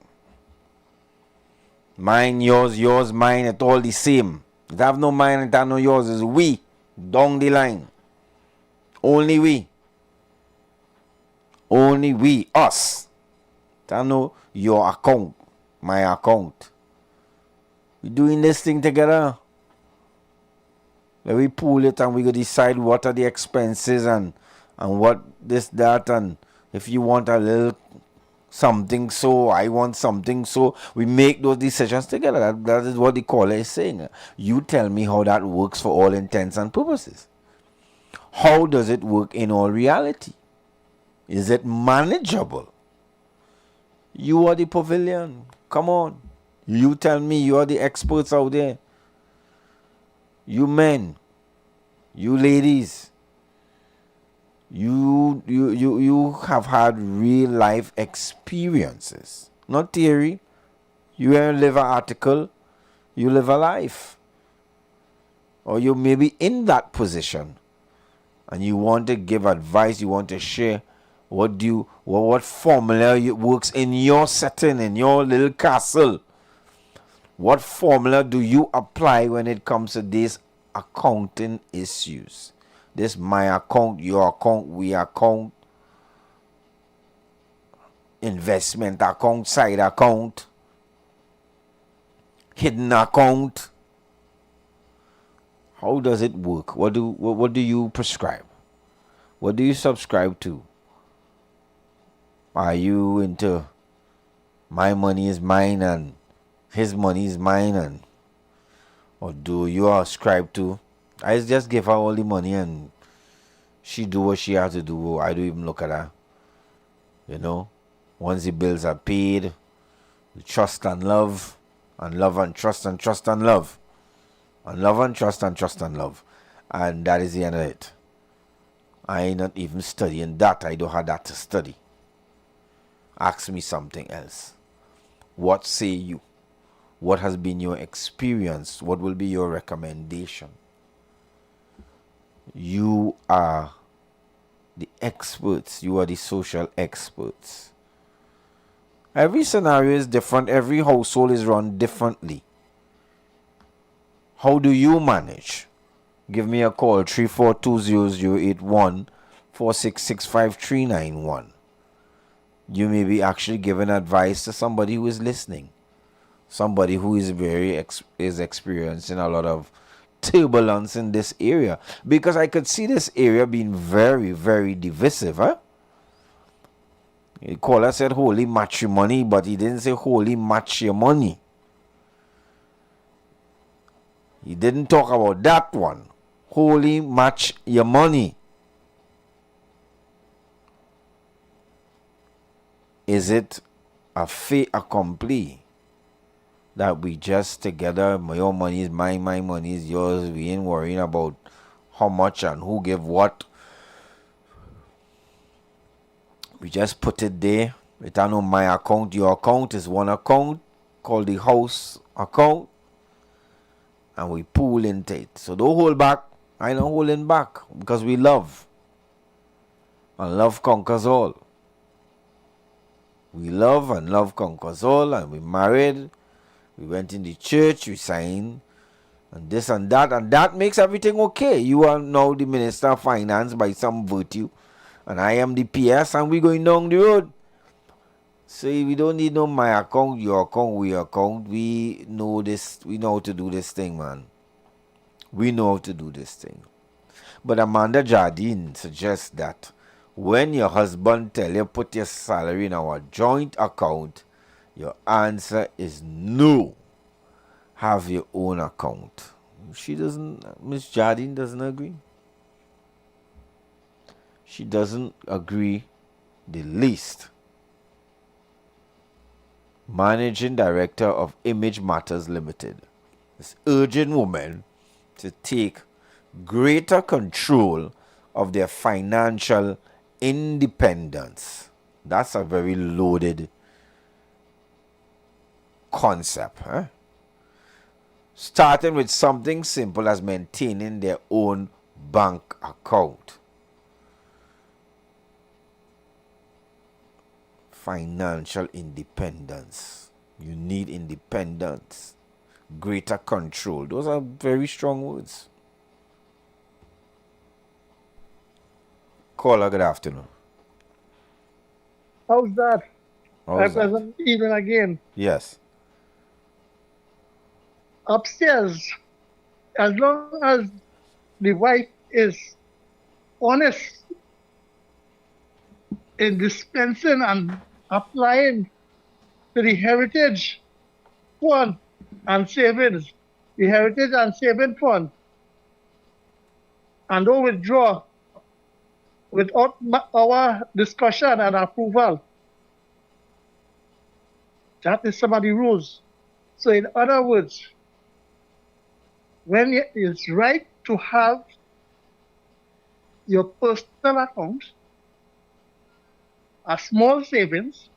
Mine, yours, mine, it's all the same. It have no mine, it have no yours. It's we, down the line. Only we. Only we, us. It have no your account, my account. We doing this thing together. When we pull it and we go decide what are the expenses and what this, that, and if you want a little something so, I want something so, we make those decisions together. That is what the caller is saying. You tell me how that works for all intents and purposes. How does it work in all reality? Is it manageable? You are the pavilion. Come on. You tell me, you are the experts out there. You men, you ladies, you have had real life experiences. Not theory. You don't live an article, you live a life. Or you may be in that position and you want to give advice, you want to share what formula works in your setting, in your little castle. What formula do you apply when it comes to these accounting issues? This my account, your account, we account, investment account, side account, hidden account. How does it work? What do you prescribe? What do you subscribe to? Are you into my money is mine and his money is mine, and or do you ascribe to I just give her all the money and she do what she has to do? I don't even look at her. You know, once the bills are paid, we trust and love and trust and trust and love. And love and trust and trust and love. And that is the end of it. I ain't not even studying that. I don't have that to study. Ask me something else. What say you? What has been your experience? What will be your recommendation? You are the experts. You are the social experts. Every scenario is different. Every household is run differently. How do you manage? Give me a call, 3420081 4665 You may be actually giving advice to somebody who is listening. Somebody who is is experiencing a lot of turbulence in this area. Because I could see this area being very, very divisive. Huh? The caller said holy matrimony, but he didn't say holy match your money. He didn't talk about that one. Holy match your money. Is it a fait accompli that we just together, your money is mine, my money is yours, we ain't worrying about how much and who give what? We just put it there. It ain't on my account. Your account is one account called the house account, and we pool into it. So don't hold back. I don't holding back because we love. And love conquers all. We love and love conquers all, and we married. We went in the church, we signed, and this and that makes everything okay. You are now the Minister of Finance by some virtue, and I am the PS, and we're going down the road. So we don't need no my account, your account, we account. We know this, we know how to do this thing, man. We know how to do this thing. But Amanda Jardine suggests that when your husband tell you put your salary in our joint account, your answer is no. Have your own account. She doesn't, Miss Jardine doesn't agree. She doesn't agree the least. Managing Director of Image Matters Limited is urging women to take greater control of their financial independence. That's a very loaded concept. Huh? Starting with something simple as maintaining their own bank account. Financial independence. You need independence. Greater control. Those are very strong words. Caller, good afternoon. How's that? How's that? Pleasant evening again. Yes. Upstairs, as long as the wife is honest in dispensing and applying to the heritage fund and savings, the heritage and saving fund, and don't withdraw without our discussion and approval. That is some of the rules. So in other words, when it's right to have your personal account, a small savings,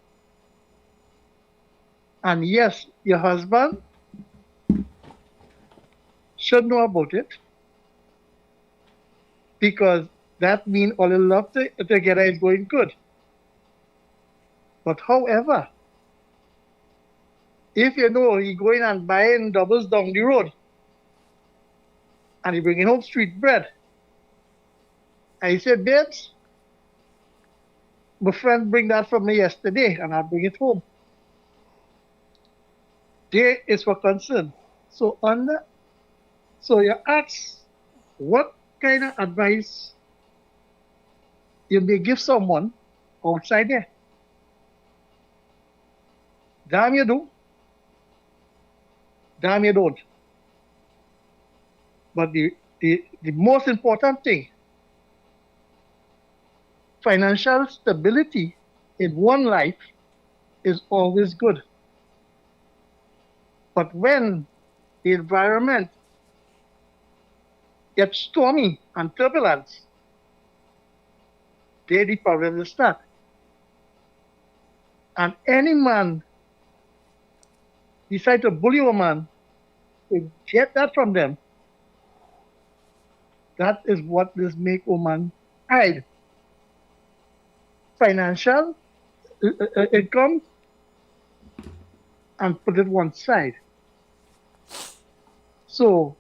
and yes, your husband should know about it, because that means all the love together is going good. But however, if you know he going and buying doubles down the road, and he bringing home street bread, and he said, babes, my friend bring that from me yesterday, and I'll bring it home. There is for concern. So you ask, what kind of advice you may give someone outside there? Damn you do, damn you don't. But the most important thing, financial stability in one life is always good. But when the environment gets stormy and turbulent, there the problems start. And any man decide to bully a man to get that from them, that is what this make a man hide financial income and put it one side. So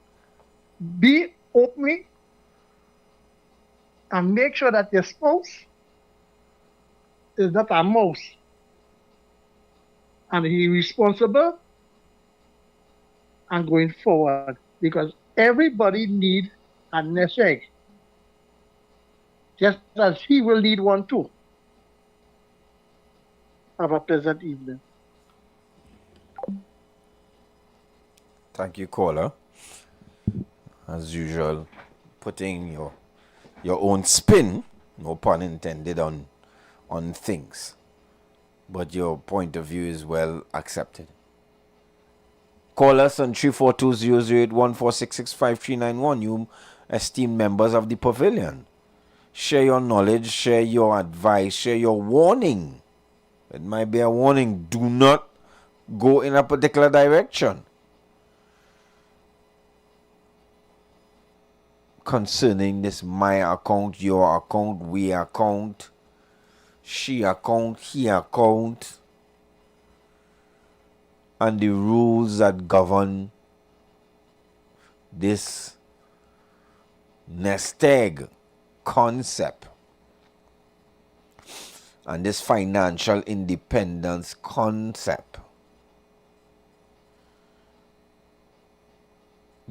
be open and make sure that your spouse is not a mouse and he responsible and going forward, because everybody needs a nest egg, just as he will need one too. Have a pleasant evening. Thank you, caller. As usual, putting your own spin, no pun intended, on things. But your point of view is well accepted. Call us on 342-008-1466-5391, you esteemed members of the pavilion. Share your knowledge, share your advice, share your warning. It might be a warning. Do not go in a particular direction concerning this my account, your account, we account, she account, he account, and the rules that govern this nest egg concept and this financial independence concept.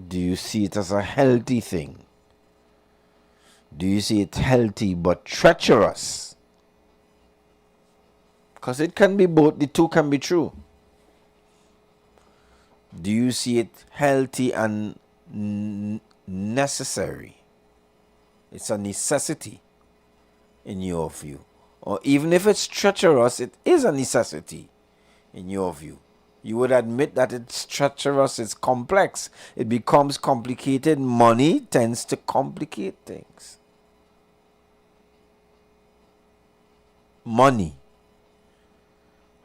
Do you see it as a healthy thing? Do you see it healthy but treacherous? Because it can be both, the two can be true. Do you see it healthy and necessary? It's a necessity in your view. Or even if it's treacherous, it is a necessity in your view. You would admit that it's treacherous, it's complex. It becomes complicated. Money tends to complicate things. Money.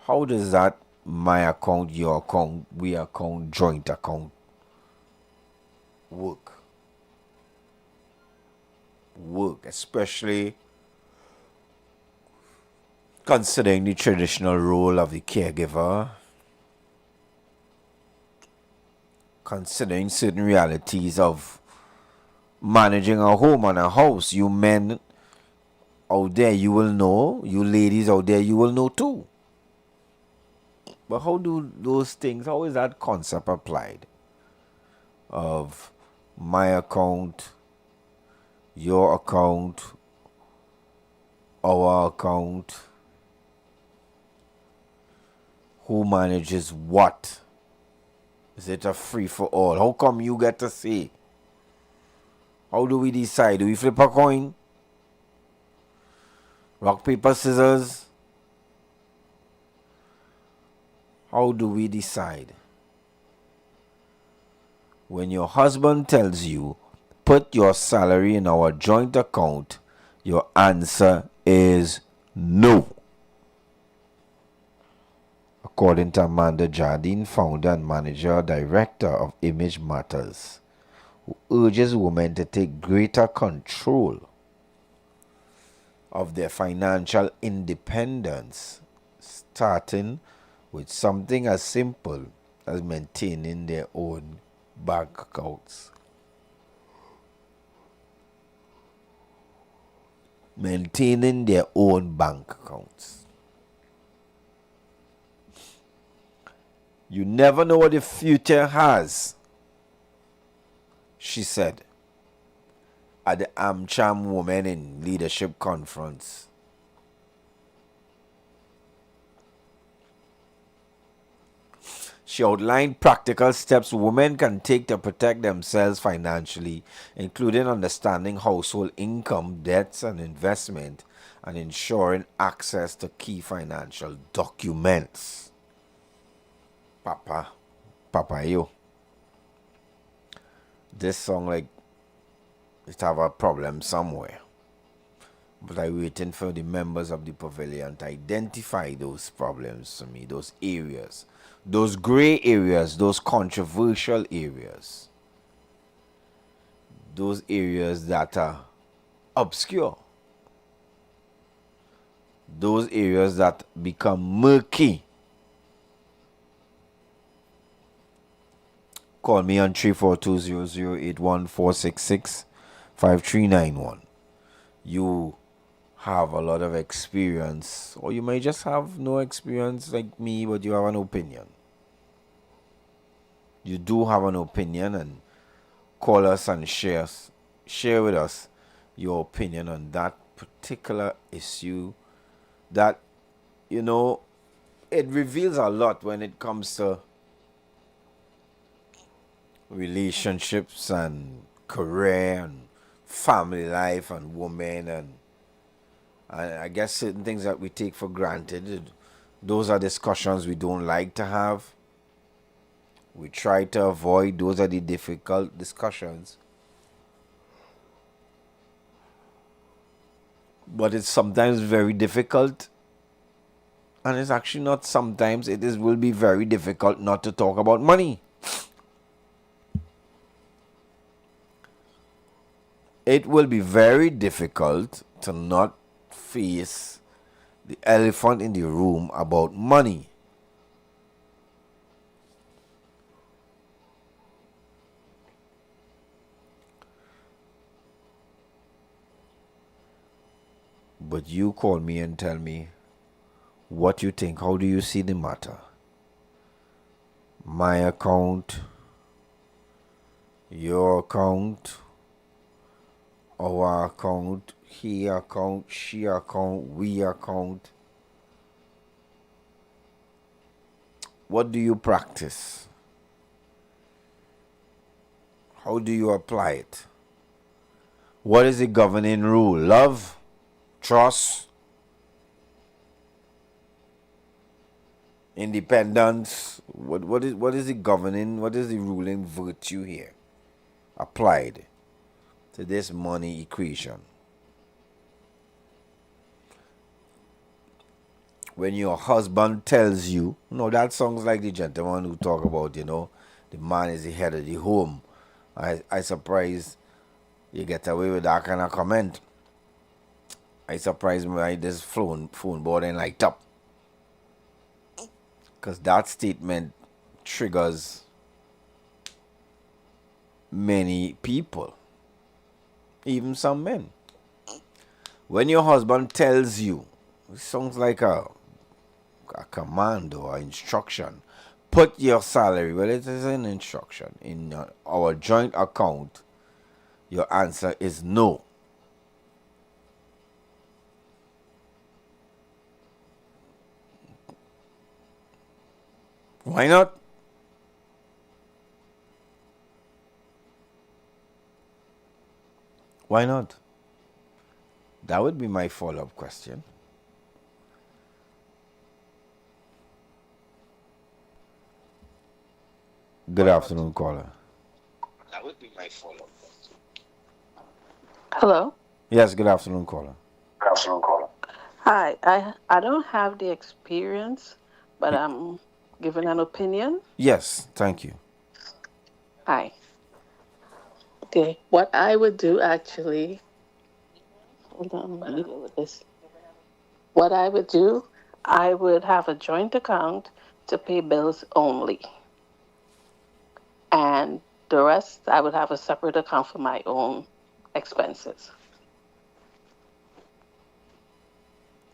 How does that my account, your account, we account, joint account work? Especially considering the traditional role of the caregiver, considering certain realities of managing a home and a house. You men out there, you will know. You ladies out there, you will know too. But how do those things, how is that concept applied? Of my account, your account, our account, who manages what? Is it a free for all? How come you get to say? How do we decide? Do we flip a coin? Rock, paper, scissors. How do we decide? When your husband tells you, put your salary in our joint account, your answer is no. According to Amanda Jardine, founder and manager director of Image Matters, who urges women to take greater control of their financial independence, starting with something as simple as maintaining their own bank accounts. Maintaining their own bank accounts. You never know what the future has, she said at the AmCham Women in Leadership Conference. She outlined practical steps women can take to protect themselves financially, including understanding household income, debts, and investment, and ensuring access to key financial documents. Papa, yo. This song, like, it have a problem somewhere. But I'm waiting for the members of the pavilion to identify those problems to me, those areas, those gray areas, those controversial areas, those areas that are obscure, those areas that become murky. Call me on 342-0081-466-5391. You have a lot of experience, or you may just have no experience like me, but you have an opinion. You do have an opinion, and call us and share with us your opinion on that particular issue that, you know, it reveals a lot when it comes to relationships and career and family life and women, and I guess certain things that we take for granted. Those are discussions we don't like to have. We try to avoid. Those are the difficult discussions. But it's sometimes very difficult. And it's actually not sometimes. Will be very difficult not to talk about money. It will be very difficult to not face the elephant in the room about money. But you call me and tell me what you think. How do you see the matter? My account, your account, our account, he account, she account, we account. What do you practice? How do you apply it? What is the governing rule? Love? Trust? Independence? What is the governing, what is the ruling virtue here applied to this money equation? When your husband tells you, that sounds like the gentleman who talk about, the man is the head of the home. I surprised you get away with that kind of comment. I surprised me by this phone board and light up. Because that statement triggers many people. Even some men. When your husband tells you, it sounds like a command or instruction. Put your salary, well, it is an instruction, in our joint account. Your answer is no. Why not? Why not? That would be my follow-up question. Good afternoon, caller. That would be my follow-up question. Hello? Yes, good afternoon, caller. Good afternoon, caller. Hi, I don't have the experience, but I'm giving an opinion. Yes, thank you. Hi. Okay, what I would do actually, hold on, let me deal with this. What I would do, I would have a joint account to pay bills only. And the rest, I would have a separate account for my own expenses.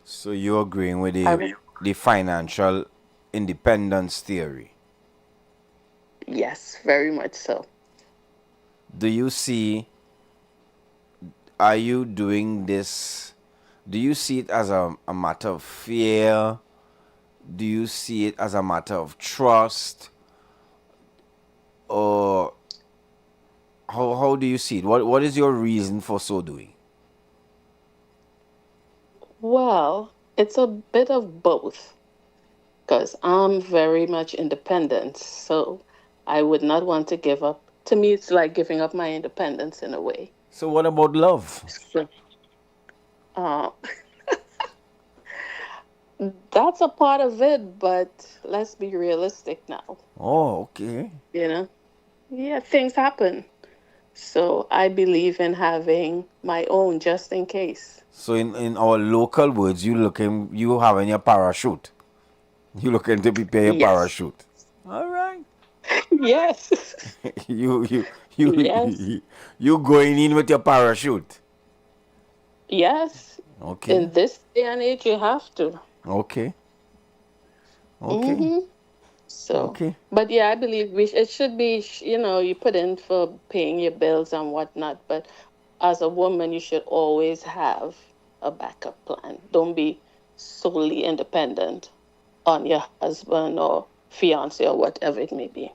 So you're agreeing with the financial independence theory? Yes, very much so. Do you see, are you doing this, do you see it as a matter of fear? Do you see it as a matter of trust? Or how do you see it? What is your reason for so doing? Well, it's a bit of both, because I'm very much independent, so I would not want to give up. To me, it's like giving up my independence in a way. So what about love? So, that's a part of it, but let's be realistic now. Oh, okay. You know? Yeah, things happen. So I believe in having my own just in case. So in our local words, you having your parachute. You looking to prepare your parachute. All right. Yes. you Yes. you going in with your parachute. Yes. Okay. In this day and age, you have to. Okay. Okay. Mm-hmm. So, okay. But yeah, I believe it should be, you put in for paying your bills and whatnot. But as a woman, you should always have a backup plan. Don't be solely independent on your husband or fiance or whatever it may be.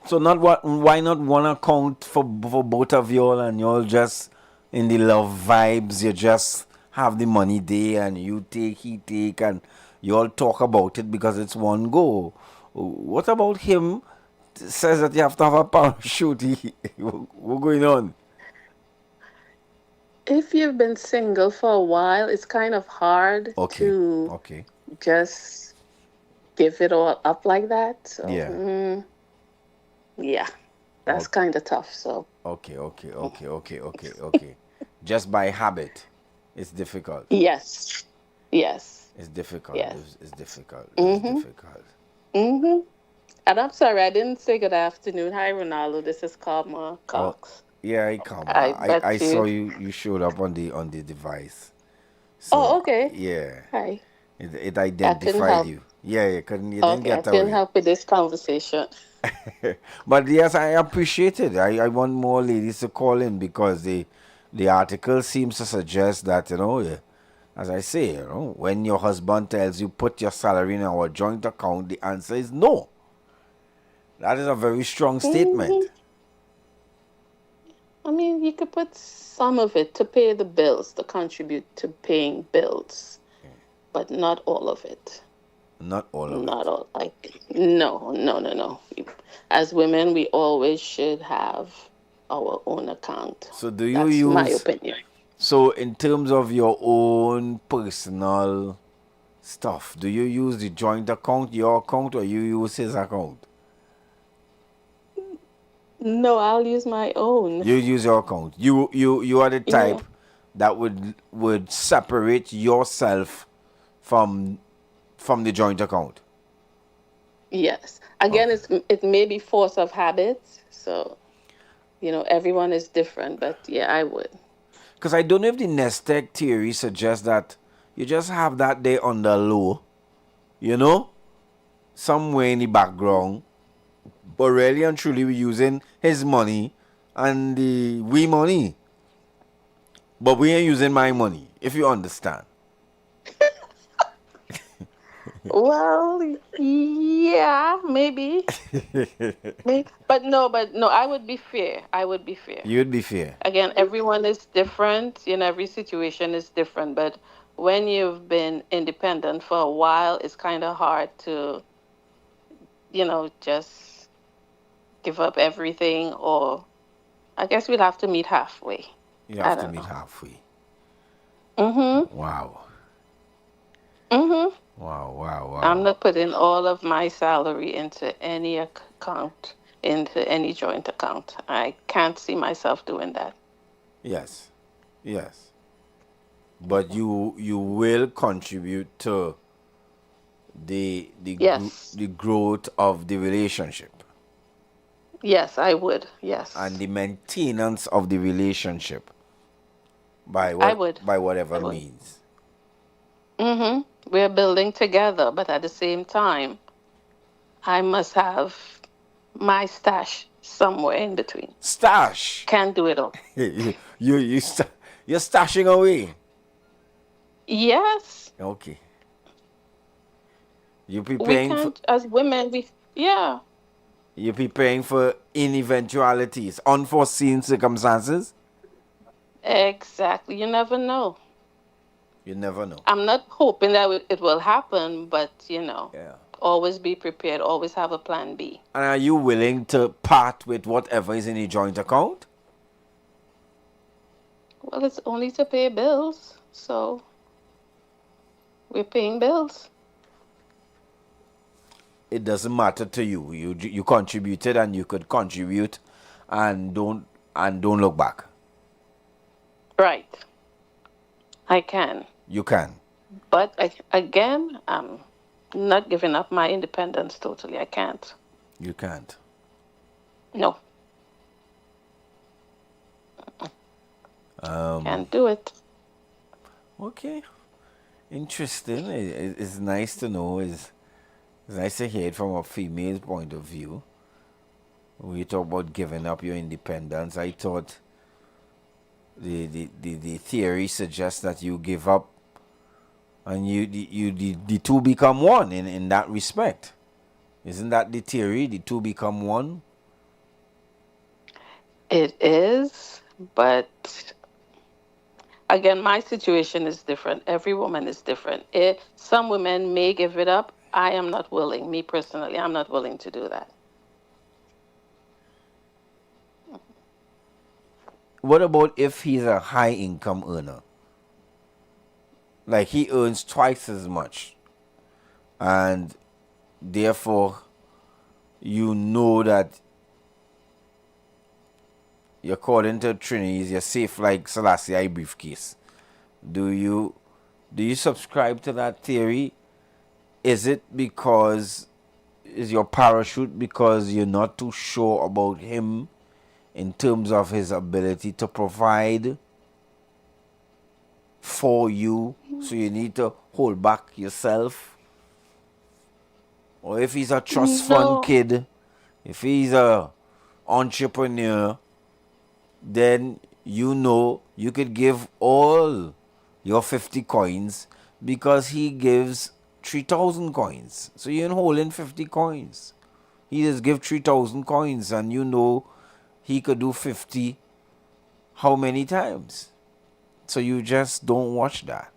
So why not one account for both of y'all, and y'all just in the love vibes, you just have the money there and you take, he take, and you all talk about it because it's one go. What about him says that you have to have a parachute? What's going on? If you've been single for a while, it's kind of hard to just give it all up like that. So, yeah, that's kind of tough. So Okay. Just by habit, it's difficult. Yes. It's difficult. Yes. It's difficult. Mm-hmm. It's difficult. Mm-hmm. And I'm sorry, I didn't say good afternoon. Hi, Ronaldo. This is Karma Cox. Yeah, I come. bet I saw you showed up on the device. So, Oh, okay. Yeah. Hi. It help. identified you. Yeah, you didn't get I couldn't away. help with this conversation. But yes, I appreciate it. I want more ladies to call in because the article seems to suggest that, as I say, when your husband tells you put your salary in our joint account, the answer is no. That is a very strong statement. I mean, you could put some of it to pay the bills, to contribute to paying bills, but not all of it. Not all of it. Not all. No. As women, we always should have our own account. So do you That's use my opinion. So in terms of your own personal stuff, do you use the joint account, your account, or you use his account? No, I'll use my own. You use your account. You are the type that would separate yourself from the joint account. Yes. Again, it may be force of habit. So, everyone is different. But yeah, I would. Because I don't know if the nest egg theory suggests that you just have that there on the low, somewhere in the background. But really and truly, we're using his money and we money. But we ain't using my money, if you understand. Well, yeah, maybe. But no, I would be fair. I would be fair. You'd be fair. Again, everyone is different. Every situation is different. But when you've been independent for a while, it's kind of hard to, just give up everything. Or I guess we'll have to meet halfway. You have to meet halfway. Mm-hmm. Wow. Mm-hmm. Wow. I'm not putting all of my salary into any account, into any joint account. I can't see myself doing that. Yes. But you will contribute to the growth of the relationship. Yes, I would. Yes. And the maintenance of the relationship by whatever means. Mm-hmm. We're building together, but at the same time, I must have my stash somewhere in between. Stash? Can't do it all. You're stashing away? Yes. Okay. You preparing for... As women, You're preparing for eventualities, unforeseen circumstances? Exactly. You never know. You never know. I'm not hoping that it will happen, but, always be prepared. Always have a plan B. And are you willing to part with whatever is in a joint account? Well, it's only to pay bills, so we're paying bills. It doesn't matter to you. You contributed and you could contribute and don't look back. Right. I can. You can. But again, I'm not giving up my independence totally. I can't. You can't. No. Can't do it. Okay. Interesting. It's nice to know. It's nice to hear it from a female's point of view. When you talk about giving up your independence, I thought the theory suggests that you give up and the two become one in that respect. Isn't that the theory? The two become one? It is, but again, my situation is different. Every woman is different. Some women may give it up. I am not willing. Me personally, I'm not willing to do that. What about if he's a high income earner? Like he earns twice as much. And therefore, you know that according to Trini, you're safe like Selassie briefcase. Do you subscribe to that theory? Is it because is your parachute because you're not too sure about him in terms of his ability to provide for you, so you need to hold back yourself? Or if he's a trust fund kid, if he's a entrepreneur, then you could give all your 50 coins because he gives 3,000 coins. So you're holding 50 coins. He just give 3,000 coins and he could do 50 how many times? So you just don't watch that.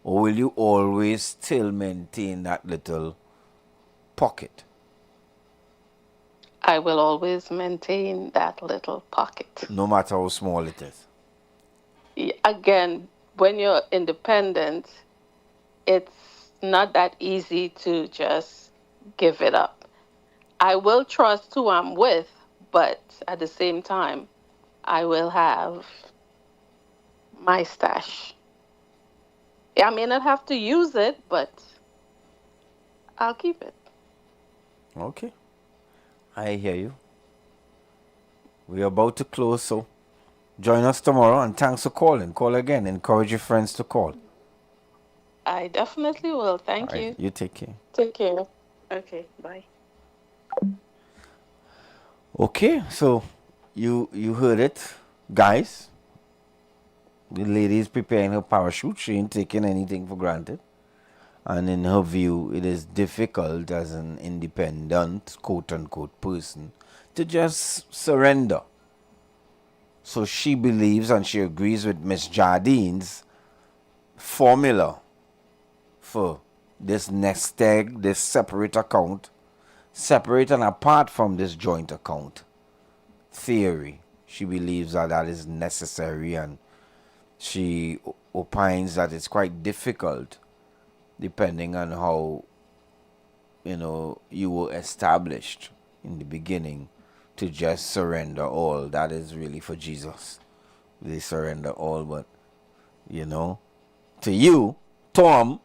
Or will you always still maintain that little pocket? I will always maintain that little pocket. No matter how small it is. Again, when you're independent, it's not that easy to just give it up. I will trust who I'm with, but at the same time, I will have my stash. I may not have to use it, but I'll keep it. Okay. I hear you. We're about to close, so join us tomorrow, and thanks for calling. Call again. Encourage your friends to call. I definitely will. Thank you. You take care. Take care. Okay, bye. Okay, so you heard it, guys. The lady is preparing her parachute. She ain't taking anything for granted. And in her view, it is difficult as an independent, quote-unquote, person to just surrender. So she believes and she agrees with Miss Jardine's formula for this nest egg, this separate account, separate and apart from this joint account theory. She believes that that is necessary, and she opines that it's quite difficult depending on how, you know, you were established in the beginning to just surrender all. That is really for Jesus. They surrender all, but, you know, to you, Tom,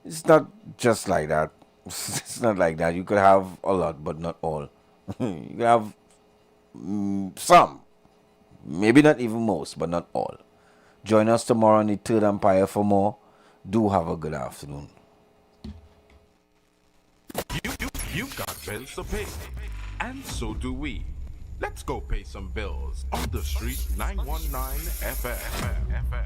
it's not just like that. It's not like that. You could have a lot, but not all. You could have some. Maybe not even most, but not all. Join us tomorrow on the Third Empire for more. Do have a good afternoon. You've got bills to pay, and so do we. Let's go pay some bills on the street 919 FM.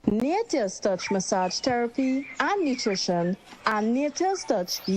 Nature's Touch Massage Therapy and Nutrition and Nature's Touch